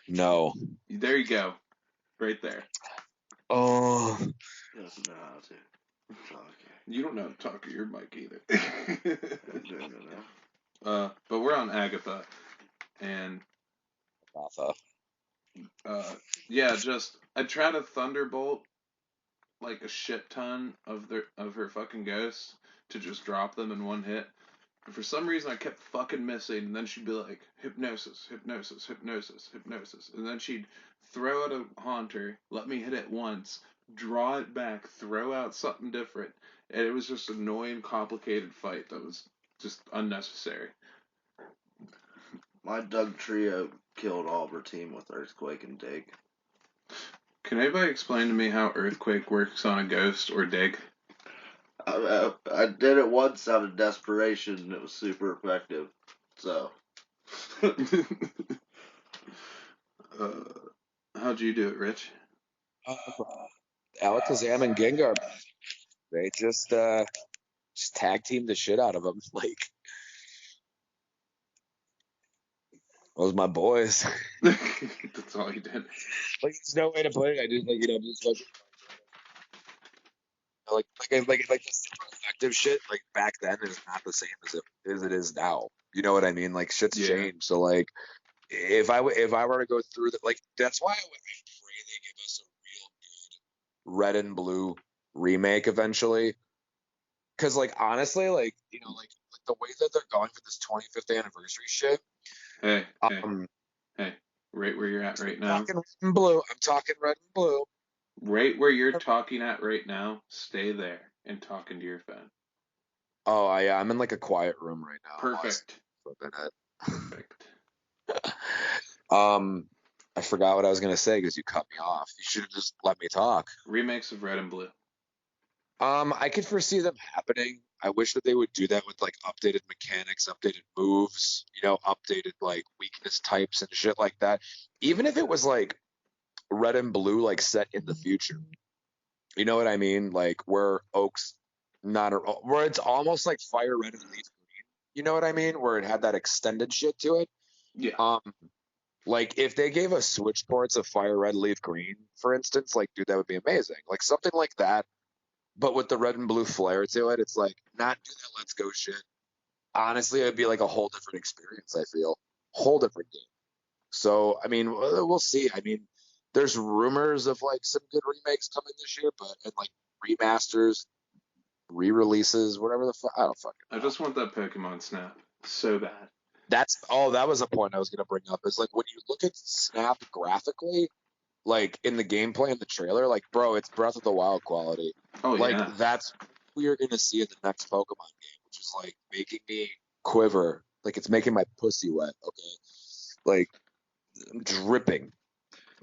Speaker 2: No.
Speaker 1: There you go. Right there.
Speaker 2: Oh.
Speaker 3: He doesn't know how to talk.
Speaker 1: You don't know how to talk to your mic either.
Speaker 3: No.
Speaker 1: But we're on Agatha, and
Speaker 2: Martha.
Speaker 1: yeah, just I tried to thunderbolt like a shit ton of her fucking ghosts to just drop them in one hit. And for some reason, I kept fucking missing, and then she'd be like, hypnosis, hypnosis, hypnosis, hypnosis. And then she'd throw out a haunter, let me hit it once, draw it back, throw out something different. And it was just an annoying, complicated fight that was just unnecessary.
Speaker 3: My Doug Trio killed all of her team with Earthquake and Dig.
Speaker 1: Can anybody explain to me how Earthquake works on a ghost or dig?
Speaker 3: I did it once out of desperation and it was super effective. So.
Speaker 1: How'd you do it, Rich?
Speaker 2: Alakazam and Gengar, they just tag teamed the shit out of them. Like those my boys.
Speaker 1: That's all you did.
Speaker 2: Like there's no way to put it. I just like like the super effective shit like back then is not the same as it is now. You know what I mean? Like shit's
Speaker 1: Yeah.
Speaker 2: changed. So like if I were to go through that, like that's why I pray they give us a real good red and blue remake eventually. Because like honestly, like you know, like the way that they're going for this 25th anniversary shit.
Speaker 1: Hey,
Speaker 2: Um,
Speaker 1: right where you're at right now.
Speaker 2: talking red and blue. I'm talking red and blue.
Speaker 1: Right where you're talking at right now, stay there and talk into your phone.
Speaker 2: Oh, yeah, I'm in like a quiet room right now.
Speaker 1: Perfect.
Speaker 2: Perfect.
Speaker 1: Perfect.
Speaker 2: I forgot what I was gonna say because you cut me off. You should have just let me talk.
Speaker 1: Remakes of Red and Blue.
Speaker 2: I could foresee them happening. I wish that they would do that with like updated mechanics, updated moves, you know, updated like weakness types and shit like that. Even if it was like red and blue, like set in the future. You know what I mean? Like where Oak's not a, where it's almost like fire red and leaf green. You know what I mean? Where it had that extended shit to it.
Speaker 1: Yeah.
Speaker 2: Like if they gave us switch ports of fire red, leaf green, for instance, like dude, that would be amazing. Like something like that, but with the red and blue flair to it. It's like not do that let's go shit. Honestly, it'd be like a whole different experience. I feel whole different game. So I mean, we'll see. I mean, there's rumors of like some good remakes coming this year, but and like remasters. re-releases, whatever the fuck. I don't fucking
Speaker 1: I
Speaker 2: know.
Speaker 1: just want that Pokemon Snap so bad.
Speaker 2: That was a point I was gonna bring up. Is like when you look at Snap graphically, like in the gameplay in the trailer, like bro, it's Breath of the Wild quality.
Speaker 1: Oh
Speaker 2: Like
Speaker 1: yeah.
Speaker 2: that's what we are gonna see in the next Pokemon game, which is like making me quiver. Like it's making my pussy wet. Okay, like I'm dripping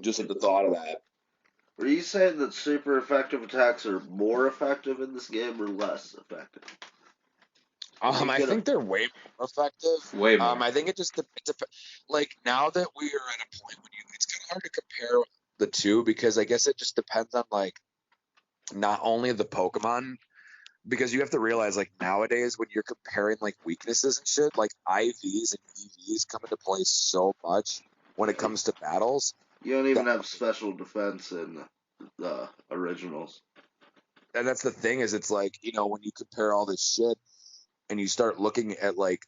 Speaker 2: just at the thought of that.
Speaker 3: Are you saying that super effective attacks are more effective in this game or less effective?
Speaker 2: I think they're way more effective.
Speaker 1: Way more.
Speaker 2: I think it just like now that we are at a point when it's kind of hard to compare the two because I guess it just depends on like not only the Pokemon because you have to realize like nowadays when you're comparing like weaknesses and shit, like IVs and EVs come into play so much when it comes to battles.
Speaker 3: You don't even have special defense in the originals.
Speaker 2: And that's the thing is it's like, you know, when you compare all this shit and you start looking at like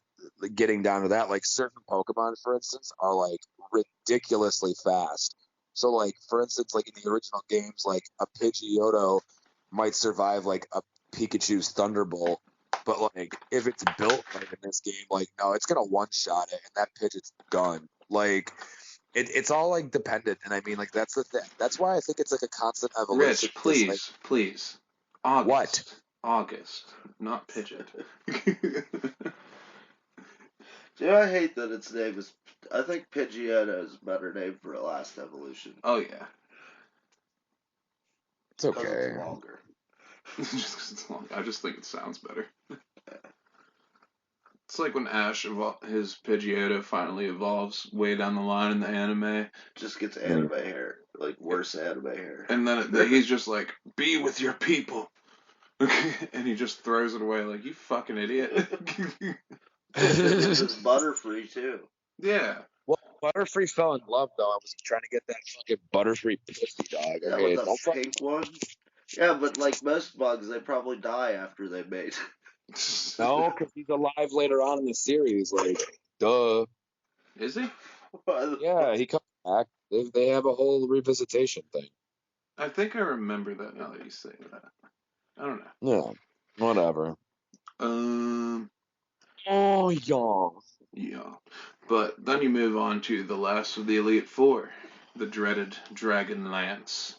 Speaker 2: getting down to that, like certain Pokemon, for instance, are like ridiculously fast. So like for instance, like in the original games, like a Pidgeotto might survive like a Pikachu's Thunderbolt, but like if it's built right in this game, like no, it's gonna one shot it and that Pidgeot's done. Like it's all like dependent, and I mean like that's the thing. That's why I think it's like a constant evolution.
Speaker 1: Rich,
Speaker 2: Because, like,
Speaker 1: please.
Speaker 2: what?
Speaker 1: August, not Pidgeot.
Speaker 3: Dude, I hate that its name is. I think Pidgeotto is a better name for a last evolution.
Speaker 1: Oh yeah.
Speaker 2: It's okay.
Speaker 3: Because it's longer.
Speaker 1: Just 'cause it's long. I just think it sounds better. It's like when Ash, his Pidgeotto finally evolves way down the line in the anime.
Speaker 3: Just gets anime hair. Like, worse anime hair.
Speaker 1: And then he's just like, be with your people. And he just throws it away like, you fucking idiot.
Speaker 3: This is Butterfree, too.
Speaker 1: Yeah.
Speaker 2: Well, Butterfree fell in love, though. I was trying to get that fucking Butterfree pussy dog.
Speaker 3: Yeah,
Speaker 2: Okay,
Speaker 3: with the pink one. Yeah, but like most bugs, they probably die after they mate.
Speaker 2: No, because he's alive later on in the series. Like, duh.
Speaker 1: Is he?
Speaker 2: Yeah, he comes back. They have a whole revisitation thing.
Speaker 1: I think I remember that now that you say that. I don't know.
Speaker 2: Yeah, whatever. Oh, y'all.
Speaker 1: Yeah. But then you move on to the last of the Elite Four, the dreaded Dragon Lance,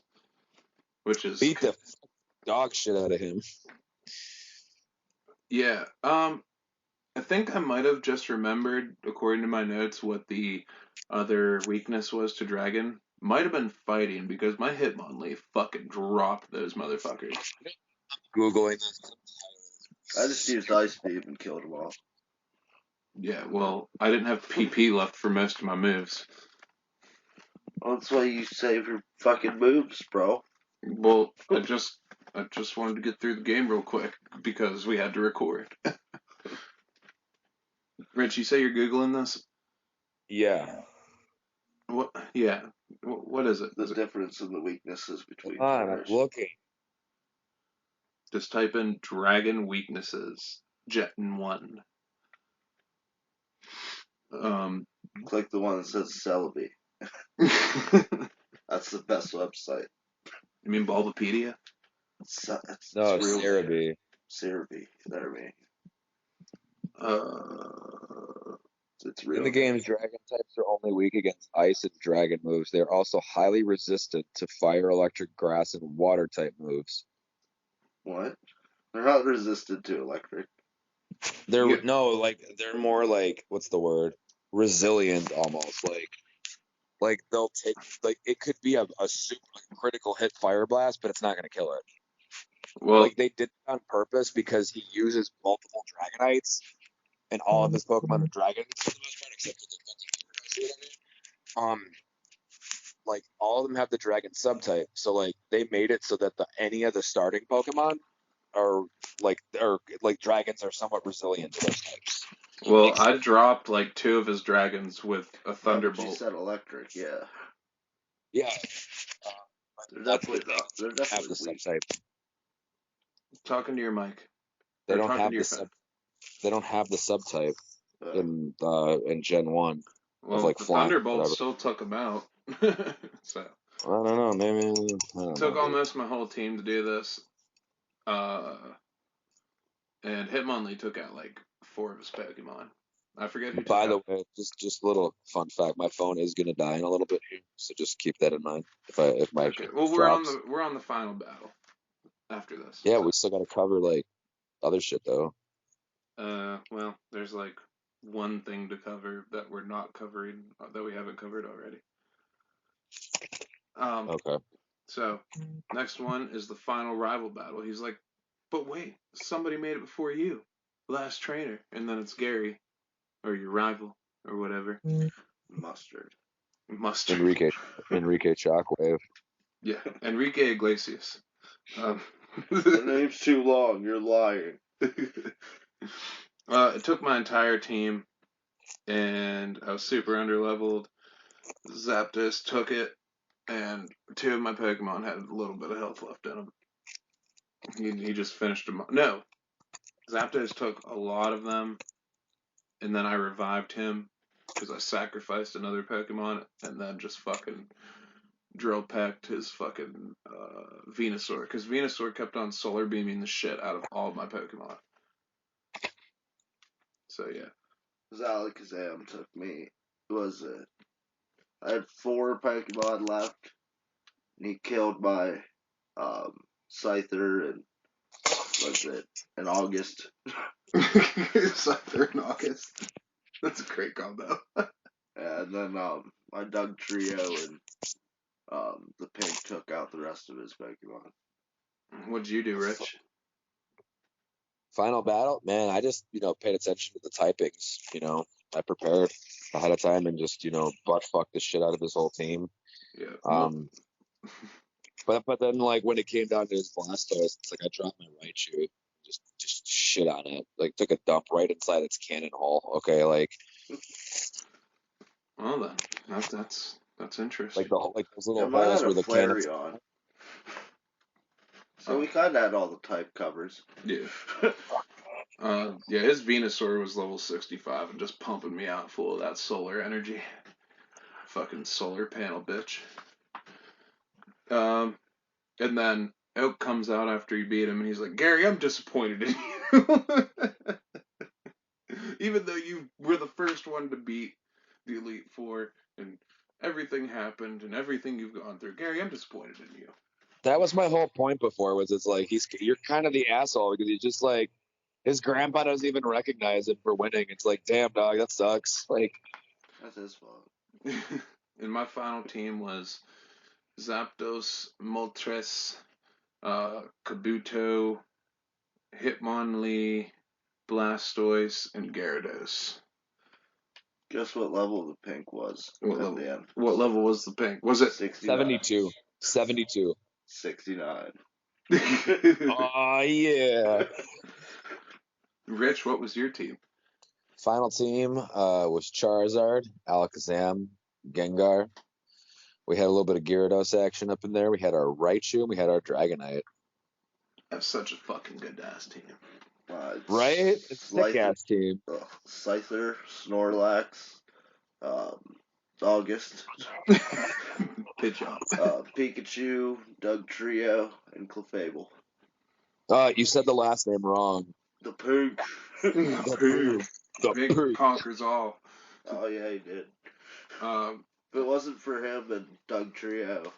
Speaker 1: which is
Speaker 2: Beat the dog shit out of him.
Speaker 1: yeah. I think I might have just remembered, according to my notes, what the other weakness was to Dragon. Might have been fighting because my Hitmonlee fucking dropped those motherfuckers.
Speaker 2: Googling this.
Speaker 3: I just used Ice Beam and killed them all.
Speaker 1: Yeah, well, I didn't have PP left for most of my moves.
Speaker 3: Well, that's why you save your fucking moves, bro.
Speaker 1: Well, I just wanted to get through the game real quick because we had to record. Rich, you say you're googling this?
Speaker 2: Yeah.
Speaker 1: What? Yeah. What is it?
Speaker 3: The difference in the weaknesses between
Speaker 2: I'm looking.
Speaker 1: Just type in Dragon weaknesses. Jetten 1.
Speaker 3: Click the one that says Celebi. That's the best website.
Speaker 1: You mean Bulbapedia?
Speaker 2: No, Cerebi.
Speaker 3: Cerebi. There we It's real.
Speaker 2: In the games, dragon types are only weak against ice and dragon moves. They are also highly resistant to fire, electric, grass, and water type moves.
Speaker 3: What? They're not resistant to electric.
Speaker 2: They're they're more like what's the word? Resilient almost. Like they'll take it could be a super critical hit fire blast, but it's not gonna kill it.
Speaker 1: Well,
Speaker 2: like they did it on purpose because he uses multiple Dragonites and all of his Pokemon are dragons for the most part, except for the like all of them have the dragon subtype. So like they made it so that any of the starting Pokemon are like dragons are somewhat resilient to those types.
Speaker 1: Well, I dropped like 2 of his dragons with a Thunderbolt.
Speaker 3: You said electric, yeah.
Speaker 2: Yeah.
Speaker 3: They're definitely
Speaker 2: have the subtype.
Speaker 1: Talking to your mic.
Speaker 2: They don't have the They don't have the subtype in Gen 1.
Speaker 1: Well,
Speaker 2: of like
Speaker 1: the
Speaker 2: flying,
Speaker 1: Thunderbolt
Speaker 2: whatever.
Speaker 1: still took him out. So
Speaker 2: I don't know. Maybe
Speaker 1: took almost my whole team to do this. and Hitmonlee took out like 4 of his Pokemon. I forget who took
Speaker 2: By the
Speaker 1: out.
Speaker 2: way, just a little fun fact: my phone is gonna die in a little bit here, so just keep that in mind. If my
Speaker 1: Okay, well
Speaker 2: drops.
Speaker 1: we're on the final battle after this.
Speaker 2: Yeah,
Speaker 1: So
Speaker 2: we still gotta cover like other shit though.
Speaker 1: well, there's like one thing to cover that we're not covering that we haven't covered already.
Speaker 2: Okay.
Speaker 1: So next one is the final rival battle. He's like, but wait, somebody made it before you, last trainer, and then it's Gary, or your rival, or whatever.
Speaker 3: Mustard.
Speaker 1: Mustard.
Speaker 2: Enrique Shockwave.
Speaker 1: Yeah, Enrique Iglesias.
Speaker 3: The name's too long. You're lying.
Speaker 1: It took my entire team, and I was super underleveled. Zapdos took it, and 2 of my Pokemon had a little bit of health left in them. He just finished them. No, Zapdos took a lot of them, and then I revived him because I sacrificed another Pokemon, and then just fucking drill pecked his fucking Venusaur, because Venusaur kept on solar beaming the shit out of all of my Pokemon. So yeah.
Speaker 3: Alakazam took me. Was it? I had 4 Pokemon left, and he killed my Scyther and was it in August?
Speaker 1: Scyther in August. That's a great combo.
Speaker 3: And then my Doug Trio and the pig took out the rest of his Pokemon.
Speaker 1: What'd you do, Rich?
Speaker 2: Final battle, man. I just paid attention to the typings. I prepared ahead of time and just butt fucked the shit out of his whole team.
Speaker 1: Yeah.
Speaker 2: But then like when it came down to his Blastoise, it's like I dropped my Raichu, just shit on it, like took a dump right inside its cannon hole. Okay, like.
Speaker 1: Well then, that's interesting.
Speaker 2: Like those little
Speaker 3: mine
Speaker 2: holes
Speaker 3: had
Speaker 2: where
Speaker 3: a
Speaker 2: the cannons.
Speaker 3: Flareon. So we kind of had all the type covers.
Speaker 1: Yeah. Yeah, his Venusaur was level 65 and just pumping me out full of that solar energy. Fucking solar panel, bitch. And then Oak comes out after he beat him, and he's like, Gary, I'm disappointed in you. Even though you were the first one to beat the Elite Four, and everything happened, and everything you've gone through, Gary, I'm disappointed in you.
Speaker 2: That was my whole point before. Was it's like you're kind of the asshole because he's just like his grandpa doesn't even recognize him for winning. It's like, damn dog, that sucks. Like
Speaker 3: That's his fault.
Speaker 1: And my final team was Zapdos, Moltres, Kabuto, Hitmonlee, Blastoise, and Gyarados.
Speaker 3: Guess what level the pink was
Speaker 1: What
Speaker 3: at
Speaker 1: level?
Speaker 3: the end?
Speaker 1: What level was the pink? Was it
Speaker 3: 69.
Speaker 2: 72?
Speaker 3: 69.
Speaker 2: Oh yeah.
Speaker 1: Rich, what was your team?
Speaker 2: Final team was Charizard, Alakazam, Gengar. We had a little bit of Gyarados action up in there. We had our Raichu, and we had our Dragonite.
Speaker 1: That's such a fucking good ass team.
Speaker 2: Right? It's sick ass team.
Speaker 3: Scyther, Snorlax, August,
Speaker 1: Pidgeot.
Speaker 3: Pikachu, Doug Trio, and Clefable.
Speaker 2: You said the last name wrong.
Speaker 3: The pig.
Speaker 2: The
Speaker 1: pig conquers all.
Speaker 3: Oh yeah, he did. If it wasn't for him and Doug Trio,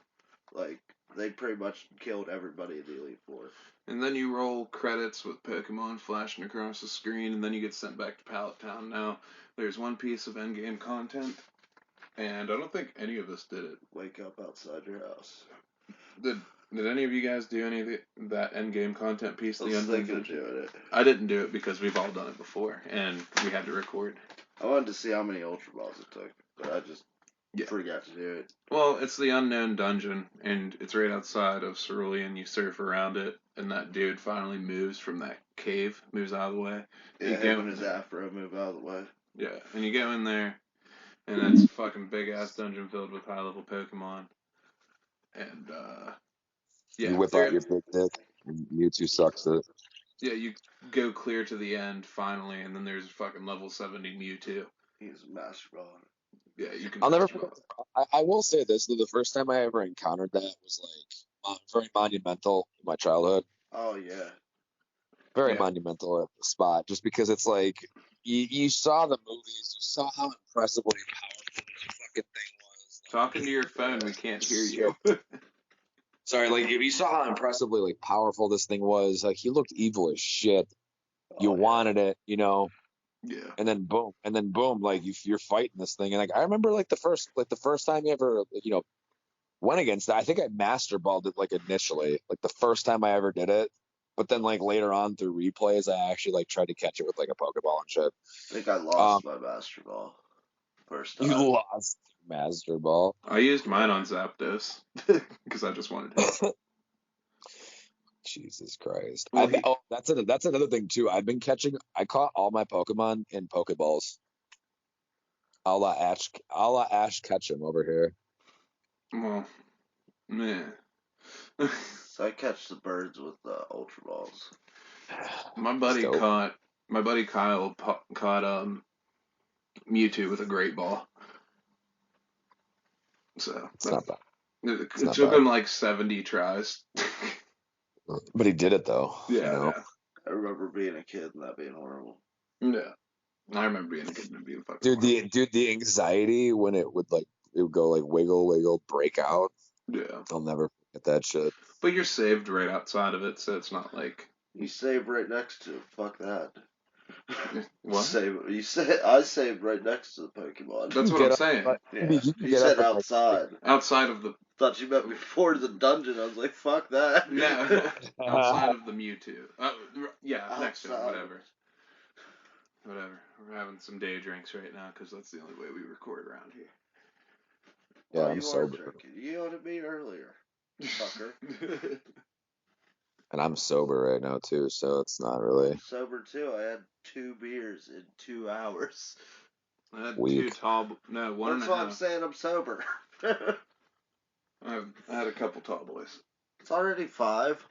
Speaker 3: like they pretty much killed everybody in the Elite Four.
Speaker 1: And then you roll credits with Pokemon flashing across the screen, and then you get sent back to Pallet Town. Now, there's one piece of endgame content, and I don't think any of us did it.
Speaker 3: Wake up outside your house.
Speaker 1: Did any of you guys do any of that endgame content piece?
Speaker 3: I was thinking of doing it.
Speaker 1: I didn't do it because we've all done it before, and we had to record.
Speaker 3: I wanted to see how many Ultra Balls it took, but I just forgot to do it.
Speaker 1: Well, it's the unknown dungeon, and it's right outside of Cerulean. You surf around it, and that dude finally moves from that cave, moves out of the way.
Speaker 3: Yeah, him and his afro move out of the way.
Speaker 1: Yeah, and you go in there, and it's a fucking big-ass dungeon filled with high-level Pokemon. And,
Speaker 2: you whip out your big dick, and Mewtwo sucks it.
Speaker 1: Yeah, you go clear to the end, finally, and then there's fucking level 70 Mewtwo.
Speaker 3: He's a Master Ball.
Speaker 1: Yeah, you can.
Speaker 2: I'll never forget. I will say this: the first time I ever encountered that was like very monumental in my childhood.
Speaker 3: Oh yeah.
Speaker 2: very
Speaker 1: Yeah.
Speaker 2: monumental spot, just because it's like you saw the movies, you saw how impressively powerful the fucking thing was.
Speaker 1: Talking to your phone, we can't hear
Speaker 2: Shit.
Speaker 1: you.
Speaker 2: Sorry, like if you saw how impressively like powerful this thing was, like he looked evil as shit. You wanted it, you know,
Speaker 1: Yeah.
Speaker 2: and then boom, like you're fighting this thing, and like I remember like the first time you ever went against it. I think I master balled it like initially, like the first time I ever did it. But then like later on through replays, I actually like tried to catch it with like a Pokeball and shit.
Speaker 3: I think I lost my Master Ball first
Speaker 2: You
Speaker 3: time.
Speaker 2: lost Master Ball.
Speaker 1: I used mine on Zapdos because I just wanted to.
Speaker 2: Jesus Christ.
Speaker 1: Well,
Speaker 2: That's another thing too. I caught all my Pokemon in Pokeballs. A la Ash Ketchum over here.
Speaker 1: Well, man.
Speaker 3: So I catch the birds with the Ultra Balls.
Speaker 1: My buddy
Speaker 2: Dope.
Speaker 1: Kyle caught Mewtwo with a Great Ball. So
Speaker 2: It's not bad.
Speaker 1: it took him like 70 tries.
Speaker 2: But he did it though.
Speaker 1: Yeah,
Speaker 3: I remember being a kid and that being horrible.
Speaker 1: yeah. I remember being a kid and being fucking
Speaker 2: Dude, the anxiety when it would go like wiggle, break out.
Speaker 1: Yeah.
Speaker 2: I'll never forget that shit.
Speaker 1: But you're saved right outside of it, so it's not like
Speaker 3: You saved right next to it. Fuck that.
Speaker 1: what?
Speaker 3: I saved right next to the Pokemon.
Speaker 1: That's what I'm saying.
Speaker 3: Yeah.
Speaker 2: You can
Speaker 3: You
Speaker 2: get
Speaker 3: said
Speaker 2: up
Speaker 3: outside.
Speaker 1: Outside of the
Speaker 3: Thought you meant before the dungeon. I was like, fuck that.
Speaker 1: no, outside of the Mewtwo. Yeah, next to it,
Speaker 3: Outside.
Speaker 1: whatever. We're having some day drinks right now because that's the only way we record around here.
Speaker 2: Yeah,
Speaker 3: Oh,
Speaker 2: I'm
Speaker 3: you
Speaker 2: sober.
Speaker 3: are drinking. You yelled at me earlier, fucker.
Speaker 2: And I'm sober right now too, so it's not really
Speaker 3: I'm sober too. I had 2 beers in 2 hours.
Speaker 1: I had
Speaker 2: weak.
Speaker 1: one
Speaker 3: That's
Speaker 1: and a
Speaker 3: why I'm
Speaker 1: half.
Speaker 3: saying I'm sober.
Speaker 1: I had a couple tall boys.
Speaker 3: It's already 5.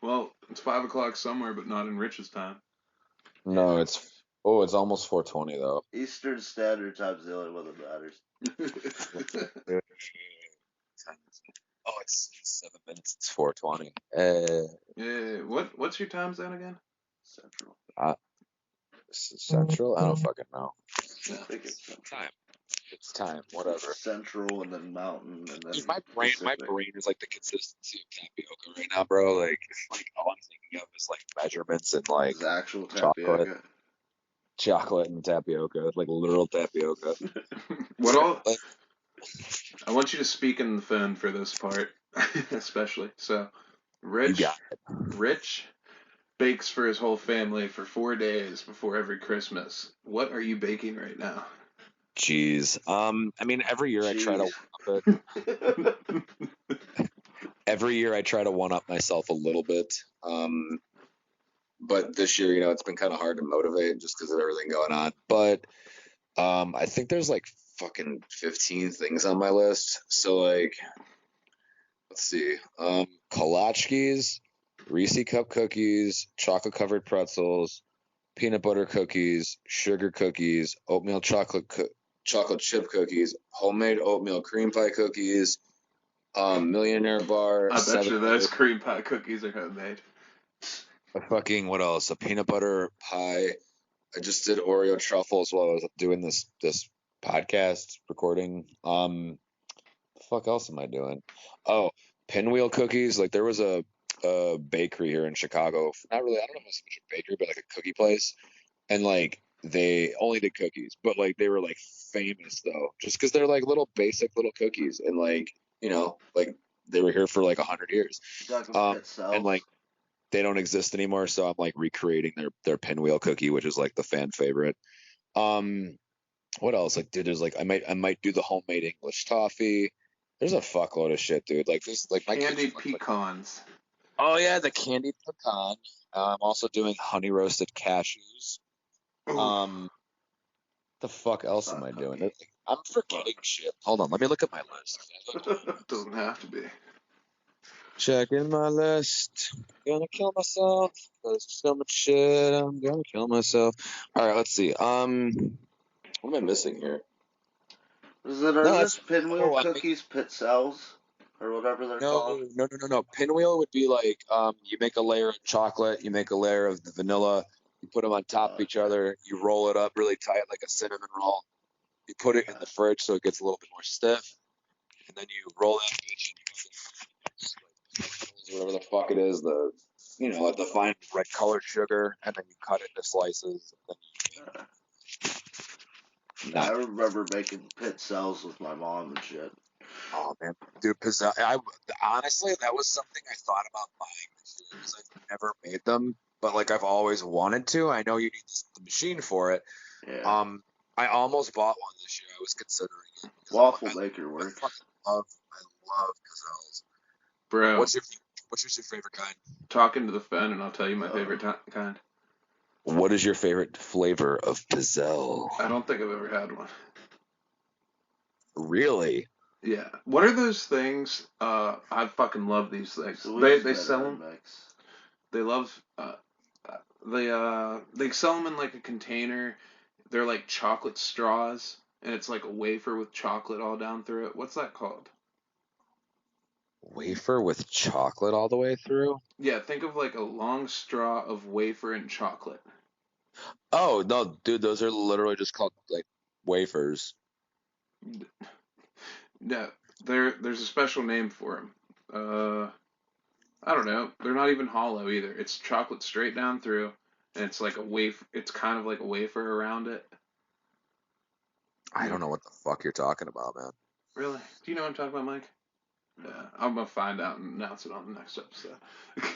Speaker 1: Well, it's 5 o'clock somewhere, but not in Rich's time.
Speaker 2: No,
Speaker 3: Yeah.
Speaker 2: it's almost 4:20 though.
Speaker 3: Eastern Standard Time's the only one that matters.
Speaker 2: Oh, it's 7 minutes. It's 4:20.
Speaker 1: Yeah. What's your time zone again?
Speaker 3: Central.
Speaker 2: Central? I don't fucking know.
Speaker 3: I think it's Central.
Speaker 2: Time. It's time. Whatever.
Speaker 3: Central and then Mountain and then
Speaker 2: Dude, my brain
Speaker 3: Pacific.
Speaker 2: is like the consistency of tapioca right now, bro. Like all I'm thinking of is like measurements and like
Speaker 3: It's actual
Speaker 2: chocolate
Speaker 3: tapioca.
Speaker 2: and tapioca, like literal tapioca.
Speaker 1: What all? I want you to speak in the phone for this part, especially. So,
Speaker 2: You got
Speaker 1: Rich bakes for his whole family for 4 days before every Christmas. What are you baking right now?
Speaker 2: Jeez. I mean, every year I try to one-up it. Every year I try to one-up myself a little bit. But this year, it's been kind of hard to motivate just because of everything going on. But I think there's like fucking 15 things on my list. So like, let's see. Kolachkis, Reese cup cookies, chocolate covered pretzels, peanut butter cookies, sugar cookies, oatmeal chocolate chip cookies, homemade oatmeal cream pie cookies, millionaire bar.
Speaker 1: I bet you those cream pie cookies are homemade.
Speaker 2: What else? A peanut butter pie. I just did Oreo truffles while I was doing this podcast recording. The fuck else am I doing? Oh, pinwheel cookies. Like there was a bakery here in Chicago. Not really. I don't know if it's much a bakery, but like a cookie place. And like they only did cookies, but like they were like famous though, just because they're like little basic little cookies, and like like they were here for like 100 years. And like they don't exist anymore, so I'm like recreating their pinwheel cookie, which is like the fan favorite. What else? Like, dude, there's like I might do the homemade English toffee. There's a fuckload of shit, dude. Like this, like my
Speaker 1: candied pecans.
Speaker 2: Like, oh yeah, the candied pecan. I'm also doing honey roasted cashews. The fuck else am I doing? I'm forgetting shit. Hold on, let me look at my list.
Speaker 1: Doesn't have to be.
Speaker 2: Checking my list. Gonna kill myself. There's so much shit. I'm gonna kill myself. All right, let's see. What am I missing here?
Speaker 3: Are this pinwheel cookies pit cells? or whatever they're called.
Speaker 2: No. Pinwheel would be like you make a layer of chocolate, you make a layer of the vanilla, you put them on top of each
Speaker 3: Okay.
Speaker 2: other, you roll it up really tight like a cinnamon roll. You put it in the fridge so it gets a little bit more stiff, and then you roll that bitch and whatever the fuck it is, the fine red colored sugar, and then you cut it into slices. And then
Speaker 3: I remember making pit cells with my mom and shit.
Speaker 2: oh man, dude, honestly, that was something I thought about buying this year because I've never made them, but like I've always wanted to. I know you need the machine for it.
Speaker 3: Yeah.
Speaker 2: I almost bought one this year. I was considering it.
Speaker 3: Waffle maker
Speaker 2: I
Speaker 3: works.
Speaker 2: fucking love pizzelles.
Speaker 1: Bro,
Speaker 2: What's your favorite kind?
Speaker 1: talking to the phone and I'll tell you my favorite kind.
Speaker 2: What is your favorite flavor of pizzelle?
Speaker 1: I don't think I've ever had one.
Speaker 2: Really?
Speaker 1: Yeah. What are those things? I fucking love these things.
Speaker 3: So we
Speaker 1: They
Speaker 3: just
Speaker 1: sell
Speaker 3: made
Speaker 1: them.
Speaker 3: a mix.
Speaker 1: They love. They sell them in like a container. They're like chocolate straws, and it's like a wafer with chocolate all down through it. What's that called?
Speaker 2: Wafer with chocolate all the way through?
Speaker 1: Yeah, think of like a long straw of wafer and chocolate.
Speaker 2: Oh no, dude, those are literally just called like wafers.
Speaker 1: No, there's a special name for them. I don't know. They're not even hollow either. It's chocolate straight down through, and it's like a wafer. It's kind of like a wafer around it.
Speaker 2: I don't know what the fuck you're talking about, man.
Speaker 1: Really? Do you know what I'm talking about, Mike?
Speaker 3: No.
Speaker 1: Yeah, I'm gonna find out and announce it on the next episode.
Speaker 3: For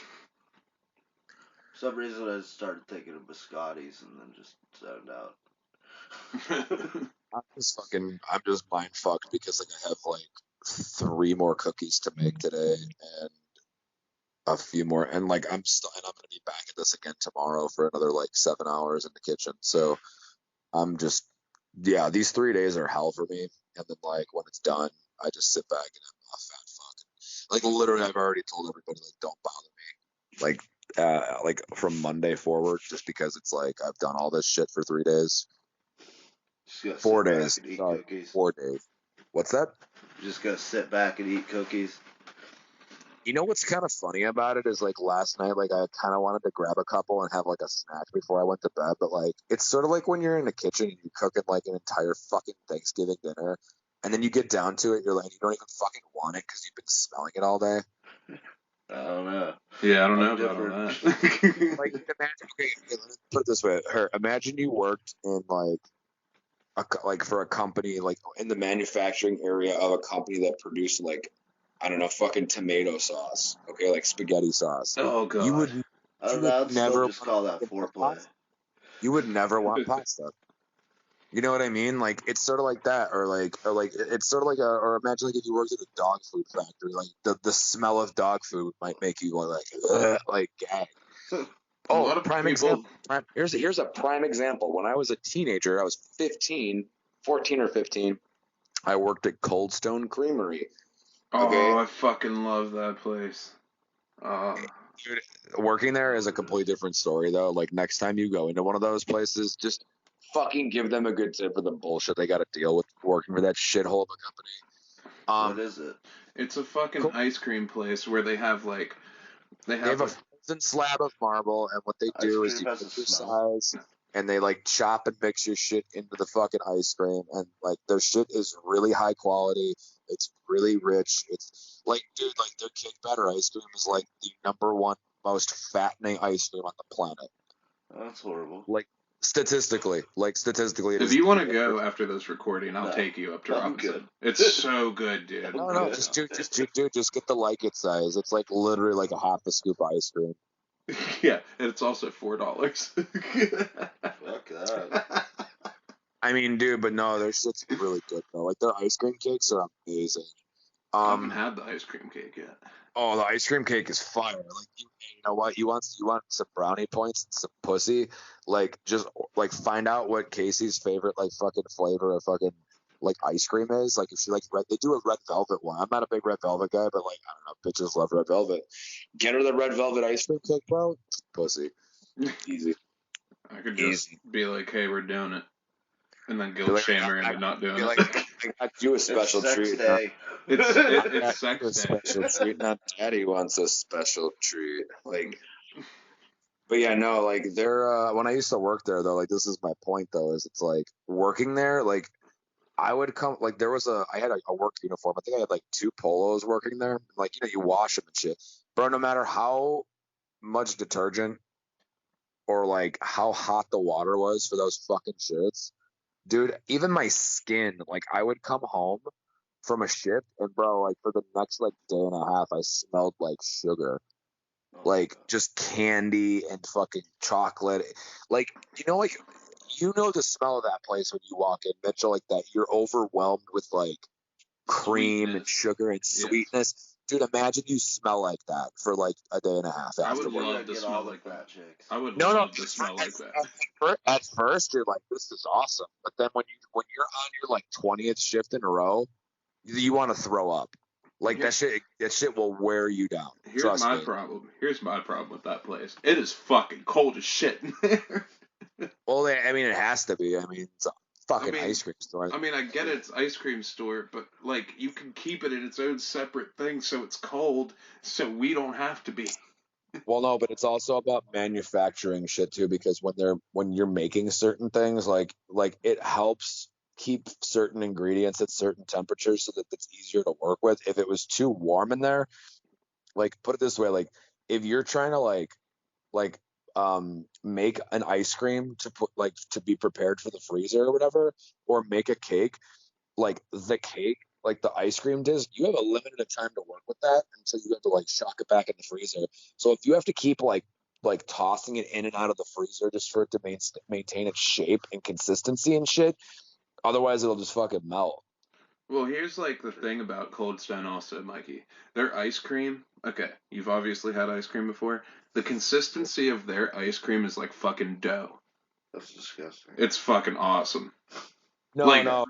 Speaker 3: some reason, I started thinking of biscottis and then just zoned out.
Speaker 2: I'm just mind fucked because like I have like 3 more cookies to make today and a few more, and like I'm gonna be back at this again tomorrow for another like 7 hours in the kitchen. So I'm just, yeah, these 3 days are hell for me. And then like when it's done, I just sit back and I'm a fat fuck. Like literally, I've already told everybody like don't bother me. Like from Monday forward, just because it's like I've done all this shit for 3 days.
Speaker 3: Just gotta
Speaker 2: Four
Speaker 3: sit back
Speaker 2: days.
Speaker 3: and eat
Speaker 2: Sorry,
Speaker 3: cookies.
Speaker 2: 4 days. What's that?
Speaker 3: Just gotta sit back and eat cookies.
Speaker 2: You know what's kind of funny about it is like last night, like I kind of wanted to grab a couple and have like a snack before I went to bed, but like it's sort of like when you're in the kitchen and you're cooking like an entire fucking Thanksgiving dinner, and then you get down to it, you're like you don't even fucking want it because you've been smelling it all day.
Speaker 3: I don't know.
Speaker 1: Yeah, I don't know
Speaker 3: I'm
Speaker 1: about all
Speaker 3: different.
Speaker 1: that.
Speaker 2: Like imagine, okay, let me put it this way, imagine you worked in like for a company like in the manufacturing area of a company that produced like I don't know fucking tomato sauce, okay, like spaghetti sauce.
Speaker 1: Oh
Speaker 2: You
Speaker 1: God.
Speaker 2: would
Speaker 3: I
Speaker 2: you
Speaker 3: don't
Speaker 2: would
Speaker 3: know. I'd still
Speaker 2: never
Speaker 3: just
Speaker 2: want to
Speaker 3: call that
Speaker 2: fucking have
Speaker 3: foreplay.
Speaker 2: pasta. You would never want pasta. You know what I mean? Like it's sort of like that, or like it's sort of like or imagine like if you worked at a dog food factory, like the smell of dog food might make you like like gag.
Speaker 1: A
Speaker 2: Oh,
Speaker 1: lot of
Speaker 2: prime
Speaker 1: people.
Speaker 2: example. Here's a prime example. When I was a teenager, I was 15, 14 or 15. I worked at Stone Creamery.
Speaker 1: Oh,
Speaker 2: Okay,
Speaker 1: I fucking love that place. Uh,
Speaker 2: dude, working there is a completely different story though. Like next time you go into one of those places, just fucking give them a good tip for the bullshit they got to deal with working for that shithole of a company.
Speaker 3: What is it?
Speaker 1: it's a fucking
Speaker 2: Cool.
Speaker 1: ice cream place where they
Speaker 2: They
Speaker 1: have
Speaker 2: have a
Speaker 1: like
Speaker 2: frozen slab of marble, and what they
Speaker 3: Ice
Speaker 2: do is
Speaker 3: cream
Speaker 2: you
Speaker 3: has a
Speaker 2: pick your
Speaker 3: smell.
Speaker 2: size, and they like chop and mix your shit into the fucking ice cream, and like their shit is really high quality. It's really rich. It's like, dude, like their cake batter ice cream is like the #1 most fattening ice cream on the planet.
Speaker 3: That's horrible.
Speaker 2: Like statistically, it
Speaker 1: if
Speaker 2: is
Speaker 1: you
Speaker 2: the
Speaker 1: want to
Speaker 2: most.
Speaker 1: go after this recording, I'll
Speaker 3: No,
Speaker 1: take you up to
Speaker 3: I'm good.
Speaker 1: Robinson. It's so good, dude.
Speaker 3: I'm
Speaker 2: No,
Speaker 1: I'm
Speaker 2: no,
Speaker 3: good.
Speaker 1: just
Speaker 2: just get the like it size. It's like literally like a half a scoop of ice cream.
Speaker 1: yeah, and it's also $4.
Speaker 3: Fuck that.
Speaker 2: I mean, dude, but no, their shit's really good though. Like their ice cream cakes are amazing.
Speaker 1: I haven't
Speaker 2: Um,
Speaker 1: had the ice cream cake yet.
Speaker 2: oh, the ice cream cake is fire. Like you know what? You want some brownie points and some pussy? Like just like find out what Casey's favorite like fucking flavor of fucking like ice cream is. Like if she likes red, they do a red velvet one. I'm not a big red velvet guy, but like I don't know, bitches love red velvet. Get her the red velvet ice cream cake, bro. Pussy, easy,
Speaker 1: I could just
Speaker 2: easy.
Speaker 1: be like, "Hey, we're doing it," and then
Speaker 2: Be
Speaker 1: guilt
Speaker 2: like,
Speaker 1: shame her into not
Speaker 2: be
Speaker 1: doing
Speaker 2: like,
Speaker 1: it.
Speaker 2: I got you a special
Speaker 3: It's sex
Speaker 2: treat.
Speaker 3: day.
Speaker 1: It's sex
Speaker 2: A
Speaker 1: day.
Speaker 2: special treat. Now Daddy wants a special treat. Like, but yeah, no, like they're when I used to work there though, like this is my point though, is it's like working there, like I would come like I had a work uniform. I think I had like 2 polos working there. Like, you wash them and shit. Bro, no matter how much detergent or like how hot the water was for those fucking shirts, dude, even my skin, like I would come home from a shift and bro, like for the next like day and a half, I smelled like sugar.
Speaker 3: Oh my
Speaker 2: Like
Speaker 3: god.
Speaker 2: just candy and fucking chocolate. Like, like the smell of that place when you walk in, Mitchell, like that you're overwhelmed with like cream and
Speaker 1: Sweetness.
Speaker 2: sugar and
Speaker 1: Yes.
Speaker 2: sweetness. Dude, imagine you smell like that for like a day and a half
Speaker 1: I would
Speaker 2: afterward.
Speaker 3: You
Speaker 1: love
Speaker 3: gotta
Speaker 1: to
Speaker 3: get
Speaker 1: smell
Speaker 3: all the
Speaker 1: like that.
Speaker 3: fat chicks.
Speaker 1: I would
Speaker 2: No, no.
Speaker 1: love to smell like that.
Speaker 2: At first, you're like, this is awesome. But then when you're on your like 20th shift in a row, you want to throw up. Like that shit will wear you down.
Speaker 1: Here's
Speaker 2: Trust
Speaker 1: my
Speaker 2: me.
Speaker 1: problem. Here's my problem with that place. It is fucking cold as shit in there.
Speaker 2: Well, I mean, it has to be. I mean, it's a
Speaker 1: I
Speaker 2: fucking
Speaker 1: mean,
Speaker 2: ice cream store.
Speaker 1: I get
Speaker 3: Yeah.
Speaker 1: it's ice cream store, but like you can keep it in its own separate thing so it's cold, so we don't have to be.
Speaker 2: Well, no, but it's also about manufacturing shit too, because when you're making certain things, like it helps keep certain ingredients at certain temperatures so that it's easier to work with. If it was too warm in there, like put it this way, like if you're trying to like make an ice cream to put like to be prepared for the freezer or whatever, or make a cake, like the cake, like the ice cream disc, you have a limited time to work with that until you have to like shock it back in the freezer. So if you have to keep like tossing it in and out of the freezer just for it to maintain its shape and consistency and shit, otherwise it'll just fucking melt.
Speaker 1: Well, here's like the thing about Cold Stone also, Mikey. Their ice cream, okay, you've obviously had ice cream before. The consistency of their ice cream is like fucking dough.
Speaker 3: That's disgusting.
Speaker 1: It's fucking awesome.
Speaker 2: No,
Speaker 1: Like,
Speaker 2: no,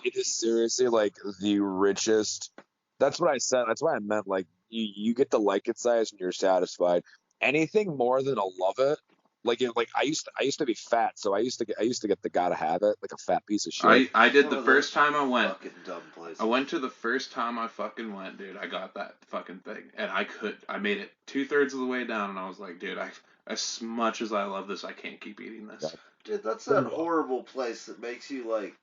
Speaker 2: it is seriously like the richest. That's what I said. That's why I meant like you get the like it size and you're satisfied. Anything more than a love it, like I used to be fat, so I used to get the gotta have it, like a fat piece of shit.
Speaker 1: I did
Speaker 3: One
Speaker 1: the
Speaker 3: of
Speaker 1: first
Speaker 3: those
Speaker 1: time I went.
Speaker 3: fucking dumb places.
Speaker 1: I went to the first time I fucking went, dude. I got that fucking thing, and I made it 2/3 of the way down, and I was like, dude, as much as I love this, I can't keep eating this.
Speaker 3: Dude, that's that horrible place that makes you like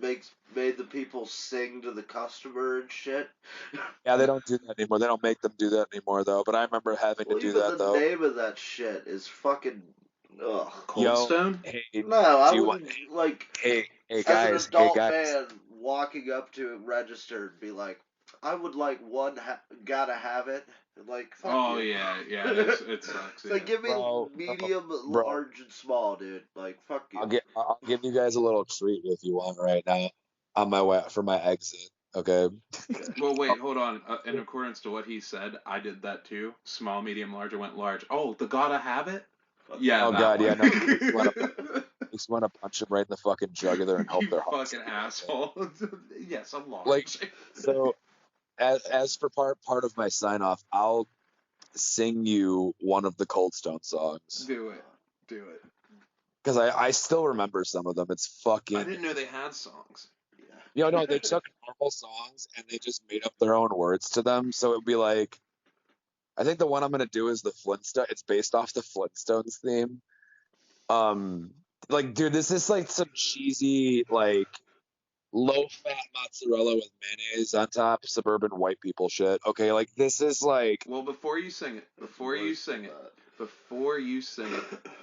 Speaker 3: made the people sing to the customer and shit.
Speaker 2: Yeah, they don't do that anymore. They don't make them do that anymore though. But I remember having to
Speaker 3: Well,
Speaker 2: do
Speaker 3: even
Speaker 2: that
Speaker 3: the
Speaker 2: though.
Speaker 3: name of that shit is fucking ugh.
Speaker 1: Cold
Speaker 2: Yo,
Speaker 1: Stone?
Speaker 2: hey,
Speaker 3: No, I
Speaker 2: do you want?
Speaker 3: wouldn't like
Speaker 2: Hey
Speaker 3: as an
Speaker 2: guys, hey
Speaker 3: adult
Speaker 2: guys,
Speaker 3: man walking up to a register and be like, I would like one gotta have it. Like fuck
Speaker 1: Oh
Speaker 3: you.
Speaker 1: yeah, yeah, it sucks.
Speaker 3: It's
Speaker 1: Yeah.
Speaker 3: like give me medium,
Speaker 2: bro.
Speaker 3: large, and small, dude. Like fuck you.
Speaker 2: I'll give you guys a little treat if you want right now on my way for my exit. Okay.
Speaker 3: Okay.
Speaker 1: Well, wait, hold on. In accordance to what he said, I did that too. Small, medium, large. I went large. Oh, the gotta have it?
Speaker 3: Fuck
Speaker 1: Yeah,
Speaker 2: Oh
Speaker 1: that
Speaker 2: God, yeah, no.
Speaker 1: one.
Speaker 2: Makes me want to punch him right in the fucking jugular and hope
Speaker 1: You
Speaker 2: their hearts.
Speaker 1: fucking asshole. Yes, I'm
Speaker 2: Like,
Speaker 1: large.
Speaker 2: so as for part of my sign off, I'll sing you one of the Cold Stone songs
Speaker 1: Do it. Do it.
Speaker 2: because I still remember some of them. It's
Speaker 1: I
Speaker 2: fucking.
Speaker 1: didn't know they had songs.
Speaker 2: No, they took normal songs and they just made up their own words to them. So it'd be like, I think the one I'm gonna do is the Flintstone. It's based off the Flintstones theme. Um, like, dude, this is like some cheesy, like low fat mozzarella with mayonnaise on top, suburban white people shit. Okay, like this is like,
Speaker 1: Well, before you sing it,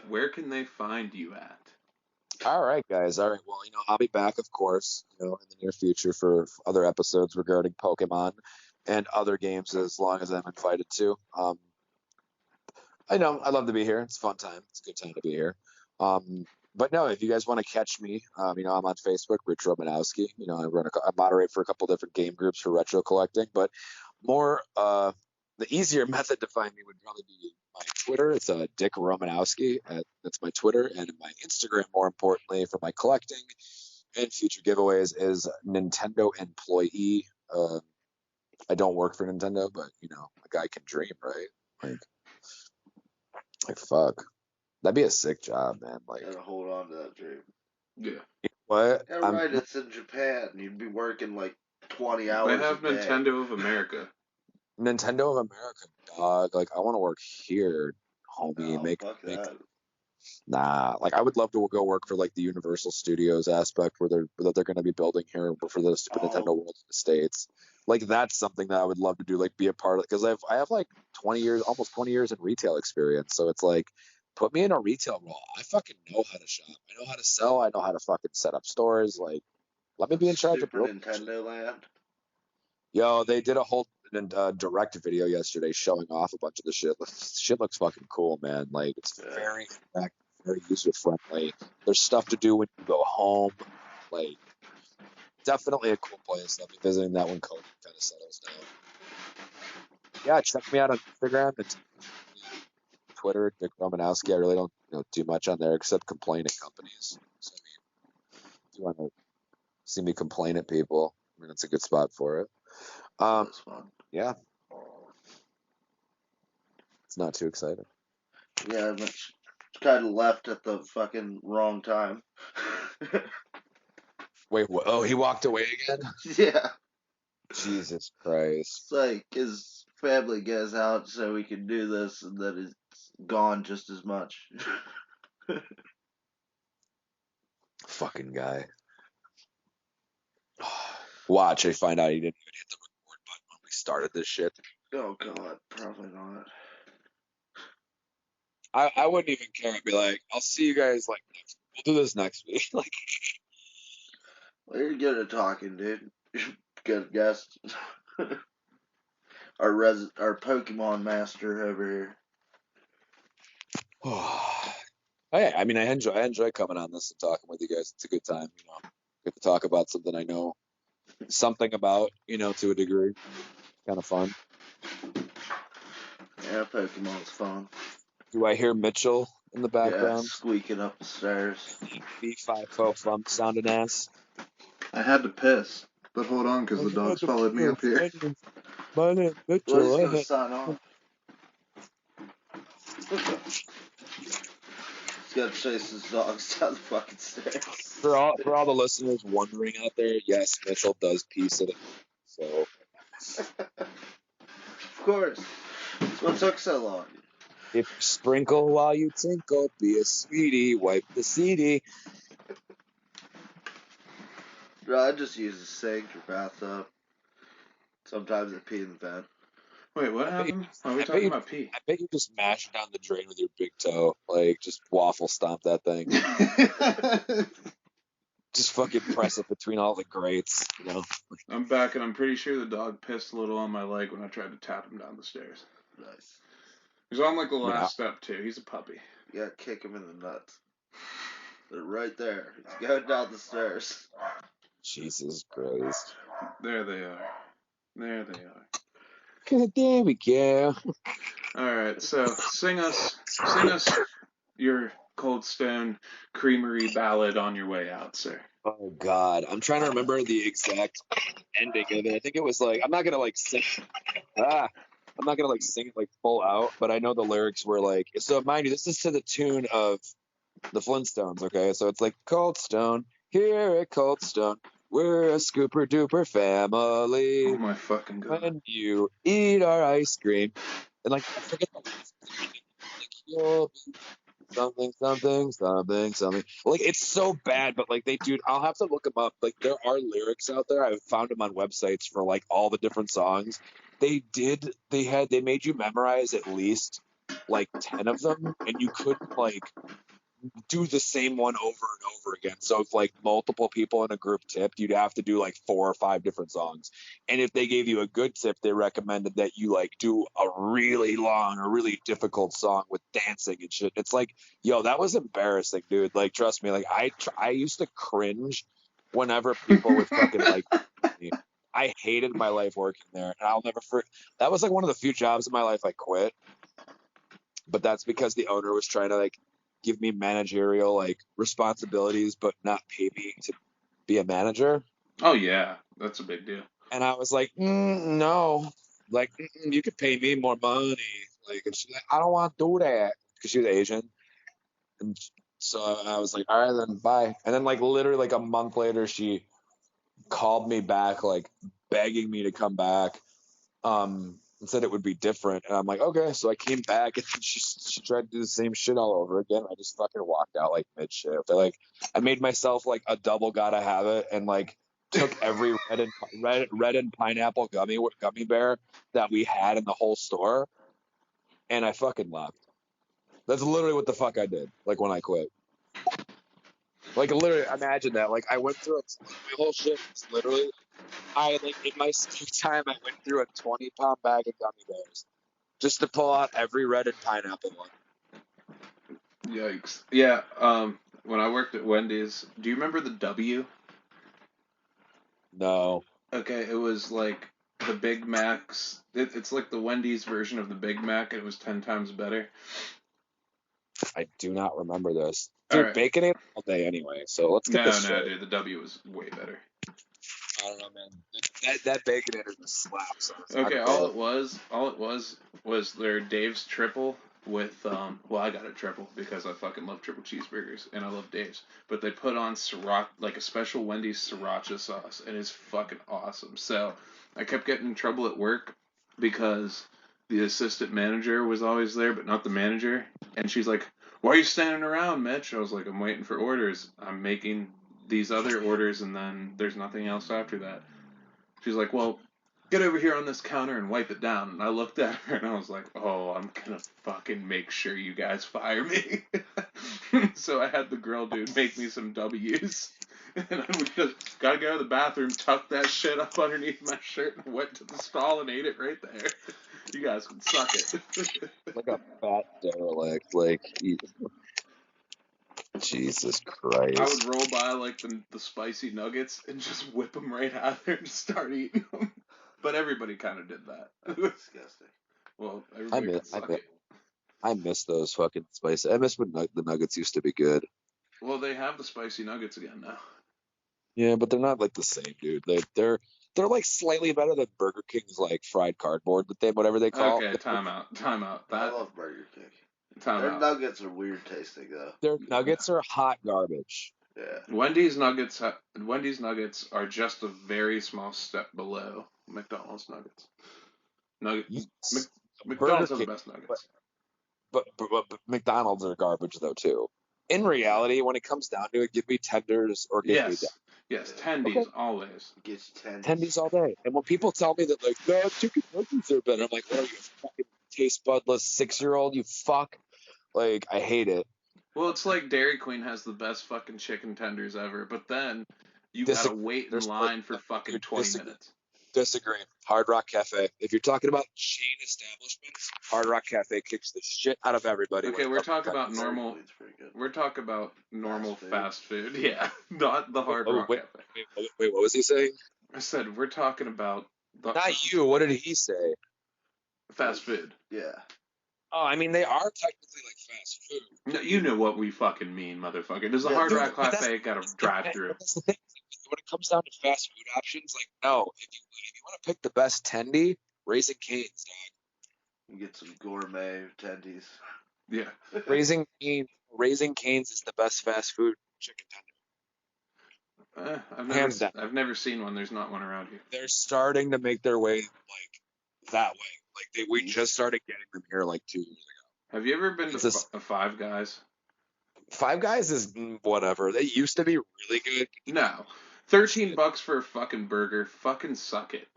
Speaker 1: where can they find you at?
Speaker 2: all right, guys. All right, well, I'll be back, of course, in the near future for other episodes regarding Pokemon and other games as long as I'm invited to. I know I love to be here. It's a fun time. It's a good time to be here. But no, if you guys want to catch me, I'm on Facebook, Rich Romanowski. I moderate for a couple different game groups for retro collecting, but more the easier method to find me would probably be my Twitter. It's Dick Romanowski. That's my Twitter, and my Instagram, more importantly, for my collecting and future giveaways, is Nintendo Employee. I don't work for Nintendo, but a guy can dream, right? Like fuck. That'd be a sick job, man. Like,
Speaker 3: Gotta hold on to that dream.
Speaker 1: Yeah.
Speaker 2: What?
Speaker 3: Yeah, right. It's in Japan. You'd be working like 20
Speaker 1: They
Speaker 3: hours a
Speaker 1: have
Speaker 3: day.
Speaker 1: Nintendo of America.
Speaker 2: Nintendo of America, dog. Like, I want to work here, homie.
Speaker 3: Oh,
Speaker 2: Make
Speaker 3: fuck
Speaker 2: make
Speaker 3: that.
Speaker 2: Nah, like I would love to go work for like the Universal Studios aspect where they're going to be building here for the Super Nintendo
Speaker 3: Oh,
Speaker 2: World in the States. Like that's something that I would love to do, like be a part of, because I have like 20 years, almost 20 years in retail experience. So it's like, put me in a retail role. I fucking know how to shop. I know how to sell. I know how to fucking set up stores. Like, let me be in charge of
Speaker 3: Super
Speaker 2: building shit.
Speaker 3: Nintendo Land.
Speaker 2: Yo, they did a whole direct video yesterday showing off a bunch of the shit. Shit looks fucking cool, man. Like it's
Speaker 3: Yeah.
Speaker 2: very interactive, very user friendly. There's stuff to do when you go home. Like definitely a cool place. I'll be visiting that when COVID kind of settles down. Yeah, check me out on Instagram and Twitter, Dick Romanowski. I really don't do much on there except complain at companies. So I mean, if you want to see me complain at people, I mean it's a good spot for it.
Speaker 3: That's fun.
Speaker 2: Yeah, it's not too exciting.
Speaker 3: Yeah, but kind of left at the fucking wrong time.
Speaker 2: Wait, oh, he walked away again?
Speaker 3: Yeah.
Speaker 2: Jesus Christ.
Speaker 3: It's like his family gets out so we can do this, and then it's gone just as much.
Speaker 2: Fucking guy. Watch, I find out he didn't even hit the record button when we started this shit.
Speaker 3: Oh god, probably not.
Speaker 2: I wouldn't even care. I'd be like, I'll see you guys like next we'll do this next week. Like,
Speaker 3: Well, you're good at talking, dude. Good guest. Our Pokemon master over here.
Speaker 2: oh, yeah, I mean I enjoy coming on this and talking with you guys. It's a good time, Get to talk about something I know something about, to a degree. Kind of fun.
Speaker 3: Yeah, Pokemon's fun.
Speaker 2: Do I hear Mitchell in the
Speaker 3: Yeah,
Speaker 2: background?
Speaker 3: squeaking up the stairs.
Speaker 2: B5 funk sounding ass.
Speaker 1: I had to piss, but hold on, because the dogs followed me up here.
Speaker 2: My name
Speaker 3: Well, he's
Speaker 2: Mitchell.
Speaker 3: gonna sign off. He's gotta chase his dogs down the fucking stairs.
Speaker 2: For all the listeners wondering out there, yes, Mitchell does piece it. So
Speaker 3: Of course. That's what took so long.
Speaker 2: if you sprinkle while you tinkle, be a sweetie, wipe the CD.
Speaker 3: No, I just use a sink or bathtub. Sometimes I pee in the vent.
Speaker 1: Wait, what
Speaker 2: I bet you,
Speaker 1: happened? Why are we
Speaker 2: I bet
Speaker 1: talking
Speaker 2: you,
Speaker 1: about pee?
Speaker 2: I bet you just mash it down the drain with your big toe, like just waffle stomp that thing. Just fucking press it between all the grates.
Speaker 1: I'm back, and I'm pretty sure the dog pissed a little on my leg when I tried to tap him down the stairs.
Speaker 3: Nice.
Speaker 1: He's on like the
Speaker 2: I mean,
Speaker 1: last step too. He's a puppy.
Speaker 3: You gotta kick him in the nuts. They're right there. He's going down the stairs.
Speaker 2: Jesus Christ.
Speaker 1: There they are. There they are.
Speaker 2: There we go.
Speaker 1: All right, so sing us your Cold Stone Creamery ballad on your way out, sir.
Speaker 2: Oh God, I'm trying to remember the exact ending of it. I think it was like I'm not gonna like sing. I'm not gonna like sing it like full out, but I know the lyrics were like. So mind you, this is to the tune of the Flintstones. Okay, so it's like Cold Stone here at Cold Stone. We're a scooper duper family.
Speaker 1: Oh my fucking god.
Speaker 2: When you eat our ice cream, and like I forget the last thing, like you'll be something. Like it's so bad, but like dude, I'll have to look them up. Like there are lyrics out there. I've found them on websites for like all the different songs. They made you memorize at least like 10 of them, and you couldn't like do the same one over and over again. So if like multiple people in a group tipped, you'd have to do like 4 or 5 different songs. And if they gave you a good tip, they recommended that you like do a really long or really difficult song with dancing and shit. It's like, yo, that was embarrassing, dude. Like, trust me, like I used to cringe whenever people would fucking like me. I hated my life working there, and I'll never forget. That was like one of the few jobs in my life I quit, but that's because the owner was trying to like give me managerial like responsibilities but not pay me to be a manager.
Speaker 1: Oh yeah, that's a big deal.
Speaker 2: And I was like, no, like you could pay me more money. Like, and she's like, I don't want to do that because she was Asian, and So I was like, all right, then bye. And then like literally like a month later, she called me back, like begging me to come back. And said it would be different. And I'm like, okay. So I came back and she tried to do the same shit all over again. I just fucking walked out like mid shift. I made myself like a double gotta have it and like took every red and pineapple gummy bear that we had in the whole store and I fucking left. That's literally what the fuck I did. Like when I quit. Like literally imagine that. Like I went through my whole shift was literally I like in my spare time I went through a 20-pound bag of gummy bears just to pull out every red and pineapple one.
Speaker 1: Yikes. Yeah, when I worked at Wendy's, do you remember the W?
Speaker 2: No,
Speaker 1: Okay, it was like the Big Macs. It's like the Wendy's version of the Big Mac, and it was 10 times better.
Speaker 2: I do not remember this.
Speaker 1: All
Speaker 2: Dude,
Speaker 1: right.
Speaker 2: bacon ain't all day anyway, so let's get this
Speaker 1: No,
Speaker 2: straight.
Speaker 1: dude, the W was way better.
Speaker 2: I don't know, man. That bacon is a slap, so it's
Speaker 1: Okay, all
Speaker 2: hardcore.
Speaker 1: it was their Dave's triple with well, I got a triple because I fucking love triple cheeseburgers and I love Dave's, but they put on sriracha, like a special Wendy's sriracha sauce, and it's fucking awesome. So I kept getting in trouble at work because the assistant manager was always there, but not the manager, and she's like, "Why are you standing around, Mitch?" I was like, "I'm waiting for orders. I'm making these other orders, and then there's nothing else after that." She's like, "Well, get over here on this counter and wipe it down." And I looked at her and I was like, "Oh, I'm gonna fucking make sure you guys fire me." So I had the girl dude make me some W's. And I would just gotta go to the bathroom, tuck that shit up underneath my shirt, and went to the stall and ate it right there. You guys can suck it.
Speaker 2: Like a fat derelict. Like, Jesus
Speaker 1: I would
Speaker 2: Christ.
Speaker 1: roll by like the spicy nuggets and just whip them right out there and start eating them. But everybody kind of did that.
Speaker 3: That's disgusting.
Speaker 1: Well,
Speaker 2: I
Speaker 1: everybody
Speaker 2: miss,
Speaker 1: could
Speaker 2: I
Speaker 1: suck
Speaker 2: miss,
Speaker 1: it.
Speaker 2: I miss those fucking spicy. I miss when the nuggets used to be good.
Speaker 1: Well, they have the spicy nuggets again now.
Speaker 2: Yeah, but they're not like the same, dude. They're like slightly better than Burger King's like fried cardboard that they whatever they call
Speaker 1: Okay,
Speaker 2: it.
Speaker 1: time out. Time out.
Speaker 3: I
Speaker 1: That
Speaker 3: love Burger King.
Speaker 1: time
Speaker 3: Their
Speaker 1: out.
Speaker 3: nuggets are weird tasting though.
Speaker 2: Their nuggets are hot garbage.
Speaker 3: Yeah.
Speaker 1: Wendy's nuggets are just a very small step below McDonald's nuggets. Nugget Mc,
Speaker 2: Yes, Burger
Speaker 1: McDonald's have the
Speaker 2: King,
Speaker 1: best
Speaker 2: but,
Speaker 1: nuggets.
Speaker 2: but McDonald's are garbage though too. In reality, when it comes down to it, give me tenders or give me
Speaker 1: Yes. Yes,
Speaker 3: Yeah.
Speaker 2: okay
Speaker 1: tendies always.
Speaker 3: Gets tendies.
Speaker 2: tendies all day. And when people tell me that like no chicken nuggets are better, I'm like, what are you, a fucking taste budless 6-year-old? You fuck. Like I hate it.
Speaker 1: Well, it's like Dairy Queen has the best fucking chicken tenders ever, but then you gotta
Speaker 2: Disagree.
Speaker 1: wait in
Speaker 2: There's like
Speaker 1: line for fucking
Speaker 2: dude,
Speaker 1: 20 minutes.
Speaker 2: disagree. Hard Rock Cafe. If you're talking about chain establishments, Hard Rock Cafe kicks the shit out of everybody when
Speaker 1: Okay,
Speaker 2: it
Speaker 1: we're
Speaker 2: comes to
Speaker 1: talking about
Speaker 2: tenders.
Speaker 3: Dairy
Speaker 1: normal.
Speaker 3: Queen's pretty good.
Speaker 1: We're talking about normal
Speaker 3: Fast food.
Speaker 1: fast food. Yeah, not the
Speaker 2: Wait,
Speaker 1: Hard
Speaker 2: oh,
Speaker 1: Rock
Speaker 2: wait,
Speaker 1: Cafe.
Speaker 2: wait, what was he saying?
Speaker 1: I said we're talking about the
Speaker 2: Not you. What did he say?
Speaker 1: fast food.
Speaker 3: Yeah.
Speaker 2: Oh, I mean, they are technically like fast food.
Speaker 1: No, you know what we fucking mean, motherfucker. Does the
Speaker 3: Yeah,
Speaker 1: Hard
Speaker 2: Dude,
Speaker 1: Rock
Speaker 2: but that's
Speaker 1: Cafe got a
Speaker 2: but
Speaker 1: drive-through?
Speaker 2: that's the thing. When it comes down to fast food options, like no, if you want to pick the best tendy, Raising Cane's,
Speaker 3: You get some gourmet tendies.
Speaker 1: Yeah.
Speaker 2: dog. Raising Cane's is the best fast food chicken tender, hands down.
Speaker 1: I've never seen one. There's not one around here.
Speaker 2: They're starting to make their way like that way. Like we just started getting them here like 2 years ago.
Speaker 1: Have you ever been to
Speaker 2: It's this
Speaker 1: Five Guys?
Speaker 2: Five Guys is whatever. They used to be really good.
Speaker 1: No. 13 bucks for a fucking burger. Fucking suck it.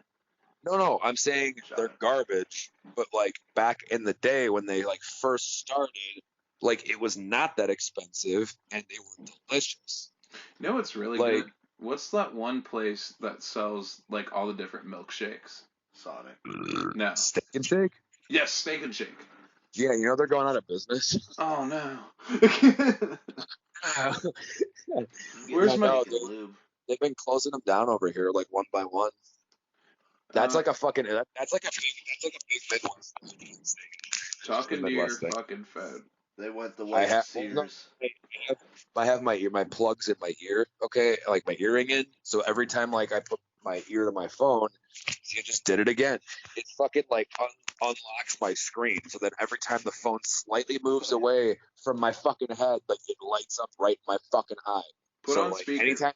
Speaker 2: No, I'm saying
Speaker 3: Shut
Speaker 2: they're
Speaker 3: up.
Speaker 2: garbage. But like back in the day when they like first started, like it was not that expensive and they were delicious.
Speaker 1: You know what's really
Speaker 2: Like
Speaker 1: good? What's that one place that sells like all the different milkshakes?
Speaker 3: Sonic.
Speaker 1: No.
Speaker 2: Steak and Shake.
Speaker 1: Yes, Steak and Shake.
Speaker 2: Yeah, you know they're going out of business.
Speaker 1: Oh no.
Speaker 3: You
Speaker 1: Where's
Speaker 3: get
Speaker 1: my-
Speaker 3: steak
Speaker 2: No,
Speaker 3: and lube.
Speaker 2: they've been closing them down over here like one by one. That's like a fucking that's like a big Midwest thing.
Speaker 1: talking to your
Speaker 2: Midwest thing.
Speaker 1: fucking phone.
Speaker 3: They went the
Speaker 2: I
Speaker 3: way of
Speaker 2: have
Speaker 3: Sears.
Speaker 2: I have my plugs in my ear, okay, like my earring in. So every time like I put my ear to my phone, see, I just did it again. It fucking like unlocks my screen. So that every time the phone slightly moves away from my fucking head, like it lights up right in my fucking eye.
Speaker 1: Put
Speaker 2: So
Speaker 1: on
Speaker 2: like
Speaker 1: speaker.
Speaker 2: anytime.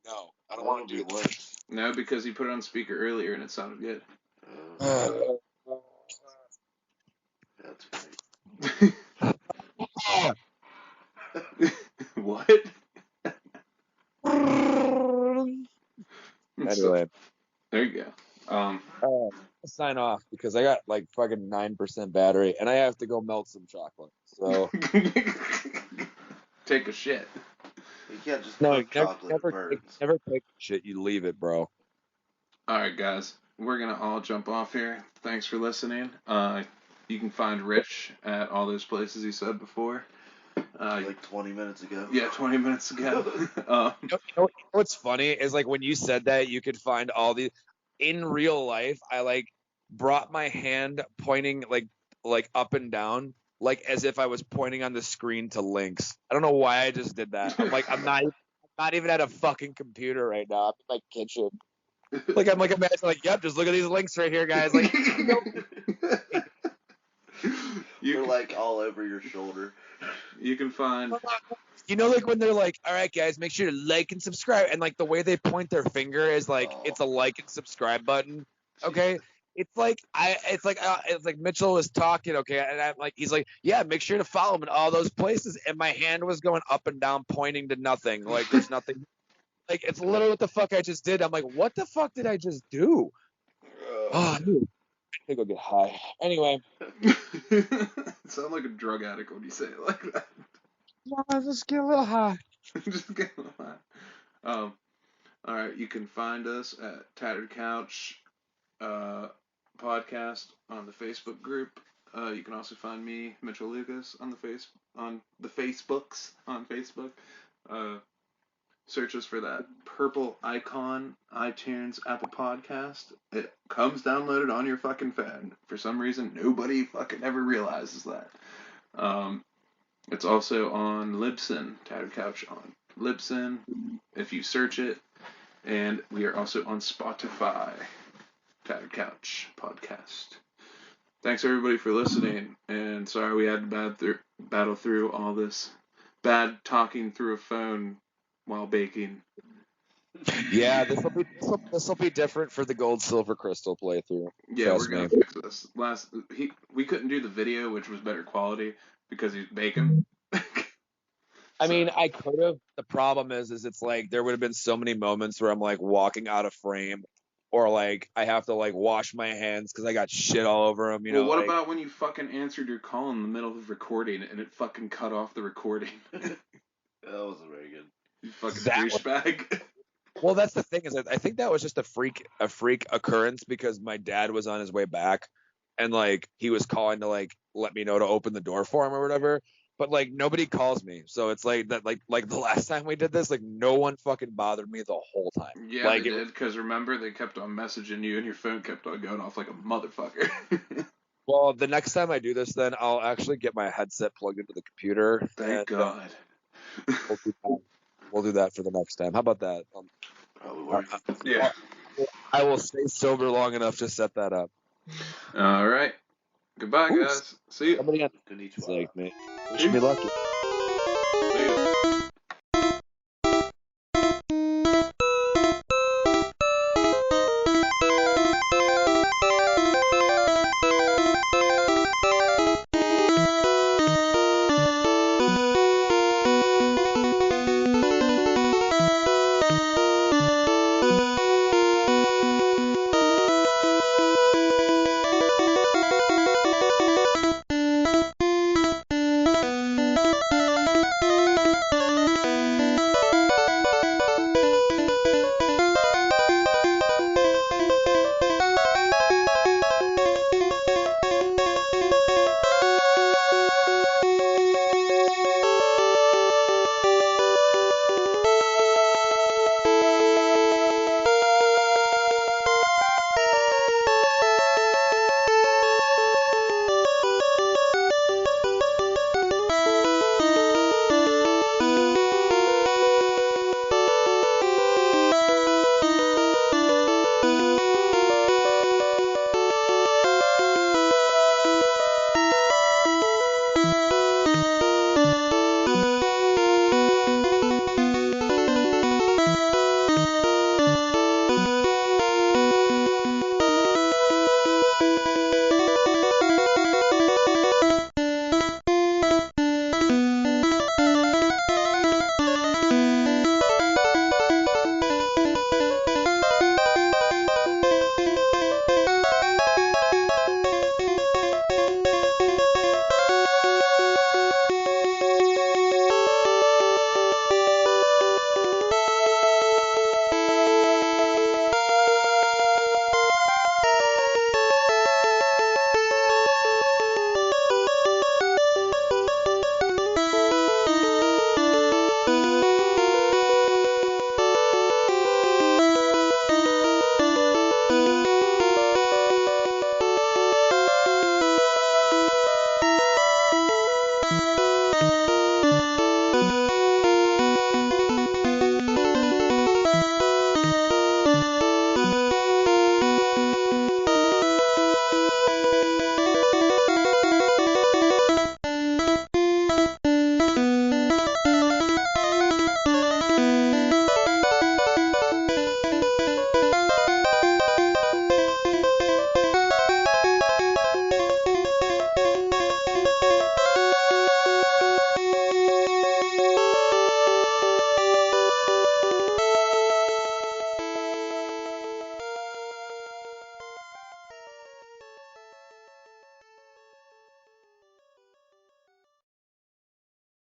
Speaker 2: No, I don't want to do
Speaker 3: That'll be
Speaker 2: that.
Speaker 3: worse.
Speaker 1: No, because you put it on speaker earlier and it sounded good.
Speaker 3: That's great.
Speaker 1: What?
Speaker 2: Anyway,
Speaker 1: There you go.
Speaker 2: I'll sign off because I got like fucking 9% battery and I have to go melt some chocolate. So
Speaker 1: Take a shit.
Speaker 3: You can't just
Speaker 2: no,
Speaker 3: cook chocolate, it burns.
Speaker 2: never take shit. You leave it, bro.
Speaker 1: All right, guys, we're gonna all jump off here. Thanks for listening. You can find Rich at all those places he said before.
Speaker 3: Like 20 minutes ago.
Speaker 1: Yeah, 20 minutes ago.
Speaker 2: You know what's funny is like when you said that you could find all the in real life. I like brought my hand pointing like up and down, like as if I was pointing on the screen to links. I don't know why I just did that. I'm not even at a fucking computer right now. I'm in my kitchen. Like I'm like imagine like yep, just look at these links right here, guys. Like
Speaker 3: You're like all over your shoulder.
Speaker 1: You can find.
Speaker 2: You know, like when they're like, all right, guys, make sure to like and subscribe. And like the way they point their finger is like, it's a like and subscribe button. Okay. It's like Mitchell was talking. Okay. And I'm like, he's like, yeah, make sure to follow him in all those places. And my hand was going up and down, pointing to nothing. Like there's nothing. Like it's literally what the fuck I just did. I'm like, what the fuck did I just do? Oh, dude. I think I'll get high. Anyway.
Speaker 1: Sound like a drug addict when you say it like that.
Speaker 2: I'll just get a little high.
Speaker 1: Just get a little high. All right, you can find us at Tattered Couch podcast on the Facebook group. You can also find me, Mitchell Lucas, on the Facebooks on Facebook. Search us for that purple icon, iTunes, Apple Podcast. It comes downloaded on your fucking phone. For some reason, nobody fucking ever realizes that. It's also on Libsyn, Tattered Couch on Libsyn, if you search it. And we are also on Spotify, Tattered Couch Podcast. Thanks everybody for listening, and sorry we had to battle through all this bad talking through a phone while baking.
Speaker 2: Yeah, this will be different for the gold silver crystal playthrough.
Speaker 1: Yeah, we're gonna fix this. We couldn't do the video, which was better quality because he's baking.
Speaker 2: I mean, I could have. The problem is it's like there would have been so many moments where I'm like walking out of frame, or like I have to like wash my hands because I got shit all over them.
Speaker 1: Well, what about when you fucking answered your call in the middle of recording and it fucking cut off the recording?
Speaker 3: That wasn't very good.
Speaker 1: You fucking douchebag.
Speaker 2: Well, that's the thing is I think that was just a freak occurrence because my dad was on his way back, and like he was calling to like let me know to open the door for him or whatever. But like nobody calls me, so it's like that. Like the last time we did this, like no one fucking bothered me the whole time.
Speaker 1: Yeah,
Speaker 2: like,
Speaker 1: they did because remember they kept on messaging you and your phone kept on going off like a motherfucker.
Speaker 2: Well, the next time I do this, then I'll actually get my headset plugged into the computer.
Speaker 1: Thank God.
Speaker 2: We'll do that for the next time. How about that?
Speaker 3: Probably work.
Speaker 1: Yeah.
Speaker 2: I will stay sober long enough to set that up.
Speaker 1: All right. Goodbye, guys. See you.
Speaker 2: Somebody on
Speaker 3: Konnichiwa.
Speaker 2: like me. Wish me luck.
Speaker 1: Later.